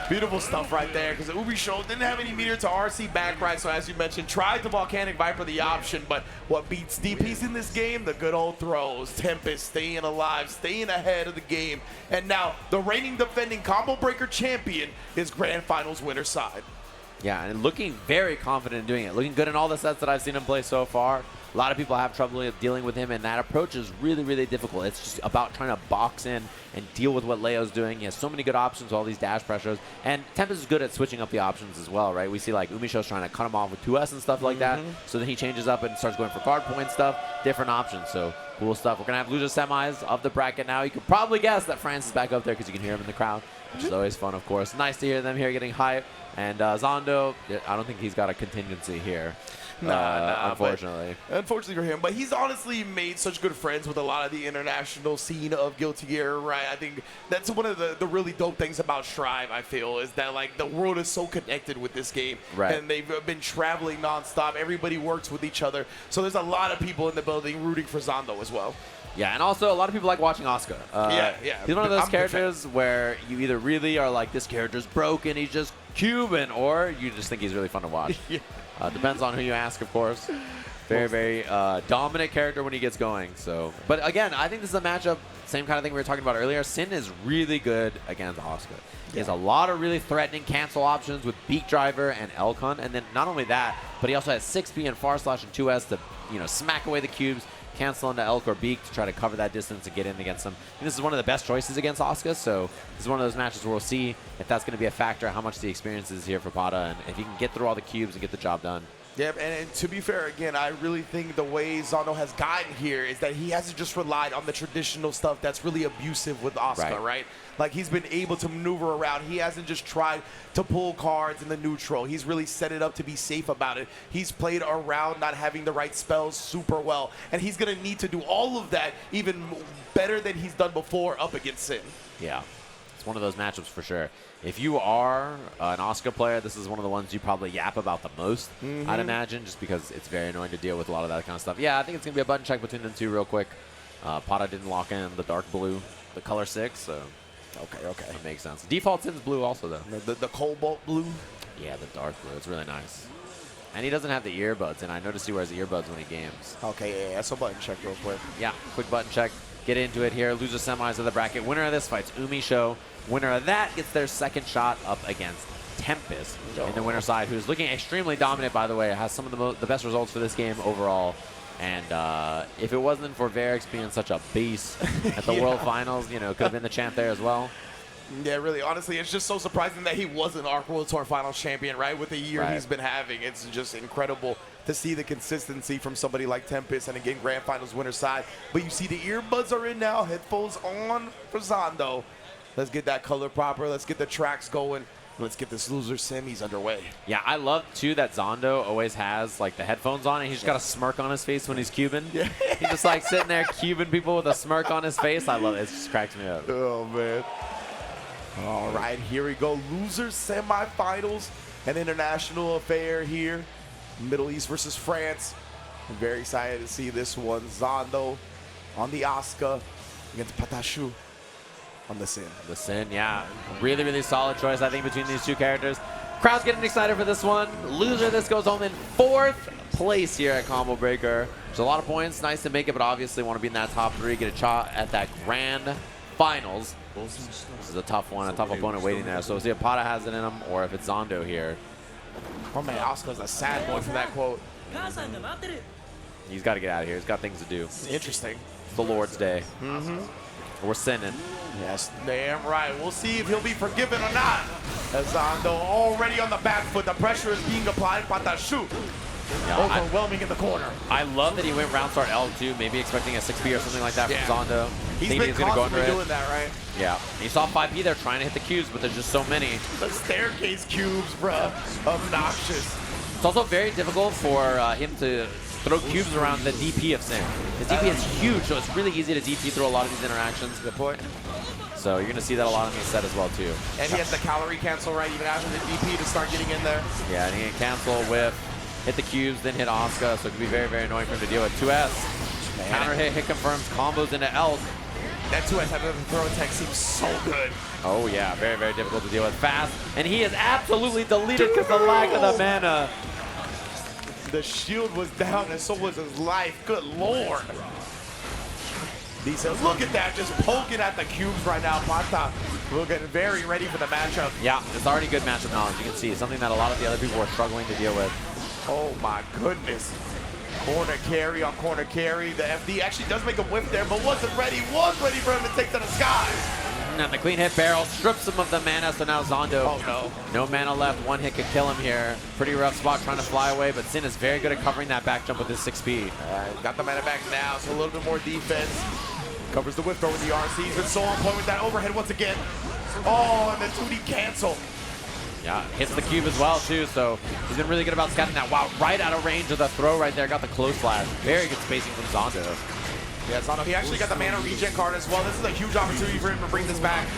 Beautiful stuff right there, because the UMISHO didn't have any meter to RC back right, so as you mentioned, tried the Volcanic Viper the option, but what beats DPs in this game? The good old throws. Tempest staying alive, staying ahead of the game, and now the reigning defending Combo Breaker champion is grand finals winner side. Yeah, and looking very confident in doing it. Looking good in all the sets that I've seen him play so far. A lot of people have trouble dealing with him, and that approach is really, really difficult. It's just about trying to box in and deal with what Leo's doing. He has so many good options with all these dash pressures, and Tempest is good at switching up the options as well, right? We see like UMISHO's trying to cut him off with 2S and stuff like that, so then he changes up and starts going for guard point stuff, different options, so cool stuff. We're going to have loser semis of the bracket now. You could probably guess that France is back up there because you can hear him in the crowd, which is always fun, of course. Nice to hear them here getting hype. And Zando, I don't think he's got a contingency here. Unfortunately. Unfortunately for him, but he's honestly made such good friends with a lot of the international scene of Guilty Gear, right? I think that's one of the really dope things about Strive, I feel, is that like the world is so connected with this game. Right. And they've been traveling nonstop. Everybody works with each other. So there's a lot of people in the building rooting for Zando as well. Yeah, and also a lot of people like watching Asuka. Yeah. He's one of those characters where you either really are like, this character's broken, he's just Cuban, or you just think he's really fun to watch. Depends on who you ask, of course. Very dominant character when he gets going. So, but again, I think this is a matchup, same kind of thing we were talking about earlier. Sin is really good against Asuka. He has a lot of really threatening cancel options with Beak Driver and Elk Hunt, and then not only that, but he also has 6P and Far Slash and 2S to smack away the cubes, cancel into Elk or Beak to try to cover that distance and get in against them. And this is one of the best choices against Asuka, so this is one of those matches where we'll see if that's going to be a factor, how much the experience is here for Pata, and if he can get through all the cubes and get the job done. Yep, and to be fair, again, I really think the way Zando has gotten here is that he hasn't just relied on the traditional stuff that's really abusive with Asuka, right? Like, he's been able to maneuver around. He hasn't just tried to pull cards in the neutral. He's really set it up to be safe about it. He's played around not having the right spells super well, and he's going to need to do all of that even better than he's done before up against Sin. Yeah, it's one of those matchups for sure. If you are an Asuka player, this is one of the ones you probably yap about the most, I'd imagine, just because it's very annoying to deal with a lot of that kind of stuff. Yeah, I think it's going to be a button check between them two real quick. Pata didn't lock in the dark blue, the color 6, so Okay. that makes sense. Default Sin's blue also, though. The cobalt blue? Yeah, the dark blue. It's really nice. And he doesn't have the earbuds, and I noticed he wears the earbuds when he games. Okay, yeah, so button check real quick. Yeah, quick button check. Get into it here. Loser semis of the bracket. Winner of this fight's UMISHO. Winner of that gets their second shot up against Tempest in the winner side, who's looking extremely dominant, by the way. Has some of the best results for this game overall. And if it wasn't for Varix being such a beast at the World Finals, could have been the champ there as well. Yeah, really, honestly, it's just so surprising that he wasn't our World Tour Finals champion, right? With the year he's been having. It's just incredible to see the consistency from somebody like Tempest, and again, Grand Finals winner side. But you see the earbuds are in now, headphones on for Zando. Let's get that color proper. Let's get the tracks going. Let's get this loser semis underway. Yeah, I love, too, that Zando always has, like, the headphones on, and he's just got a smirk on his face when he's cubing. Yeah. He's just, like, sitting there cubing people with a smirk on his face. I love it. It just cracks me up. Oh, man. All right, here we go. Losers semifinals, an international affair here. Middle East versus France. I'm very excited to see this one. Zando on the Asuka against Patachu on the Sin. The Sin, yeah. Really, really solid choice, I think, between these two characters. Crowd's getting excited for this one. Loser of this goes home in 4th place here at Combo Breaker. There's a lot of points. Nice to make it, but obviously want to be in that top 3, get a shot at that grand finals. This is a tough one, a tough opponent waiting there. So we'll see if Pata has it in him or if it's Zando here. Oh man, Asuka's a sad boy for that quote. He's got to get out of here. He's got things to do. Interesting. It's the Lord's Day. We're sinning. Yes, damn right. We'll see if he'll be forgiven or not. As Zando already on the back foot. The pressure is being applied. Patachu Yeah, overwhelming in the corner. I love that he went round start L2, maybe expecting a 6P or something like that from Zando. He's Thinking been he's gonna go constantly under doing that, right? Yeah. You saw 5P there trying to hit the cubes, but there's just so many. The staircase cubes, bruh. Obnoxious. It's also very difficult for him to throw cubes around the DP of Sin. His DP is huge, so it's really easy to DP through a lot of these interactions. Good point. So you're going to see that a lot in this set as well, too. And he has the calorie cancel, right? Even after the DP to start getting in there. Yeah, and he can cancel with hit the cubes, then hit Asuka, so it can be very, very annoying for him to deal with. 2S, counter hit confirms, combos into Elk. That 2S having the throw attack seems so good. Oh yeah, very, very difficult to deal with. Fast, and he is absolutely deleted because of the lack of the mana. The shield was down and so was his life. Good lord. He said, look at that, just poking at the cubes right now. Pata will get very ready for the matchup. Yeah, it's already good matchup knowledge. You can see something that a lot of the other people were struggling to deal with. Oh my goodness. Corner carry on corner carry. The FD actually does make a whiff there, but wasn't ready. Was ready for him to take to the skies. And the clean hit barrel strips him of the mana, so now Zando. Oh no. No mana left. One hit could kill him here. Pretty rough spot trying to fly away, but Sin is very good at covering that back jump with his 6P. Got the mana back now, so a little bit more defense. Covers the whiff throw with the RC. He's been so on point with that overhead once again. Oh, and the 2D cancel. Yeah, hits the cube as well, too, so he's been really good about scouting that. Wow, right out of range of the throw right there. Got the close flash. Very good spacing from Zando. Yeah, Zando, he actually got the mana regen card as well. This is a huge opportunity for him to bring this back.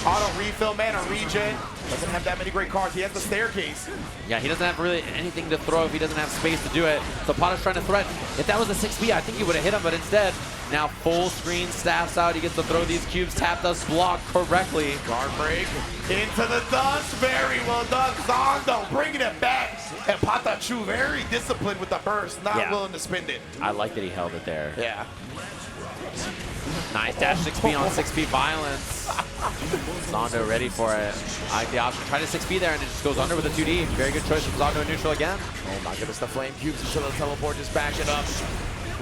Auto refill, mana regen. Doesn't have that many great cards. He has the staircase. Yeah, he doesn't have really anything to throw if he doesn't have space to do it. So Pata's trying to threaten. If that was a 6P, I think he would have hit him, but instead, now full screen staffs out. He gets to throw these cubes. Tap does block correctly. Guard break into the dust. Very well done. Zando bringing it back. And Patachu very disciplined with the burst. Not willing to spend it. I like that he held it there. Yeah. Nice dash 6P on 6P violence. Zando ready for it. I like the option. Try to 6P there and it just goes under with a 2D. Very good choice from Zando in neutral again. Oh my goodness, the flame cubes until the teleport just back it up.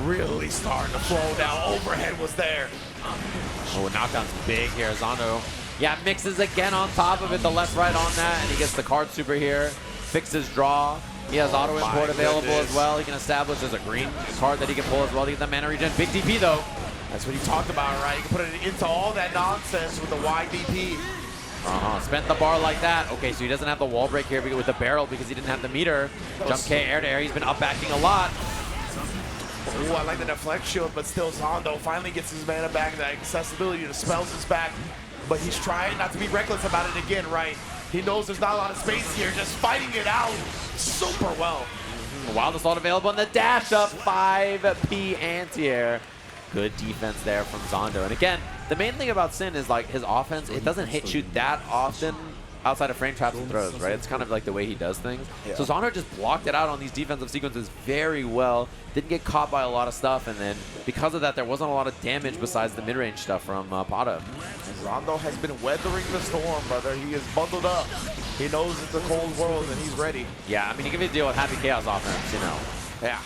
Really starting to flow now. Overhead was there. Oh, knockdown's big here. Zando, yeah, mixes again on top of it. The left right on that, and he gets the card super here. Fixes draw. He has auto import available as well. He can establish there's a green card that he can pull as well to get the mana regen. Big DP though. That's what he talked about, right? You can put it into all that nonsense with the wide DP. Spent the bar like that. Okay, so he doesn't have the wall break here with the barrel because he didn't have the meter. Jump K air to air. He's been up backing a lot. Ooh, I like the deflect shield, but still Zando finally gets his mana back. The accessibility to spells is back, but he's trying not to be reckless about it again, right? He knows there's not a lot of space here, just fighting it out super well. Wild Assault available in the dash up 5P anti-air. Good defense there from Zando. And again, the main thing about Sin is like his offense, it doesn't hit you that often outside of frame traps and throws, right? It's kind of like the way he does things. Yeah. So Zando just blocked it out on these defensive sequences very well. Didn't get caught by a lot of stuff, and then because of that, there wasn't a lot of damage besides the mid-range stuff from Pata. Zando has been weathering the storm, brother. He is bundled up. He knows it's a cold world, and he's ready. Yeah, I mean, you can deal with Happy Chaos offense, you know. Yeah,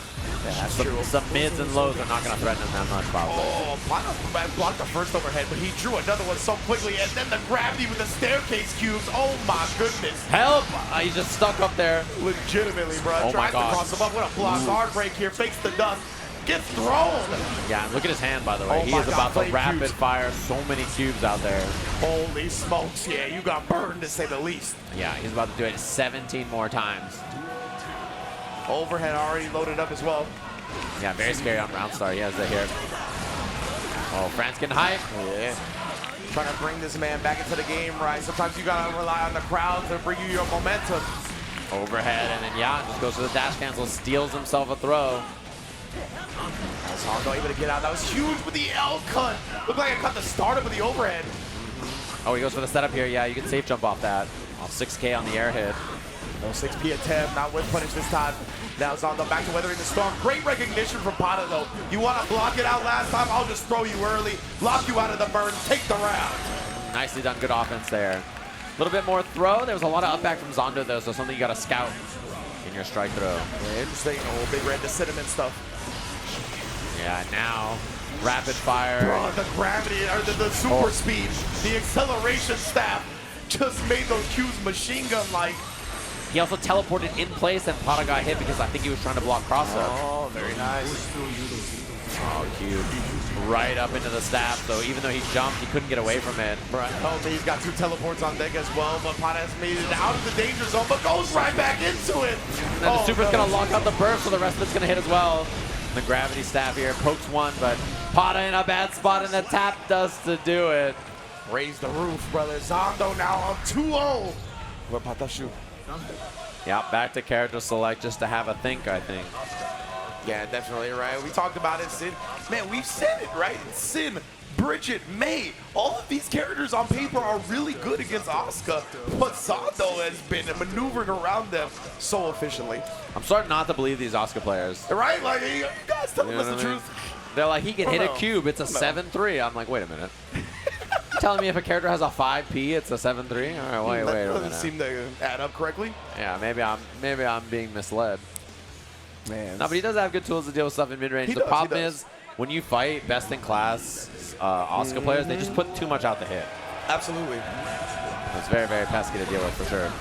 that's true. Some mids and lows are not going to threaten him that much, probably. Oh, Pata blocked the first overhead, but he drew another one so quickly, and then the gravity with the staircase cubes. Oh my goodness. Help! He's just stuck up there. Legitimately, bro. Oh Tries to cross him up. What a block. Guard break here. Fakes the dust. Gets thrown. Yeah, and look at his hand, by the way. Oh he is about to rapid cubes. fire so many cubes out there. Holy smokes. Yeah, you got burned, to say the least. Yeah, he's about to do it 17 more times. Overhead already loaded up as well. Yeah, very scary on round start. He has it here. Oh, Fran's getting hype. Yeah. Trying to bring this man back into the game, right? Sometimes you gotta rely on the crowd to bring you your momentum. Overhead, and then yeah, just goes for the dash cancel, steals himself a throw. Zando able to get out. That was huge with the L cut. Looked like I cut the startup with the overhead. Oh, he goes for the setup here. Yeah, you can safe jump off that. Off 6K on the air hit. No 6P attempt, not with punish this time. Now Zando back to weathering the storm. Great recognition from Pata though. You want to block it out last time? I'll just throw you early, lock you out of the burn, take the round. Nicely done, good offense there. A little bit more throw. There was a lot of up back from Zando though, so something you got to scout in your strike throw. Yeah, interesting, Big Red, the cinnamon stuff. Yeah, now rapid fire. Bro, the gravity, or the super speed, the acceleration staff just made those cubes machine gun-like. He also teleported in place, and Pata got hit because I think he was trying to block cross-up. Oh, very nice. Oh, cube. Right up into the staff, so even though he jumped, he couldn't get away from it. Right. Oh, he's got 2 teleports on deck as well, but Pata has made it out of the danger zone, but goes right back into it. And then the super's going to lock out the burst, so the rest of it's going to hit as well. And the gravity staff here pokes one, but Pata in a bad spot, and the tap does to do it. Raise the roof, brother. Zando now on 2-0. But Patachu. Yeah, back to character select just to have a think, I think. Yeah, definitely, right? We talked about it, Sin. Man, we've said it, right? Sin, Bridget, May, all of these characters on paper are really good against Asuka, but Zando has been maneuvering around them so efficiently. I'm starting not to believe these Asuka players. Right? Like, you guys telling us the truth. They're like, he can hit a cube, it's a 7-3. I'm like, wait a minute. Telling me if a character has a 5P, it's a 7-3? All right, wait a minute. Doesn't seem to add up correctly. Yeah, maybe I'm being misled. Man. No, but he does have good tools to deal with stuff in mid-range. The problem is, when you fight best-in-class Asuka players, they just put too much out to hit. Absolutely. It's very, very pesky to deal with, for sure.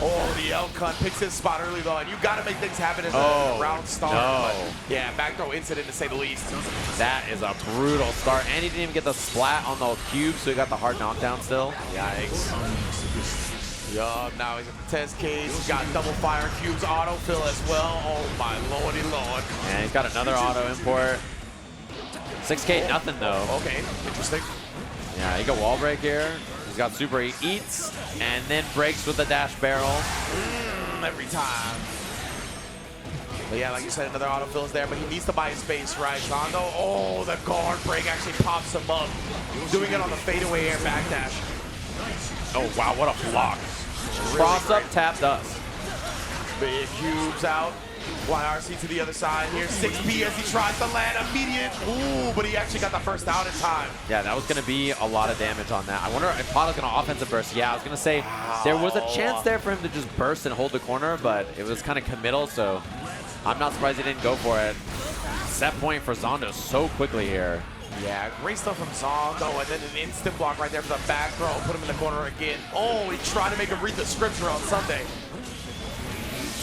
Oh, the Elcon picks his spot early, though, and you got to make things happen as a round start. No. But yeah, back throw incident, to say the least. That is a brutal start, and he didn't even get the splat on the cube, so he got the hard knockdown still. Yikes. Yup, now he's at the test case. He's got double fire cubes, autofill as well. Oh my lordy lord. And he's got another auto import. 6K, nothing though. Okay, interesting. Yeah, he got wall break here. He's got super, he eats, and then breaks with the dash barrel. Every time. But yeah, like you said, another autofill is there, but he needs to buy his space, right? Zando, oh, the guard break actually pops him up. Doing it on the fadeaway air backdash. Oh wow, what a block. Really Cross up, great. tapped us. Big cubes out. YRC to the other side here. 6P as he tries to land immediate. Ooh, but he actually got the first out in time. Yeah, that was going to be a lot of damage on that. I wonder if Pata's going to offensive burst. Yeah, I was going to say there was a chance there for him to just burst and hold the corner, but it was kind of committal, so I'm not surprised he didn't go for it. Set point for Zando so quickly here. Yeah, great stuff from Zando, and then an instant block right there for the back throw. Put him in the corner again. Oh, he tried to make him read the scripture on Sunday.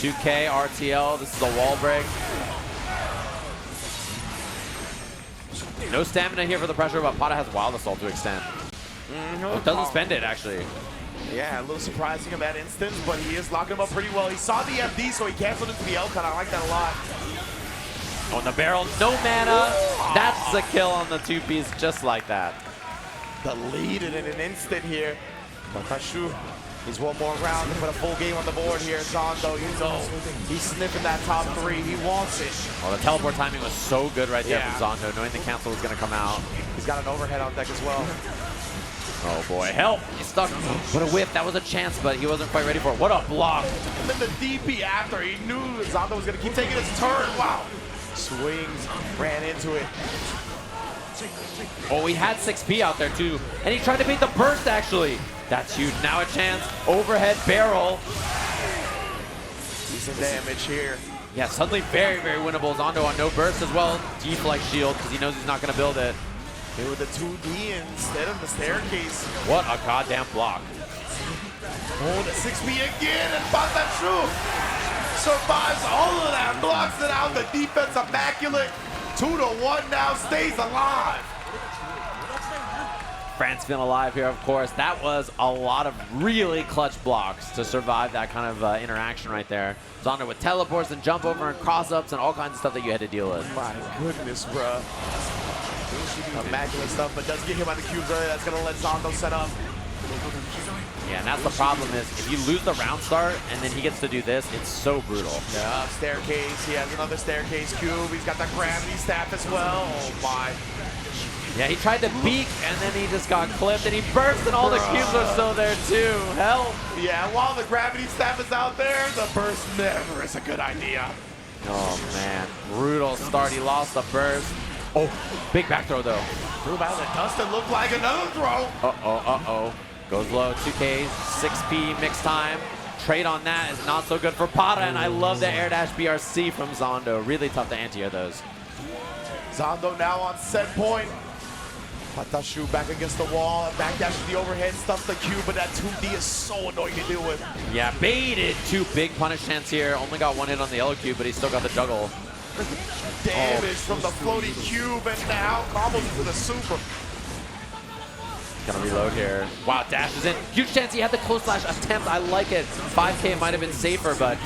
2K, RTL, this is a wall break. No stamina here for the pressure, but Pata has Wild Assault to extend. Oh, doesn't spend it, actually. Yeah, a little surprising in that instance, but he is locking him up pretty well. He saw the MD, so he canceled into the L-cut. I like that a lot. On the barrel, no mana. That's a kill on the 2-piece, just like that. The lead in an instant here. Patachu, he's one more round to put a full game on the board here. Zando, you know, he's sniffing that top 3. He wants it. Well, the teleport timing was so good right there from Zando, knowing the cancel was going to come out. He's got an overhead on deck as well. Oh boy, help! He's stuck. What a whip, that was a chance, but he wasn't quite ready for it. What a block. And then the DP after, he knew Zando was going to keep taking his turn. Wow. Swings, ran into it. Oh, he had 6P out there too. And he tried to beat the burst actually. That's huge. Now a chance. Overhead barrel. Decent damage here. Yeah, suddenly very, very winnable. Zando on no burst as well. Deflect shield because he knows he's not going to build it. Here with the 2D instead of the staircase. What a goddamn block. Oh, the 6P again, and Patachu survives all of that, blocks it out. The defense immaculate. 2-1 now, stays alive. France feeling alive here, of course. That was a lot of really clutch blocks to survive that kind of interaction right there. Zando with teleports and jump over and cross-ups and all kinds of stuff that you had to deal with. My goodness, bruh. Immaculate stuff, but does get him on the cubes early. That's going to let Zando set up. Yeah, and that's the problem is if you lose the round start and then he gets to do this, it's so brutal. Yeah, staircase. He has another staircase cube. He's got the gravity staff as well. Oh, my. Yeah, he tried to beak, and then he just got clipped, and he burst, and all the cubes are still there, too. Help! Yeah, while the gravity staff is out there, the burst never is a good idea. Oh, man. Brutal start. He lost the burst. Oh, big back throw, though. Threw out the dust and looked like another throw. Uh-oh. Goes low. 2K, 6P, mix time. Trade on that is not so good for Pata, and I love the air dash BRC from Zando. Really tough to anti-air those. Zando now on set point. Patachu back against the wall, backdashes the overhead, stuffs the cube, but that 2D is so annoying to deal with. Yeah, baited. 2 big punish chance here. Only got 1 hit on the yellow cube, but he still got the juggle. Damage from the floating cube, and now combos into the super. Gonna reload here. Wow, dashes in. Huge chance he had the close slash attempt. I like it. 5K might have been safer, but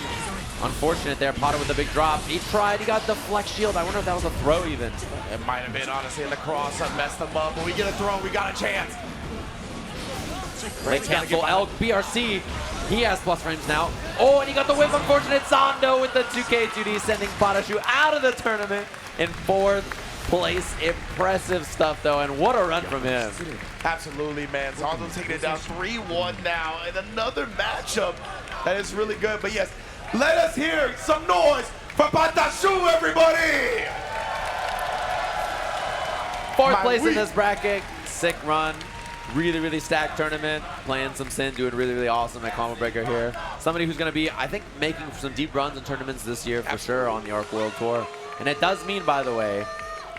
unfortunate there. Pata with the big drop. He tried. He got the flex shield. I wonder if that was a throw even. It might have been, honestly, in the cross. I messed him up. But we get a throw. We got a chance. Let's cancel Elk. BRC. He has plus frames now. Oh, and he got the whip. Unfortunate. Zando with the 2K 2D, sending Patachu out of the tournament in 4th place. Impressive stuff, though, and what a run from him. Absolutely, man. Zando taking it down 3-1 now, and another matchup that is really good. But yes, let us hear some noise for Patachu, everybody! 4th place in this bracket. Sick run. Really stacked tournament. Playing some Sin, doing really awesome at Combo Breaker here. Somebody who's going to be, I think, making some deep runs in tournaments this year for sure on the Arc World Tour. And it does mean, by the way,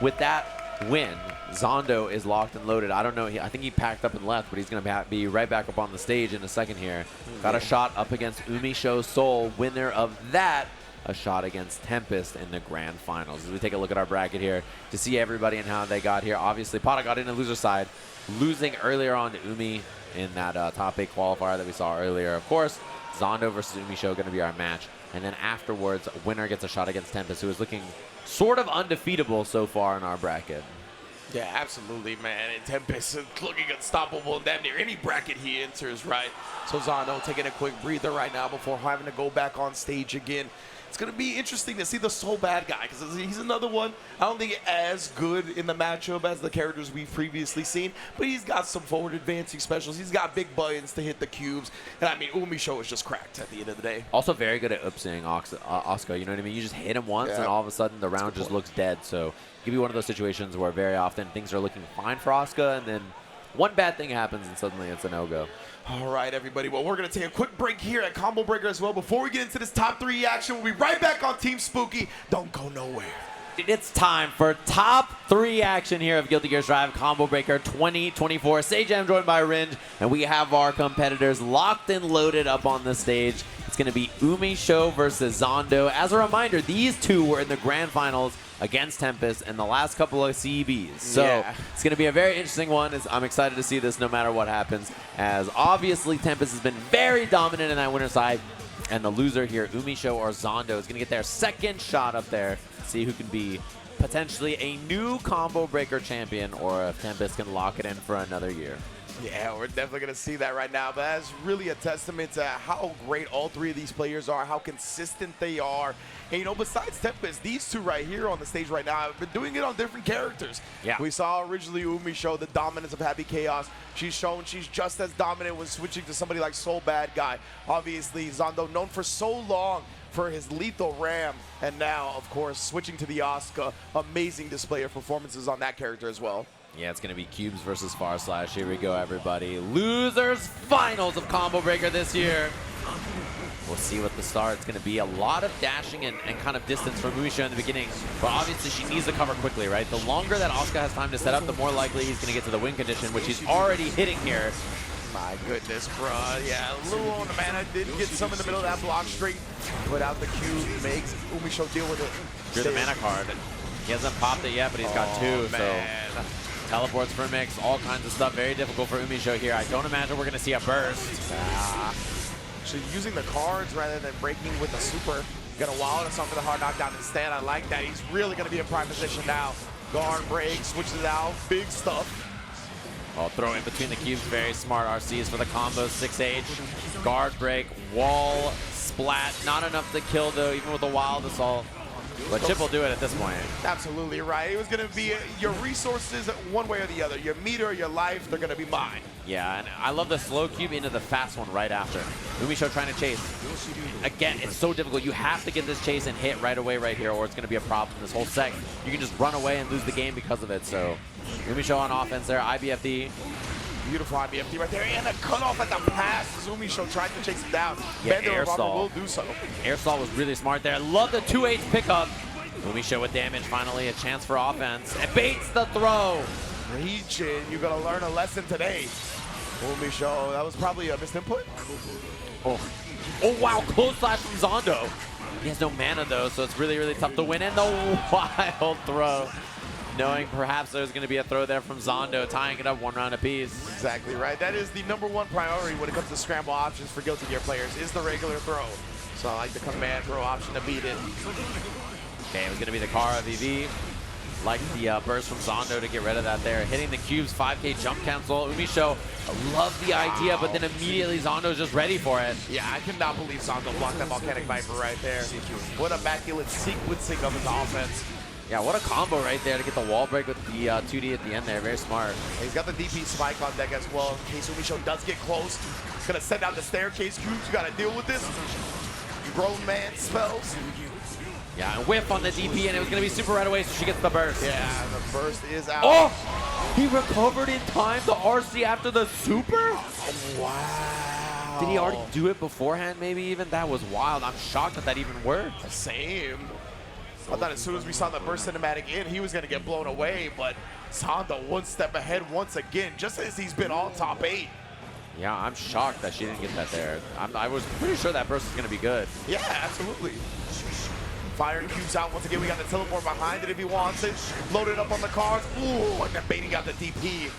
with that win, Zando is locked and loaded. I don't know. I think he packed up and left, but he's going to be right back up on the stage in a second here. Got a shot up against UMISHO Seoul, winner of that. A shot against Tempest in the grand finals. As we take a look at our bracket here to see everybody and how they got here. Obviously, Pata got in the loser side, losing earlier on to Umi in that top 8 qualifier that we saw earlier. Of course, Zando versus UMISHO going to be our match. And then afterwards, winner gets a shot against Tempest, who is looking sort of undefeatable so far in our bracket. Yeah, absolutely, man. And Tempest is looking unstoppable in damn near any bracket he enters, right? So Zando taking a quick breather right now before having to go back on stage again. It's going to be interesting to see the So Bad guy, because he's another one. I don't think as good in the matchup as the characters we've previously seen, but he's got some forward advancing specials. He's got big buttons to hit the cubes. And I mean, UMISHO is just cracked at the end of the day. Also very good at upsing Asuka, you know what I mean? You just hit him once, and all of a sudden the round just looks dead. So give you one of those situations where very often things are looking fine for Asuka, and then one bad thing happens, and suddenly it's a no-go. All right, everybody. Well, we're going to take a quick break here at Combo Breaker as well. Before we get into this top 3 action, we'll be right back on Team Spooky. Don't go nowhere. It's time for top 3 action here of Guilty Gear Strive Combo Breaker 2024. Sage I'm joined by Rinj, and we have our competitors locked and loaded up on the stage. It's going to be UMISHO versus Zando. As a reminder, these two were in the grand finals against Tempest in the last couple of CEBs. So it's going to be a very interesting one. I'm excited to see this no matter what happens, as obviously Tempest has been very dominant in that winner side. And the loser here, UMISHO or Zando, is going to get their 2nd shot up there. See who can be potentially a new Combo Breaker champion, or if Tempest can lock it in for another year. Yeah, we're definitely going to see that right now. But that's really a testament to how great all 3 of these players are, how consistent they are. And, you know, besides Tempest, these 2 right here on the stage right now have been doing it on different characters. Yeah. We saw originally UMISHO the dominance of Happy Chaos. She's shown she's just as dominant when switching to somebody like Soul Bad Guy. Obviously, Zando known for so long for his lethal ram, and now, of course, switching to the Asuka. Amazing display of performances on that character as well. Yeah, it's going to be Cubes versus Far Slash. Here we go, everybody. Losers finals of Combo Breaker this year. We'll see what the start. It's going to be a lot of dashing and kind of distance from UMISHO in the beginning, but obviously she needs to cover quickly, right? The longer that Asuka has time to set up, the more likely he's going to get to the win condition, which he's already hitting here. My goodness, bruh. Yeah, a little on the mana. Did get some in the middle of that block string. Put out the cube, makes UMISHO deal with it. Drew the mana card. He hasn't popped it yet, but he's got 2, man. So teleports for mix, all kinds of stuff. Very difficult for UMISHO here. I don't imagine we're going to see a burst. Actually using the cards rather than breaking with the super. Gonna wild us off for the hard knockdown instead. I like that. He's really gonna be in prime position now. Guard break, switches it out, big stuff. Oh, throw in between the cubes, very smart RCs for the combo. 6H, guard break, wall, splat. Not enough to kill though, even with the wild assault. But Chip will do it at this point. Absolutely right. It was going to be your resources one way or the other. Your meter, your life, they're going to be mine. Yeah, and I love the slow cube into the fast one right after. UMISHO trying to chase. Again, it's so difficult. You have to get this chase and hit right away right here, or it's going to be a problem this whole set. You can just run away and lose the game because of it. So UMISHO on offense there. IBFD. Beautiful IBFD right there, and a cutoff at the pass. Zummisho tried to chase him down. Yeah, Bender air stall. will do so. Air stall was really smart there. Love the 2-8 pickup. UMISHO with damage, finally a chance for offense. And baits the throw. Bridget, you're going to learn a lesson today. UMISHO, that was probably a missed input. Oh wow, close slash from Zando. He has no mana though, so it's really, really tough to win. And the wild throw. Knowing perhaps there's going to be a throw there from Zando, tying it up 1 round apiece. Exactly right. That is the #1 priority when it comes to scramble options for Guilty Gear players, is the regular throw. So I like the command throw option to beat it. Okay, it was going to be the Kara VV. Like the burst from Zando to get rid of that there. Hitting the cubes, 5K jump cancel. UMISHO, love the idea, but then immediately Zando's just ready for it. Yeah, I cannot believe Zando blocked that Volcanic Viper right there. What immaculate sequencing of his offense. Yeah, what a combo right there to get the wall break with the 2D at the end there. Very smart. He's got the DP spike on deck as well in case UMISHO does get close. Gonna send out the staircase cubes. You gotta deal with this. Grown man spells. Yeah, and whiff on the DP, and it was gonna be super right away, so she gets the burst. Yeah, the burst is out. Oh! He recovered in time to RC after the super? Wow. Did he already do it beforehand, maybe even? That was wild. I'm shocked that that even worked. Same. I thought as soon as we saw the burst cinematic in, he was going to get blown away, but Zando 1 step ahead once again, just as he's been all top 8. Yeah, I'm shocked that she didn't get that there. I was pretty sure that burst was going to be good. Yeah, absolutely. Fire cubes out once again. We got the teleport behind it if he wants it. Loaded up on the cards. Ooh, and then baiting out the DP.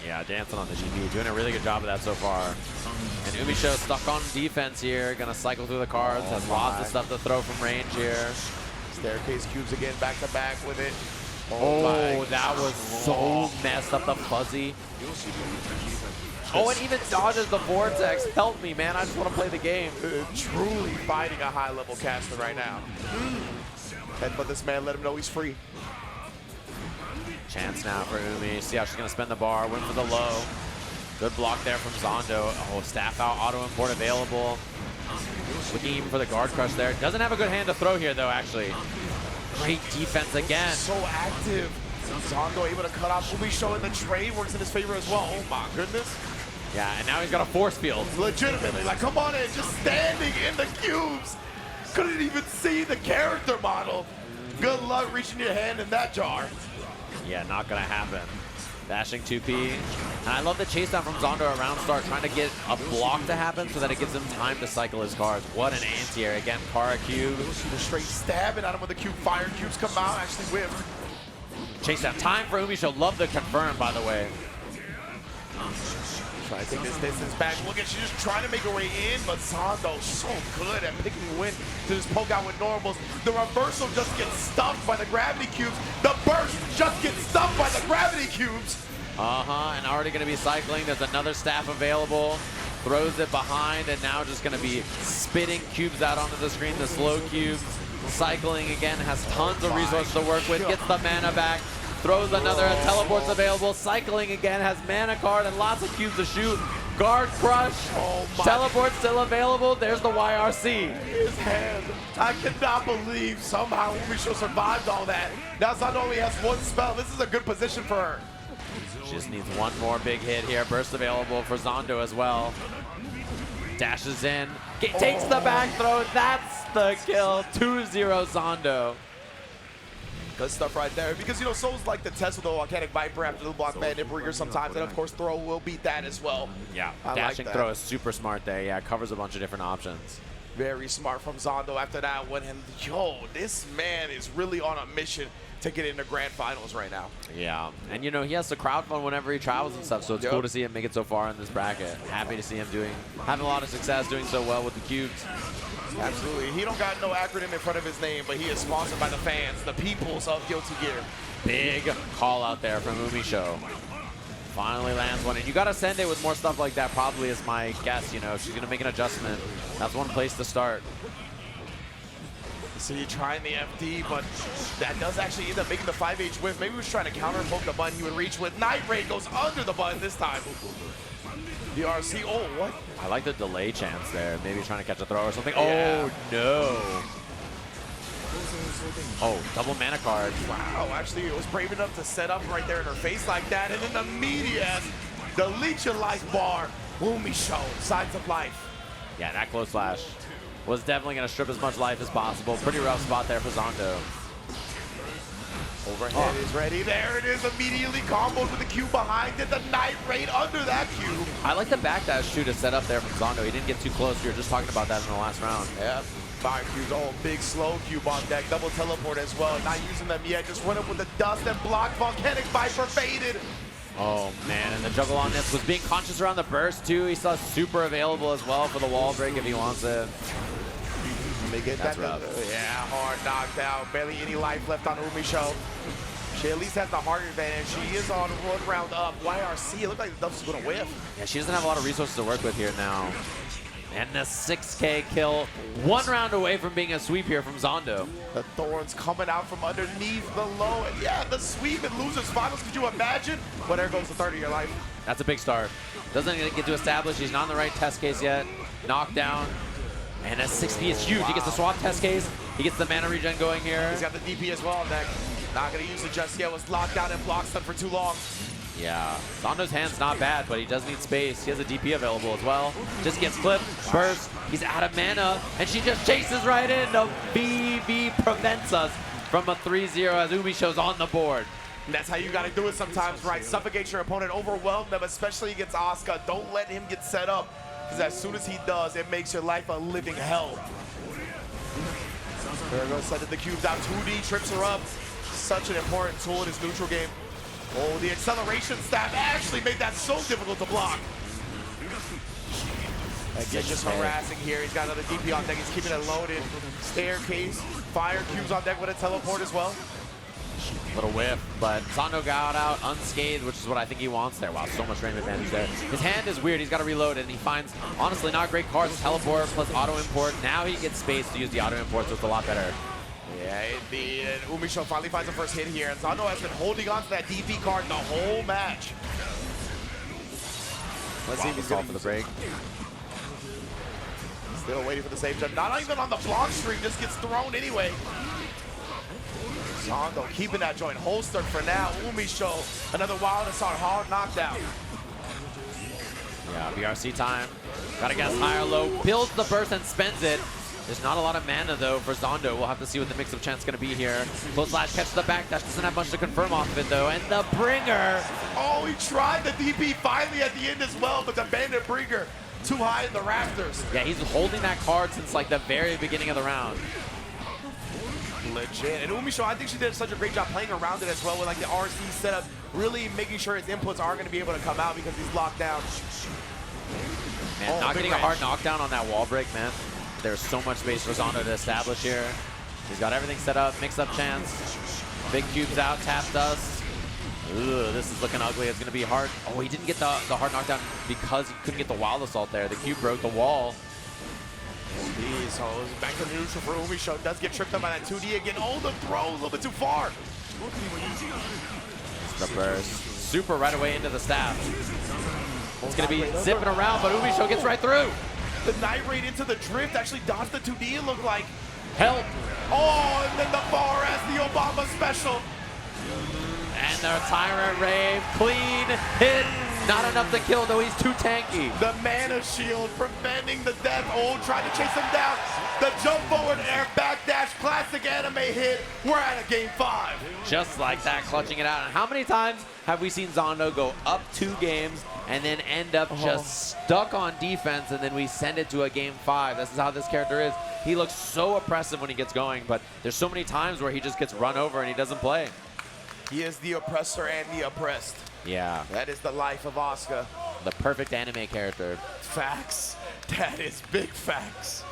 Yeah, dancing on the GP, doing a really good job of that so far. And UMISHO stuck on defense here, gonna cycle through the cards, has lots of stuff to throw from range here. Staircase cubes again, back to back with it. Oh, that was so messed up, the fuzzy. Oh, and even dodges the vortex. Help me, man, I just want to play the game. Truly fighting a high level caster right now. But this man, let him know he's free. Chance now for Umi. See how she's going to spend the bar. Win for the low. Good block there from Zando. Oh, staff out, auto import available. Looking even for the guard crush there. Doesn't have a good hand to throw here, though, actually. Great defense again. So active. Zando able to cut off UMISHO, and the trade works in his favor as well. Oh, my goodness. Yeah, and now he's got a force field. Legitimately, like, come on in, just standing in the cubes. Couldn't even see the character model. Good luck reaching your hand in that jar. Yeah, not gonna happen. Dashing 2P. And I love the chase down from Zando around start, trying to get a block to happen so that it gives him time to cycle his cards. What an anti-air. Again, Kara cube. The straight stabbing at him with the cube. Fire cubes come out, actually whiffed. Chase down. Time for UMISHO. Love the confirm, by the way. Trying to take this distance back. Look at, she's just trying to make her way in, but Zando so good at picking a win to just poke out with normals. The reversal just gets stuffed by the gravity cubes. The burst just gets stuffed by the gravity cubes. And already going to be cycling. There's another staff available. Throws it behind, and now just going to be spitting cubes out onto the screen. The slow cubes. Cycling again, has tons of resources to work with. Gets the mana back. Throws another, teleports available, cycling again, has mana card and lots of cubes to shoot. Guard crush, teleport still available, there's the YRC. His hand, I cannot believe somehow UMISHO survived all that. Now Zando only has 1 spell, this is a good position for her. She just needs 1 more big hit here, burst available for Zando as well. Dashes in, takes the back throw, that's the kill, 2-0 Zando. Good stuff right there. Because, you know, Souls like to test with the Volcanic Viper after the block Bandit Breaker sometimes. And, of course, throw will beat that as well. Yeah, I dashing like throw is super smart there. Yeah, covers a bunch of different options. Very smart from Zando after that one. And, yo, this man is really on a mission to get into Grand Finals right now. Yeah, and, you know, he has to crowd fund whenever he travels and stuff. So it's cool to see him make it so far in this bracket. Happy to see him having a lot of success, doing so well with the cubes. Absolutely. He don't got no acronym in front of his name, but he is sponsored by the fans, the peoples of Guilty Gear. Big call out there from UMISHO. Finally lands one. And you got to send it with more stuff like that, probably is my guess. You know, she's going to make an adjustment. That's one place to start. See, trying the FD, but that does actually end up making the 5H whiff. Maybe he was trying to counter poke the button he would reach with. Night Raid goes under the button this time. The RC, oh, what? I like the delay chance there. Maybe trying to catch a throw or something. Yeah. Oh, no. Oh, double mana card. Wow, actually, it was brave enough to set up right there in her face like that. And then the media, the Leech of Life bar. UMISHO, Signs of Life. Yeah, that close slash was definitely going to strip as much life as possible. Pretty rough spot there for Zando. Overhead is ready. There it is. Immediately combos with the Q behind it. The Night Raid under that Q. I like the backdash too to set up there from Zando. He didn't get too close. We were just talking about that in the last round. Yeah. Fire Q's, oh, big slow cube on deck. Double teleport as well. Not using them yet. Just run up with the dust and block. Volcanic Viper faded. Oh man, and the juggle on this was being conscious around the burst too. He saw super available as well for the wall break if he wants it. They get That's that. rough. Yeah, hard knocked out. Barely any life left on UMISHO. She at least has the heart advantage. She is on one round up. YRC, it looked like the Duff's going to whiff. Yeah, she doesn't have a lot of resources to work with here now. And the 6K kill, 1 round away from being a sweep here from Zando. The Thorns coming out from underneath the low. And yeah, the sweep in losers finals. Could you imagine? But there goes the third of your life. That's a big start. Doesn't get to establish. He's not in the right test case yet. Knockdown. And a 6P is huge. Wow. He gets the swap test case. He gets the mana regen going here. He's got the DP as well on deck. Not going to use it just yet. Was locked down and blocked them for too long. Yeah, Zando's hand's not bad, but he does need space. He has a DP available as well. Just gets flipped, burst. He's out of mana, and she just chases right in. The BV prevents us from a 3-0 as UMISHO's on the board. And that's how you got to do it sometimes, right? Suffocate your opponent, overwhelm them, especially against Asuka. Don't let him get set up, because as soon as he does, it makes your life a living hell. There goes sending the cubes out. 2D trips her up. Such an important tool in his neutral game. Oh, the acceleration stab actually made that so difficult to block. Again, just harassing here. He's got another DP on deck. He's keeping it loaded. Staircase, fire cubes on deck with a teleport as well. Little whiff, but Zando got out unscathed, which is what I think he wants there. Wow, so much range advantage there. His hand is weird. He's got to reload, and he finds, honestly, not great cards. Teleport plus auto import. Now he gets space to use the auto import, so it's a lot better. Yeah, indeed. And UMISHO finally finds the first hit here, and Zando has been holding on to that DP card the whole match. Let's see if he's going for the break. Still waiting for the save jump. Not even on the block streak, just gets thrown anyway. Zando keeping that joint holstered for now. UMISHO, another wild assault, hard knockdown. Yeah, BRC time. Gotta guess high or low. Builds the burst and spends it. There's not a lot of mana, though, for Zando. We'll have to see what the mix-up chance is going to be here. Close slash, catches the backdash. Doesn't have much to confirm off of it, though. And the bringer. Oh, he tried the DP finally at the end as well, but the bandit bringer too high in the rafters. Yeah, he's holding that card since, like, the very beginning of the round. Legit. And UMISHO, I think she did such a great job playing around it as well with, like, the RC setup, really making sure his inputs aren't going to be able to come out because he's locked down. Man, not getting a hard knockdown on that wall break, man. There's so much space for Zando to establish here. He's got everything set up, mix-up chance. Big cubes out, tap dust. Ooh, this is looking ugly. It's going to be hard. Oh, he didn't get the hard knockdown because he couldn't get the wild assault there. The cube broke the wall. Jeez, so back to neutral for UMISHO. Does get tripped up by that 2D again. Oh, the throw a little bit too far. The burst. Super right away into the staff. It's going to be zipping around, but UMISHO gets right through. The Night Raid into the drift actually dodged the 2D, it looked like. Help. Oh, and then the far as the Obama special. And the Tyrant Rave, clean hit. Not enough to kill, though. He's too tanky. The mana shield preventing the death. Oh, trying to chase him down. The jump forward air backdash, classic anime hit. We're at a game 5. Just like that, clutching it out. And how many times have we seen Zando go up 2 games and then end up just stuck on defense, and then we send it to a game 5? This is how this character is. He looks so oppressive when he gets going, but there's so many times where he just gets run over and he doesn't play. He is the oppressor and the oppressed. Yeah. That is the life of Asuka. The perfect anime character. Facts. That is big facts.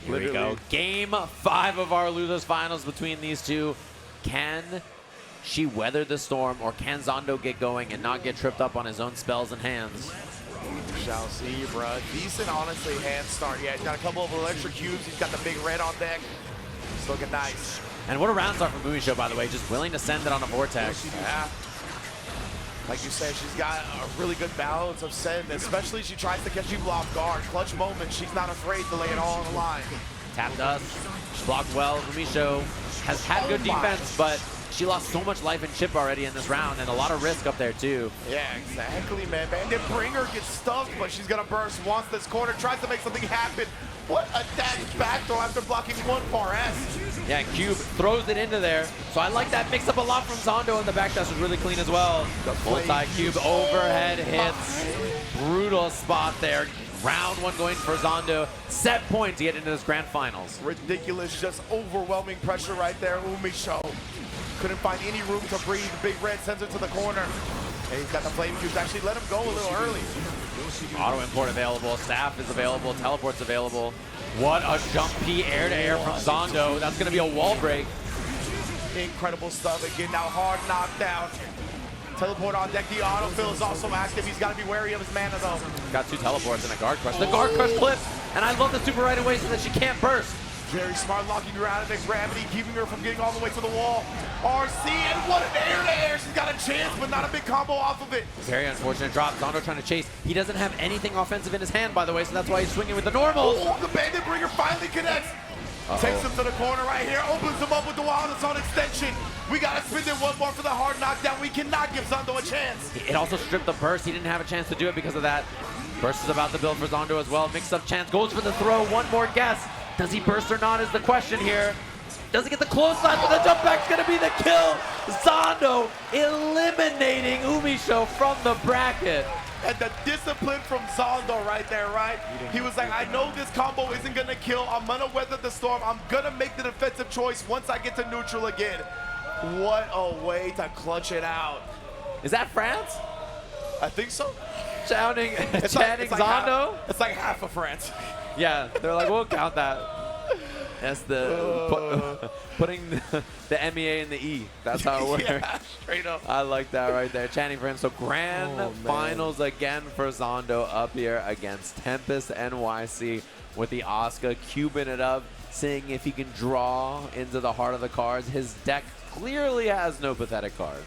Here we go. Game 5 of our losers finals between these two. Can she weather the storm, or can Zando get going and not get tripped up on his own spells and hands? We shall see, bro. Decent, honestly, hand start. Yeah, he's got a couple of electric cubes. He's got the big red on deck. It's looking nice. And what a round start from UMISHO, by the way, just willing to send it on a vortex. Yeah. Like you said, she's got a really good balance of send, especially she tries to catch people off guard. Clutch moment, she's not afraid to lay it all on the line. Tap dust, blocked well. UMISHO has had good defense, but she lost so much life and chip already in this round, and a lot of risk up there too. Yeah, exactly, man. Bandit Bringer gets stuck, but she's gonna burst once this corner, tries to make something happen. What a dash back throw after blocking one far S. Yeah, Cube throws it into there. So I like that mix up a lot from Zando, and the back dash was really clean as well. Multi-cube overhead hits. Brutal spot there. Round one going for Zando. Set point to get into this grand finals. Ridiculous, just overwhelming pressure right there. UMISHO couldn't find any room to breathe. Big Red sends it to the corner. And he's got the flame cubes. Actually let him go a little early. Auto import available, staff is available, teleport's available. What a jump P air to air from Zando. That's gonna be a wall break. Incredible stuff again. Now hard knockdown. Teleport on deck. The autofill is also active. He's got to be wary of his mana though. Got two teleports and a guard crush. The guard crush clips, and I love the super right away so that she can't burst. Very smart, locking her out of the gravity, keeping her from getting all the way to the wall. RC, and what an air-to-air. She's got a chance, but not a big combo off of it. Very unfortunate drop. Zando trying to chase. He doesn't have anything offensive in his hand, by the way, so that's why he's swinging with the normals. Oh, the Bandit Bringer finally connects. Takes him to the corner right here, opens him up with the wild on extension. We gotta spin it one more for the hard knockdown. We cannot give Zando a chance. It also stripped the burst. He didn't have a chance to do it because of that. Burst is about to build for Zando as well. Mixed up chance, goes for the throw. One more guess. Does he burst or not is the question here. Does he get the close line, but the jump back's gonna be the kill. Zando eliminating UMISHO from the bracket. And the discipline from Zando right there, right? He was like, I know this combo isn't gonna kill. I'm gonna weather the storm. I'm gonna make the defensive choice once I get to neutral again. What a way to clutch it out. Is that France? I think so. Chanting It's Zando? It's like half of France. Yeah, they're like, we'll count that. That's the putting the MEA in the E. That's how it works. Yeah, straight up. I like that right there. Chanting for him. So grand finals again for Zando up here against TempestNYC with the Asuka cubing it up, seeing if he can draw into the heart of the cards. His deck clearly has no pathetic cards.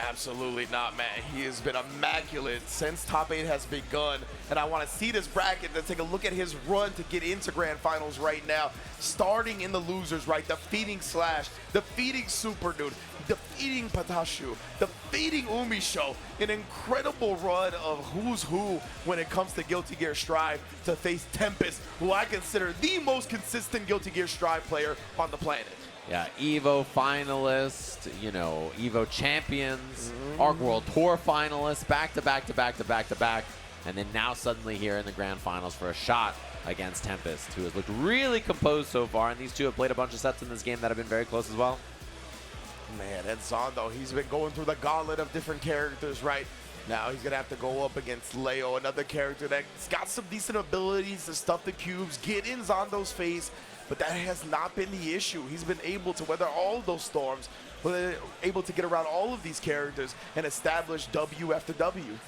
Absolutely not, man. He has been immaculate since top 8 has begun, and I want to see this bracket and take a look at his run to get into grand finals right now. Starting in the losers, right? Defeating Slash, defeating Supernoon, defeating Patachu, defeating UMISHO. An incredible run of who's who when it comes to Guilty Gear Strive to face Tempest, who I consider the most consistent Guilty Gear Strive player on the planet. Yeah, EVO finalists, you know, EVO champions, ARC World Tour finalists, back to back to back to back to back, and then now suddenly here in the grand finals for a shot against Tempest, who has looked really composed so far, and these two have played a bunch of sets in this game that have been very close as well. Man, and Zando, he's been going through the gauntlet of different characters, right? Now he's gonna have to go up against Leo, another character that's got some decent abilities to stuff the cubes, get in Zando's face, but that has not been the issue. He's been able to weather all of those storms, able to get around all of these characters and establish W after W.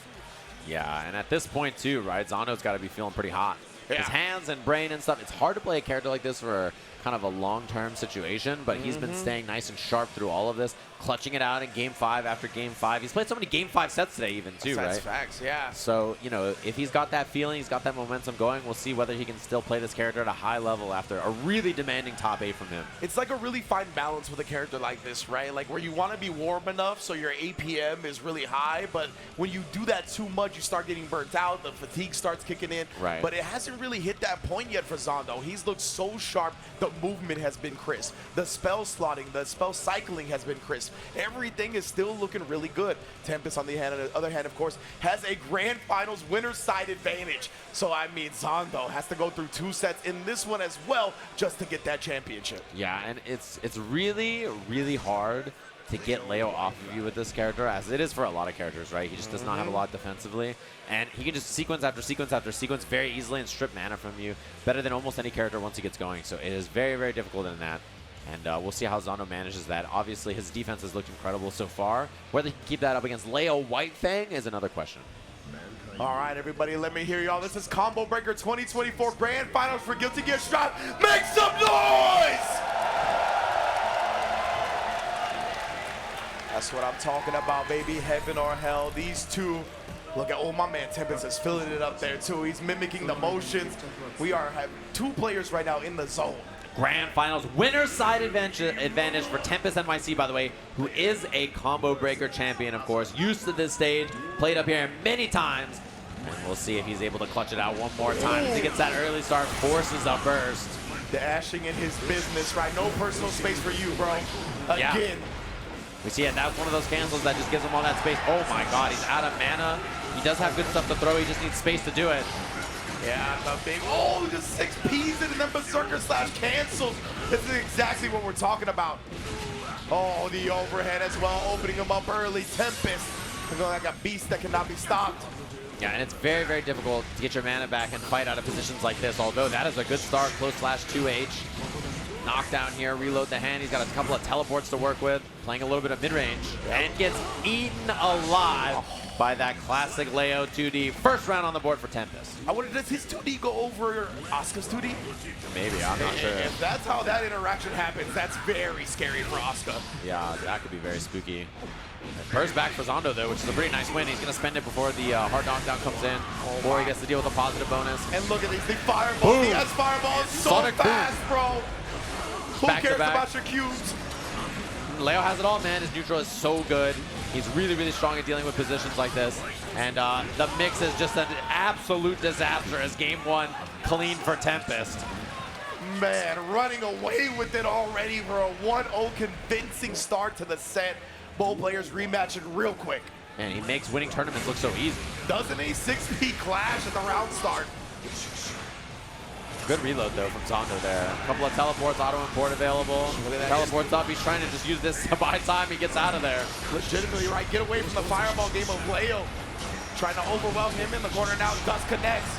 Yeah, and at this point too, right, Zando's got to be feeling pretty hot. Yeah. His hands and brain and stuff, it's hard to play a character like this for kind of a long-term situation, but he's been staying nice and sharp through all of this, clutching it out in Game 5 after Game 5. He's played so many Game 5 sets today even too, That's right? facts, yeah. So, you know, if he's got that feeling, he's got that momentum going, we'll see whether he can still play this character at a high level after a really demanding top 8 from him. It's like a really fine balance with a character like this, right? Like where you want to be warm enough so your APM is really high, but when you do that too much, you start getting burnt out, the fatigue starts kicking in. Right. But it hasn't really hit that point yet for Zando. He's looked so sharp, the movement has been crisp. The spell slotting, the spell cycling has been crisp. Everything is still looking really good. Tempest, on the other hand, of course, has a grand finals winner's side advantage. So, I mean, Zando has to go through 2 sets in this one as well just to get that championship. Yeah, and it's really, really hard to get Leo off of you with this character, as it is for a lot of characters, right? He just does not have a lot defensively, and he can just sequence after sequence after sequence very easily and strip mana from you, better than almost any character once he gets going. So it is very, very difficult in that, and we'll see how Zando manages that. Obviously, his defense has looked incredible so far. Whether he can keep that up against Leo Whitefang is another question. All right, everybody, let me hear y'all. This is Combo Breaker 2024 Grand Finals for Guilty Gear Strive. Make some noise! That's what I'm talking about, baby. Heaven or hell. These two. Look at, oh, my man Tempest is filling it up there, too. He's mimicking the motions. We have two players right now in the zone. Grand Finals winner side advantage for TempestNYC, by the way, who is a combo breaker champion, of course. Used to this stage, played up here many times. And we'll see if he's able to clutch it out one more time. As he gets that early start, forces a burst. Dashing in his business, right? No personal space for you, bro. Again. Yeah. We see it. That's one of those cancels that just gives him all that space. Oh my god, he's out of mana. He does have good stuff to throw. He just needs space to do it. Yeah, the big, oh, just 6 Ps and then berserker slash cancels. This is exactly what we're talking about. Oh, the overhead as well, opening him up early. Tempest, looking like a beast that cannot be stopped. Yeah, and it's very, very difficult to get your mana back and fight out of positions like this, although that is a good start, close slash 2H. Knockdown here, reload the hand. He's got a couple of teleports to work with, playing a little bit of mid-range, and gets eaten alive by that classic Leo 2D. First round on the board for Tempest. I wonder, does his 2D go over Asuka's 2D? Maybe, I'm not sure. If that's how that interaction happens, that's very scary for Asuka. Yeah, that could be very spooky. Burst back for Zando, though, which is a pretty nice win. He's going to spend it before the hard knockdown comes in, before he gets to deal with a positive bonus. And look at these big fireballs. He has fireballs so Sonic fast, boom. bro. Who Back to cares back. about your cubes? Leo has it all, man. His neutral is so good. He's really, really strong at dealing with positions like this. And the mix is just an absolute disaster as game one clean for Tempest. Man, running away with it already for a 1-0 convincing start to the set. Both players rematching real quick. And he makes winning tournaments look so easy. Doesn't a 6P clash at the round start? Good reload, though, from Zando there. A couple of teleports, auto-import available. Teleports up. He's trying to just use this to buy time. He gets out of there. Legitimately, right? Get away from the fireball game of Leo. Trying to overwhelm him in the corner now. Dust connects.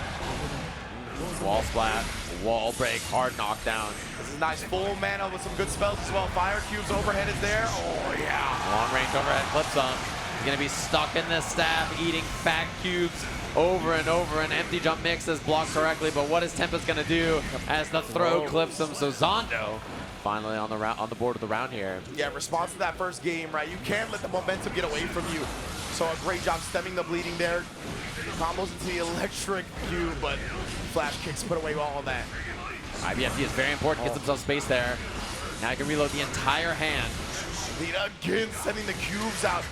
Wall splat, wall break, hard knockdown. This is nice full mana with some good spells as well. Fire cubes overhead is there. Oh, yeah. Long range overhead clips him. He's going to be stuck in this staff, eating fat cubes over and over. An empty jump mix is blocked correctly, but what is Tempest going to do as the throw clips him? So Zando finally on the board of the round here. Yeah, response to that first game, right? You can't let the momentum get away from you. So a great job stemming the bleeding there. Combos into the electric cube, but flash kicks put away all of that. IBFD is very important, gets himself space there. Now he can reload the entire hand. Lita again sending the cubes out,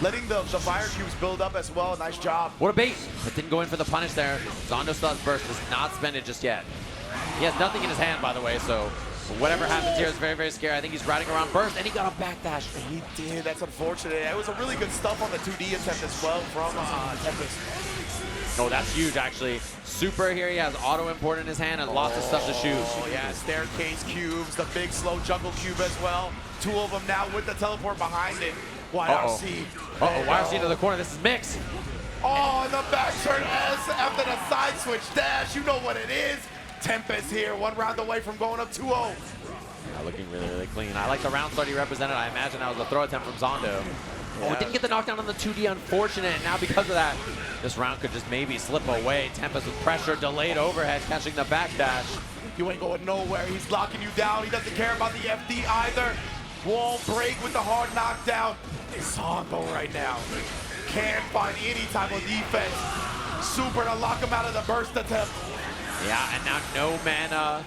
letting the fire cubes build up as well. Nice job. What a bait, but didn't go in for the punish there. Zando still has burst, does not spend it just yet. He has nothing in his hand, by the way, so whatever happens here is very, very scary. I think he's riding around burst, and he got a backdash. He did, that's unfortunate. It was a really good stuff on the 2D attempt as well from Tempest. Oh, that's huge, actually. Super here, he has auto import in his hand and lots of stuff to shoot. Oh, yeah, staircase cubes, the big slow jungle cube as well. Two of them now with the teleport behind it. YRC. YRC to the corner, this is Mix. Oh, and the back turn S after the side switch dash. You know what it is. Tempest here, one round away from going up 2-0. Yeah, looking really, really clean. I like the round start he represented. I imagine that was a throw attempt from Zando. Oh, didn't get the knockdown on the 2D, unfortunate. And now because of that, this round could just maybe slip away. Tempest with pressure, delayed overhead, catching the backdash. You ain't going nowhere. He's locking you down. He doesn't care about the FD either. Wall break with the hard knockdown. Zando right now can't find any type of defense. Super to lock him out of the burst attempt. Yeah, and now no mana.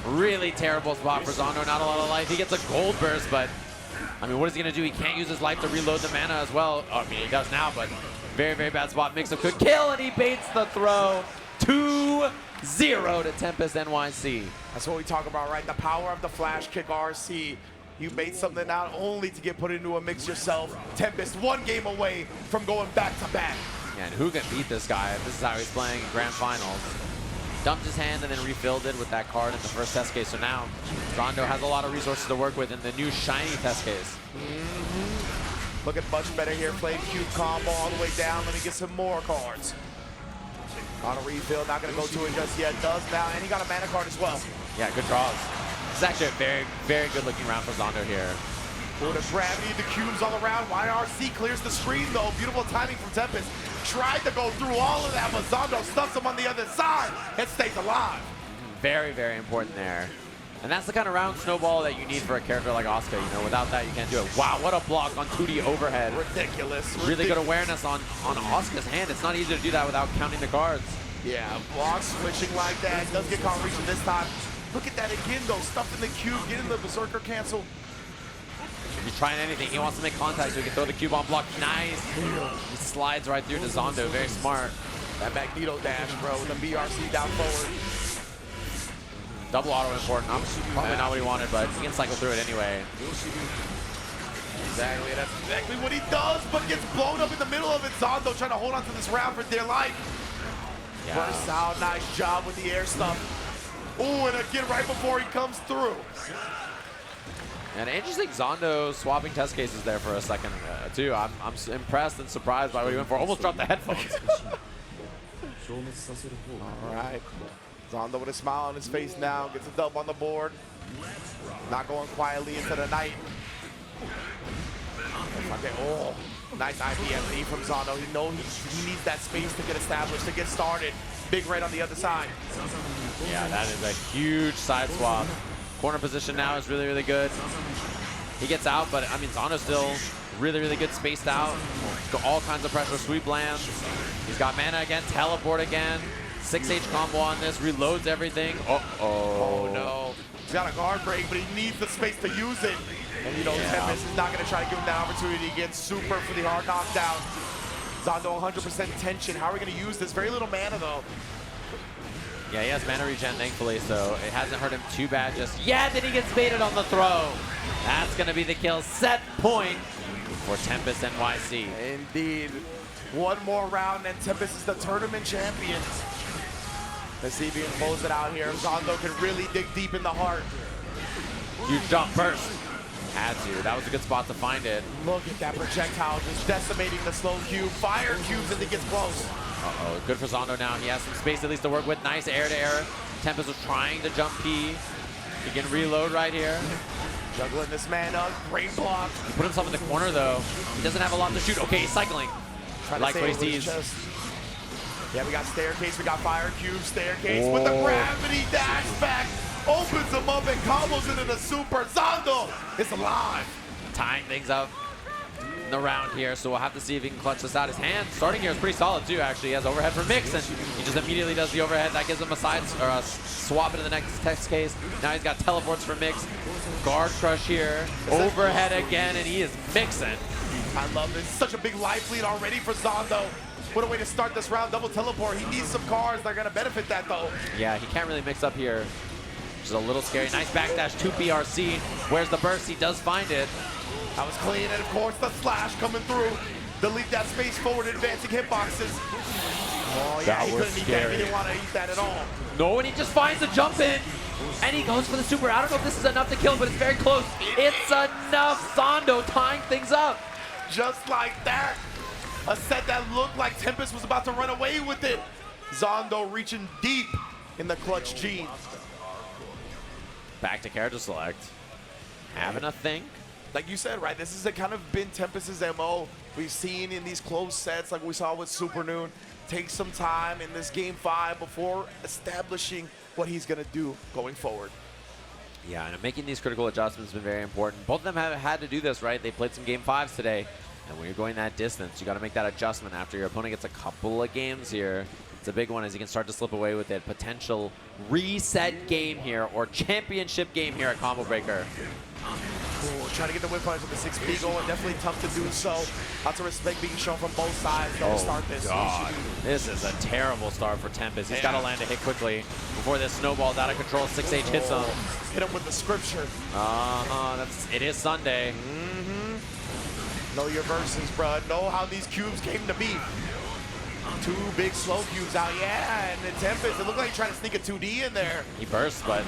Really terrible spot for Zando, not a lot of life. He gets a gold burst, but I mean, what is he gonna do? He can't use his life to reload the mana as well. I mean, he does now, but very, very bad spot. Mix-up could kill, and he baits the throw. 2-0 to TempestNYC. That's what we talk about, right? The power of the flash kick RC. You bait something not only to get put into a mix yourself. Tempest one game away from going back to back. Yeah, and who can beat this guy if this is how he's playing in Grand Finals? Dumped his hand and then refilled it with that card in the first test case. So now Zando has a lot of resources to work with in the new shiny test case. Looking much better here. Played cube combo all the way down. Let me get some more cards. Auto refill, not gonna go to it just yet. Does now, and he got a mana card as well. Yeah, good draws. This is actually a very, very good looking round for Zando here. Oh, the gravity, the cubes all around. YRC clears the screen though. Beautiful timing from Tempest. Tried to go through all of that, but Zando stuffs him on the other side and stays alive. Very, very important there. And that's the kind of round snowball that you need for a character like Asuka. You know, without that, you can't do it. Wow, what a block on 2D overhead. Ridiculous. Really good awareness on Asuka's hand. It's not easy to do that without counting the cards. Yeah, block switching like that. Does get confirmation this time. Look at that again, though. Stuffed in the cube, getting the Berserker cancel. He's trying anything. He wants to make contact so he can throw the cube on block. Nice. He slides right through to Zando. Very smart. That Magneto dash, bro, with the BRC down forward. Double auto important. Probably not what he wanted, but he can cycle through it anyway. Exactly, that's exactly what he does, but gets blown up in the middle of it. Zando trying to hold on to this round for dear life. Yeah. Bursts out, nice job with the air stuff. Ooh, and again right before he comes through. And interesting Zando swapping test cases there for a second, too. I'm impressed and surprised by what he went for. Almost dropped the headphones. All right. Zando with a smile on his face now, gets a dub on the board. Not going quietly into the night. Okay, oh, nice IPSE from Zando. He knows he needs that space to get established, to get started. Big red on the other side. Yeah, that is a huge side swap. Corner position now is really, really good. He gets out, but I mean, Zando's still really, really good spaced out. Got all kinds of pressure, sweep lands. He's got mana again, teleport again. 6H combo on this, reloads everything. Oh no. He's got a guard break, but he needs the space to use it. And you know, Tempest is not going to try to give him that opportunity to get super for the hard knockdown. Zando 100% tension. How are we going to use this? Very little mana though. Yeah, he has mana regen, thankfully, so it hasn't hurt him too bad just yet. Then he gets baited on the throw. That's going to be the kill. Set point for TempestNYC. Indeed. One more round and Tempest is the tournament champion. Let's see if he can close it out here. Zando can really dig deep in the heart. Huge jump burst. Had to. That was a good spot to find it. Look at that projectile just decimating the slow cube. Fire cubes as it gets close. Uh-oh. Good for Zando now. He has some space at least to work with. Nice air-to-air. Tempest was trying to jump P. He can reload right here. Juggling this man up. Great block. He put himself in the corner, though. He doesn't have a lot to shoot. Okay, he's cycling. Like what he sees. Yeah, we got staircase, we got fire cube, staircase with the gravity dash back. Opens him up and combos into the super. Zando is alive. Tying things up in the round here, so we'll have to see if he can clutch this out. His hand starting here is pretty solid too, actually. He has overhead for Mix, and he just immediately does the overhead. That gives him a side or a swap into the next test case. Now he's got teleports for Mix. Guard crush here. Overhead again, and he is mixing. I love this. Such a big life lead already for Zando. What a way to start this round. Double teleport. He needs some cards. They're going to benefit that, though. Yeah, he can't really mix up here. Which is a little scary. Nice backdash to BRC. Where's the burst? He does find it. That was clean. And, of course, the slash coming through. Delete that space forward, advancing hitboxes. Oh, yeah, he couldn't eat that. He didn't want to eat that at all. No, and he just finds a jump in. And he goes for the super. I don't know if this is enough to kill, but it's very close. It's enough. Zando tying things up. Just like that. A set that looked like Tempest was about to run away with it. Zando reaching deep in the clutch G. Back to character select. Having a think. Like you said, right, this has kind of been Tempest's MO. We've seen in these close sets, like we saw with Supernoon, take some time in this game 5 before establishing what he's going to do going forward. Yeah, and making these critical adjustments has been very important. Both of them have had to do this, right? They played some game 5s today. And when you're going that distance, you got to make that adjustment after your opponent gets a couple of games here. It's a big one as he can start to slip away with it. Potential reset game here or championship game here at Combo Breaker. Ooh, trying to get the whip punch with the 6P going. Definitely tough to do so. Lots of respect being shown from both sides. Don't start this. God. This is a terrible start for Tempest. He's got to land a hit quickly before this snowball's out of control. 6H hits him. Hit him with the scripture. It is Sunday. Know your verses, bro. Know how these cubes came to be. 2 big slow cubes out. Yeah, and the Tempest, it looked like he tried to sneak a 2D in there. He bursts, but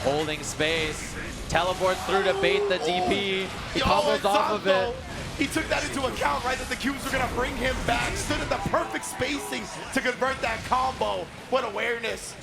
holding space. Teleports through to bait the DP. He combos off of it. He took that into account, right, that the cubes were going to bring him back. Stood at the perfect spacing to convert that combo. What awareness.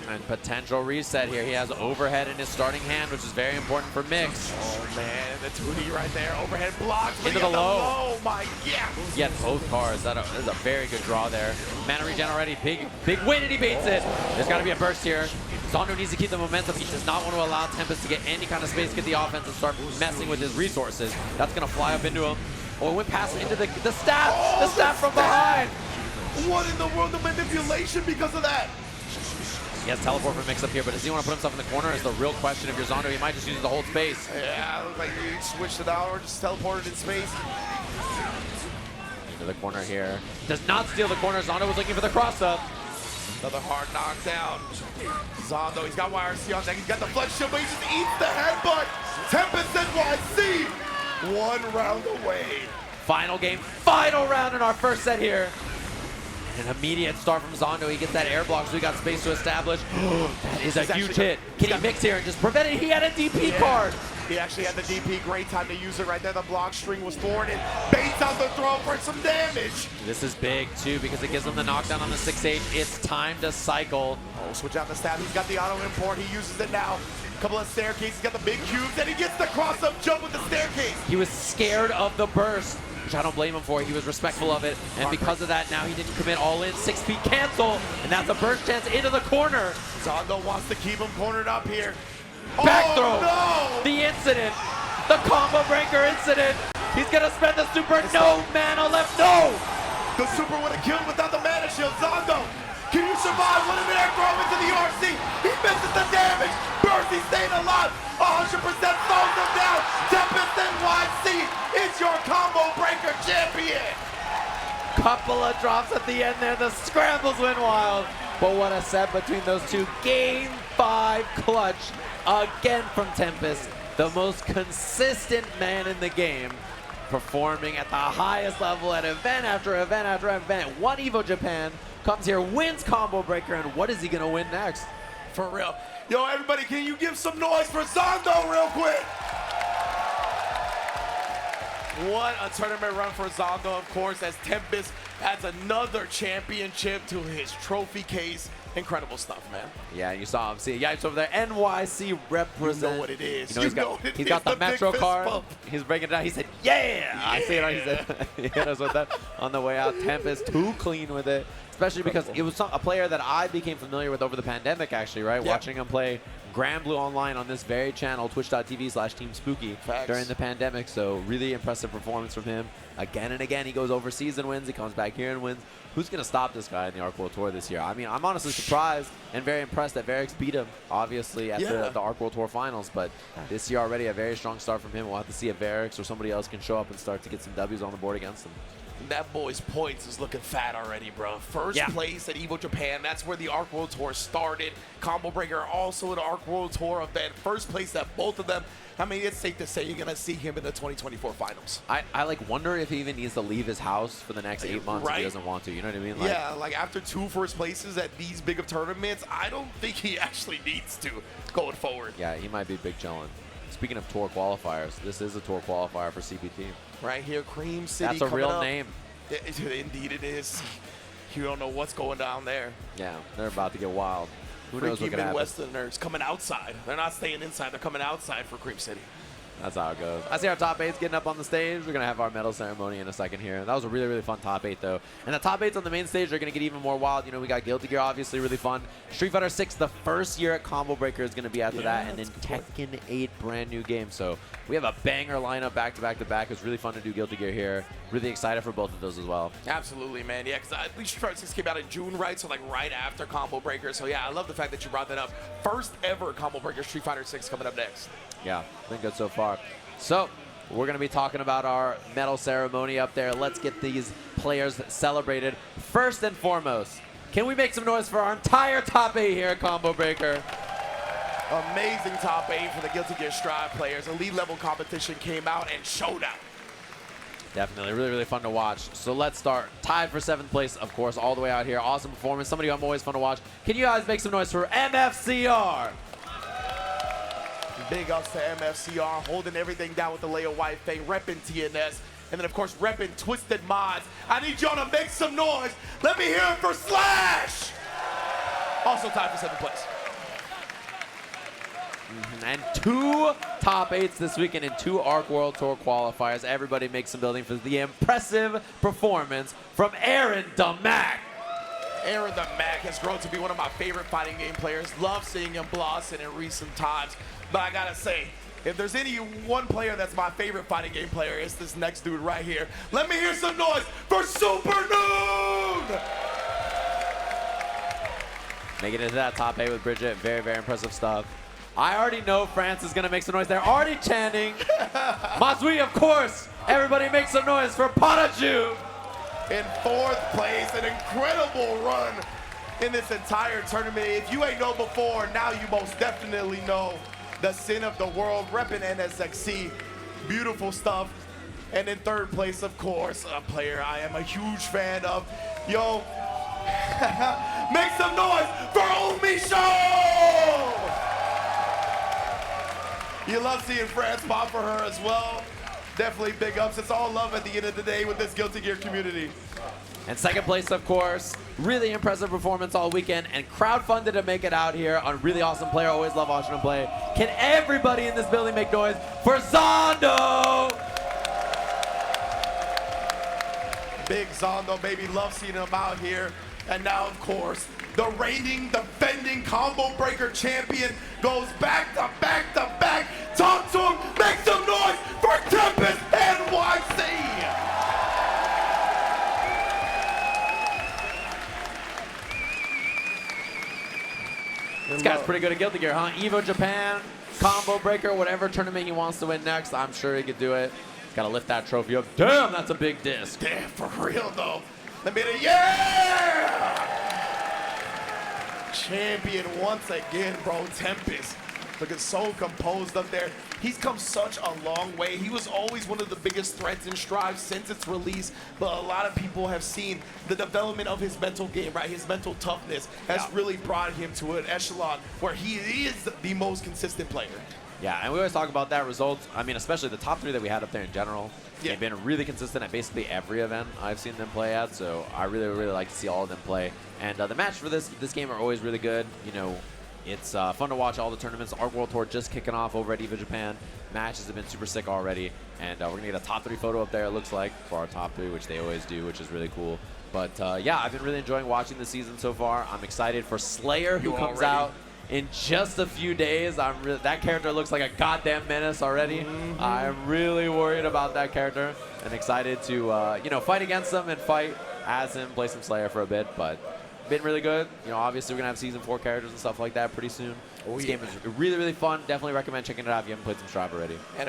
And potential reset here. He has overhead in his starting hand, which is very important for Mix. Oh, man, the 2D right there. Overhead blocked. Into the low. Oh, my God. He had both cards. That is a very good draw there. Mana regen already. Big win, and he baits it. There's got to be a burst here. Zando needs to keep the momentum. He does not want to allow Tempest to get any kind of space, get the offense, and start messing with his resources. That's going to fly up into him. Oh, it went past into the staff. Oh, the staff from behind. What in the world of manipulation because of that? He has teleport for mix up here, but does he want to put himself in the corner is the real question. If you're Zando, he might just use it to hold space. Yeah, looks like he switched it out or just teleported in space. Into the corner here. Does not steal the corner. Zando was looking for the cross-up. Another hard knockdown. Zando, he's got YRC on deck. He's got the flex shield, but he just eats the headbutt. TempestNYC, 1 round away. Final game, final round in our first set here. An immediate start from Zando. He gets that air block, so he got space to establish. That is a huge hit. Can he mix here and just prevent it? He had a DP card. He actually had the DP. Great time to use it right there. The block string was thwarted. Baits out the throw for some damage. This is big, too, because it gives him the knockdown on the 6-8. It's time to cycle. Oh, switch out the stab. He's got the auto import. He uses it now. Couple of staircases. He's got the big cubes, and he gets the cross-up jump with the staircase. He was scared of the burst, which I don't blame him for. He was respectful of it, and because of that, now he didn't commit all in. 6 feet cancel, and that's a burst chance into the corner. Zando wants to keep him cornered up here. Back oh, throw. No! The incident. The combo breaker incident. He's going to spend the super. No mana left. No! The super would have killed without the mana shield. Zando, can you survive? What an air throw into the RC. He misses the damage. Bercy staying alive. 100% slows him down. TempestNYC is your combo breaker champion. Couple of drops at the end there. The scrambles went wild. But what a set between those two. Game 5 clutch again from Tempest. The most consistent man in the game. Performing at the highest level at event after event after event. One Evo Japan comes here, wins combo breaker, and what is he gonna win next? For real. Yo, everybody, can you give some noise for Zando real quick? What a tournament run for Zando, of course, as Tempest adds another championship to his trophy case. Incredible stuff, man. Yeah, you saw him. See, Yipes over there. NYC represent. You know what it is. You know, he's got the Metro card. He's breaking it out. He said, yeah! I see it on. He said, he hit us with that on the way out. Tempest too clean with it, especially because it was a player that I became familiar with over the pandemic, actually, right? Yep. Watching him play Grand Blue online on this very channel, twitch.tv/TeamSpooky during the pandemic. So really impressive performance from him. Again and again, he goes overseas and wins. He comes back here and wins. Who's going to stop this guy in the Arc World Tour this year? I mean, I'm honestly surprised and very impressed that Varix beat him, obviously, at the Arc World Tour Finals. But this year already, a very strong start from him. We'll have to see if Varix or somebody else can show up and start to get some W's on the board against him. That boy's points is looking fat already, bro. First place at Evo Japan. That's where the Arc World Tour started. Combo Breaker also an Arc World Tour event. First place at both of them. I mean, it's safe to say you're going to see him in the 2024 finals. I like wonder if he even needs to leave his house for the next 8 months if he doesn't want to. You know what I mean? Like, yeah, like after 2 first places at these big of tournaments, I don't think he actually needs to going forward. Yeah, he might be big chillin'. Speaking of tour qualifiers, this is a tour qualifier for CPT. Right here, Cream City. That's a real name. Indeed it is. You don't know what's going down there. Yeah, they're about to get wild. Who knows what could happen? Midwesterners coming outside. They're not staying inside. They're coming outside for Cream City. That's how it goes. I see our top 8s getting up on the stage. We're going to have our medal ceremony in a second here. That was a really, really fun top 8, though. And the top 8s on the main stage are going to get even more wild. You know, we got Guilty Gear, obviously, really fun. Street Fighter 6, the first year at Combo Breaker is going to be after that. And then Tekken 8, brand new game. So we have a banger lineup back to back to back. It's really fun to do Guilty Gear here. Really excited for both of those as well. Absolutely, man. Yeah, because at least Street Fighter 6 came out in June, right? So, like, right after Combo Breaker. So, yeah, I love the fact that you brought that up. First ever Combo Breaker Street Fighter 6 coming up next. Yeah, been good so far. So, we're going to be talking about our medal ceremony up there. Let's get these players celebrated. First and foremost, can we make some noise for our entire top 8 here at Combo Breaker? Amazing top 8 for the Guilty Gear Strive players. Elite level competition came out and showed out. Definitely, really, really fun to watch. So let's start. Tied for 7th place, of course, all the way out here. Awesome performance. Somebody I'm always fun to watch. Can you guys make some noise for MFCR? Big ups to MFCR, holding everything down with the Leo White Fang, repping TNS, and then, of course, repping Twisted Mods. I need y'all to make some noise. Let me hear it for Slash! Also tied for 7th place. And 2 top 8s this weekend and 2 Arc World Tour qualifiers. Everybody makes some building for the impressive performance from Aarondamac. Aarondamac has grown to be one of my favorite fighting game players. Love seeing him blossom in recent times. But I gotta say, if there's any one player that's my favorite fighting game player, it's this next dude right here. Let me hear some noise for Supernoon! Making it to that top 8 with Bridget. Very, very impressive stuff. I already know France is going to make some noise. They're already chanting. Mazui, of course. Everybody make some noise for Patachu. In 4th place, an incredible run in this entire tournament. If you ain't know before, now you most definitely know. The sin of the world, repping NSXC. Beautiful stuff. And in 3rd place, of course, a player I am a huge fan of. Yo, make some noise for UMISHO! You love seeing France pop for her as well. Definitely big ups. It's all love at the end of the day with this Guilty Gear community. And 2nd place, of course. Really impressive performance all weekend and crowdfunded to make it out here. A really awesome player. Always love watching him play. Can everybody in this building make noise for Zando? Big Zando, baby. Love seeing him out here. And now, of course, the reigning, defending combo breaker champion goes back to back to back. Talk to him. Make some noise for TempestNYC. This guy's pretty good at Guilty Gear, huh? Evo Japan, combo breaker, whatever tournament he wants to win next, I'm sure he could do it. He's got to lift that trophy up. Damn, that's a big disc. Damn, for real, though. Let me hit it. Yeah! Champion once again, bro. Tempest. Looking so composed up there. He's come such a long way. He was always one of the biggest threats in Strive since its release, but a lot of people have seen the development of his mental game, right? His mental toughness has really brought him to an echelon where he is the most consistent player. Yeah, and we always talk about that results. I mean, especially the top 3 that we had up there in general. Yeah. They've been really consistent at basically every event I've seen them play at, so I really, really like to see all of them play. And the match for this game are always really good. You know, it's fun to watch all the tournaments. Our World Tour just kicking off over at EVO Japan. Matches have been super sick already, and we're gonna get a top 3 photo up there, it looks like, for our top 3, which they always do, which is really cool. But yeah, I've been really enjoying watching the season so far. I'm excited for Slayer, who comes out in just a few days. That character looks like a goddamn menace already. I'm really worried about that character and excited to you know, fight against him and fight as him, play some Slayer for a bit. But been really good. You know, obviously we're gonna have season 4 characters and stuff like that pretty soon. This game is really, really fun. Definitely recommend checking it out if you haven't played some Strive already. And